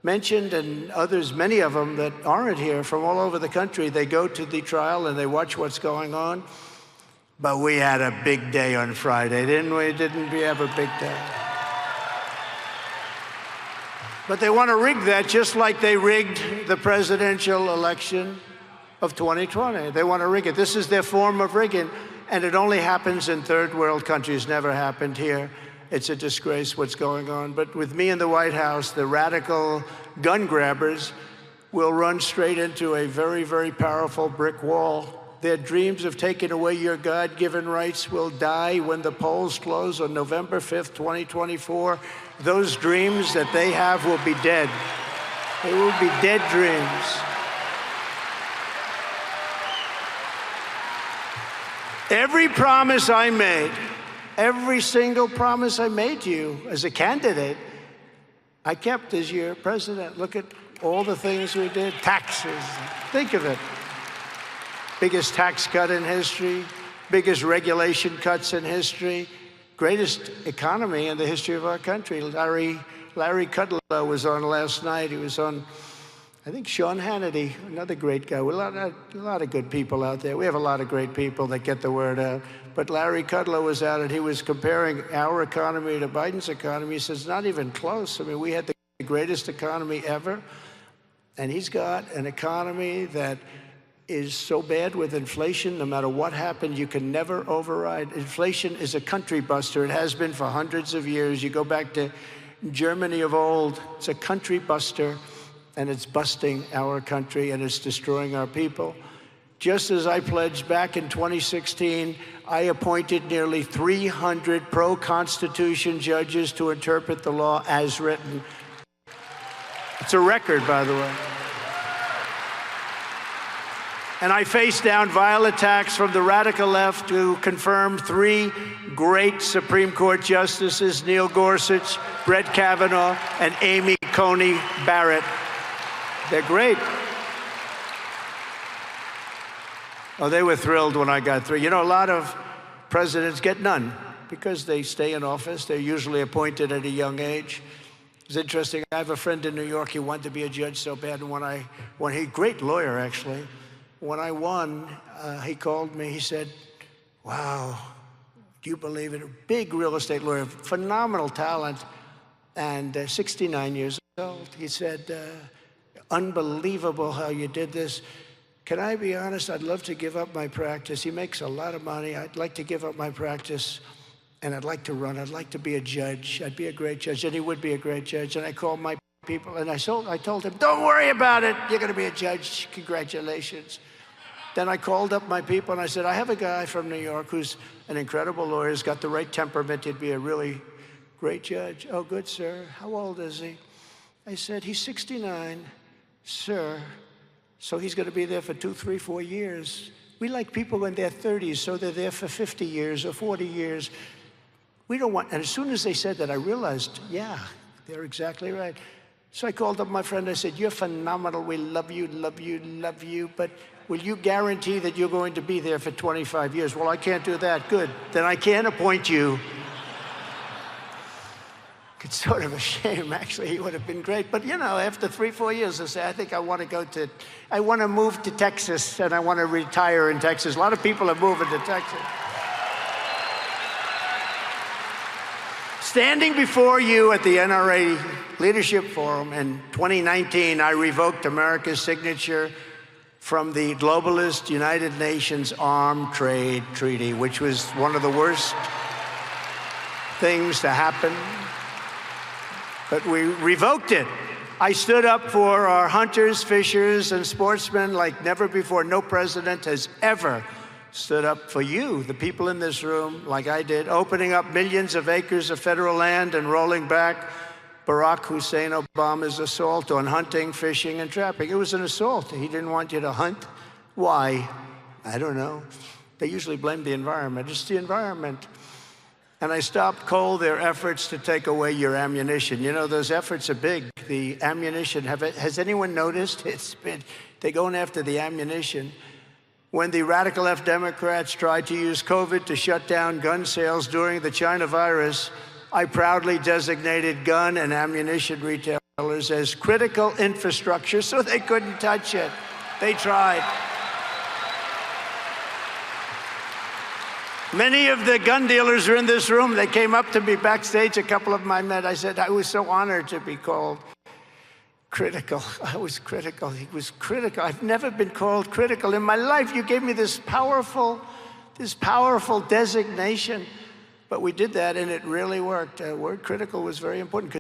mentioned, and others, many of them that aren't here from all over the country, they go to the trial and they watch what's going on. But we had a big day on Friday, didn't we? Didn't we have a big day? But they want to rig that just like they rigged the presidential election of 2020. They want to rig it. This is their form of rigging, and it only happens in third world countries. Never happened here. It's a disgrace what's going on. But with me in the White House, the radical gun grabbers will run straight into a very, very powerful brick wall. Their dreams of taking away your God-given rights will die when the polls close on November 5th, 2024. Those dreams that they have will be dead. They will be dead dreams. Every promise I made, every single promise I made to you as a candidate, I kept as your president. Look at all the things we did. Taxes, think of it. Biggest tax cut in history, biggest regulation cuts in history, greatest economy in the history of our country. Larry Kudlow was on last night. He was on, I think, Sean Hannity, another great guy. A lot of good people out there. We have a lot of great people that get the word out. But Larry Kudlow was out, and he was comparing our economy to Biden's economy. He says, not even close. I mean, we had the greatest economy ever, and he's got an economy that is so bad with inflation, no matter what happened, you can never override. Inflation is a country buster. It has been for hundreds of years. You go back to Germany of old, it's a country buster, and it's busting our country, and it's destroying our people. Just as I pledged back in 2016, I appointed nearly 300 pro-Constitution judges to interpret the law as written. It's a record, by the way. And I faced down vile attacks from the radical left who confirmed 3 great Supreme Court justices, Neil Gorsuch, Brett Kavanaugh, and Amy Coney Barrett. They're great. Oh, they were thrilled when I got through. You know, a lot of presidents get none because they stay in office. They're usually appointed at a young age. It's interesting. I have a friend in New York. He wanted to be a judge so bad. And when he, great lawyer, actually, when I won, he called me. He said, wow, do you believe it? A big real estate lawyer, phenomenal talent, and 69 years old. He said, unbelievable how you did this. Can I be honest? I'd love to give up my practice. He makes a lot of money. I'd like to give up my practice, and I'd like to run. I'd like to be a judge. I'd be a great judge, and he would be a great judge. And I called my people, and I told him, don't worry about it. You're going to be a judge. Congratulations. Then I called up my people, and I said, I have a guy from New York who's an incredible lawyer. He's got the right temperament. He'd be a really great judge. Oh, good, sir. How old is he? I said, he's 69, sir. So he's going to be there for 2, 3, 4 years. We like people in their 30s, so they're there for 50 years or 40 years. We don't want, and as soon as they said that, I realized, yeah, they're exactly right. So I called up my friend. I said, you're phenomenal. We love you, love you, love you. But will you guarantee that you're going to be there for 25 years? Well, I can't do that. Good. Then I can't appoint you. It's sort of a shame, actually. He would have been great. But, you know, after 3, 4 years, I say, I think I want to move to Texas, and I want to retire in Texas. A lot of people are moving to Texas. Standing before you at the NRA Leadership Forum in 2019, I revoked America's signature from the globalist United Nations Armed Trade Treaty, which was one of the worst things to happen. But we revoked it. I stood up for our hunters, fishers, and sportsmen like never before. No president has ever stood up for you, the people in this room, like I did, opening up millions of acres of federal land and rolling back Barack Hussein Obama's assault on hunting, fishing, and trapping. It was an assault. He didn't want you to hunt. Why? I don't know. They usually blame the environment. It's the environment. And I stopped cold their efforts to take away your ammunition. You know, those efforts are big. The ammunition, has anyone noticed? They're going after the ammunition. When the radical left Democrats tried to use COVID to shut down gun sales during the China virus, I proudly designated gun and ammunition retailers as critical infrastructure so they couldn't touch it. They tried. Many of the gun dealers are in this room. They came up to me backstage, a couple of them I met. I said, I was so honored to be called critical. I was critical. He was critical. I've never been called critical in my life. You gave me this powerful designation. But we did that, and it really worked. Word critical was very important.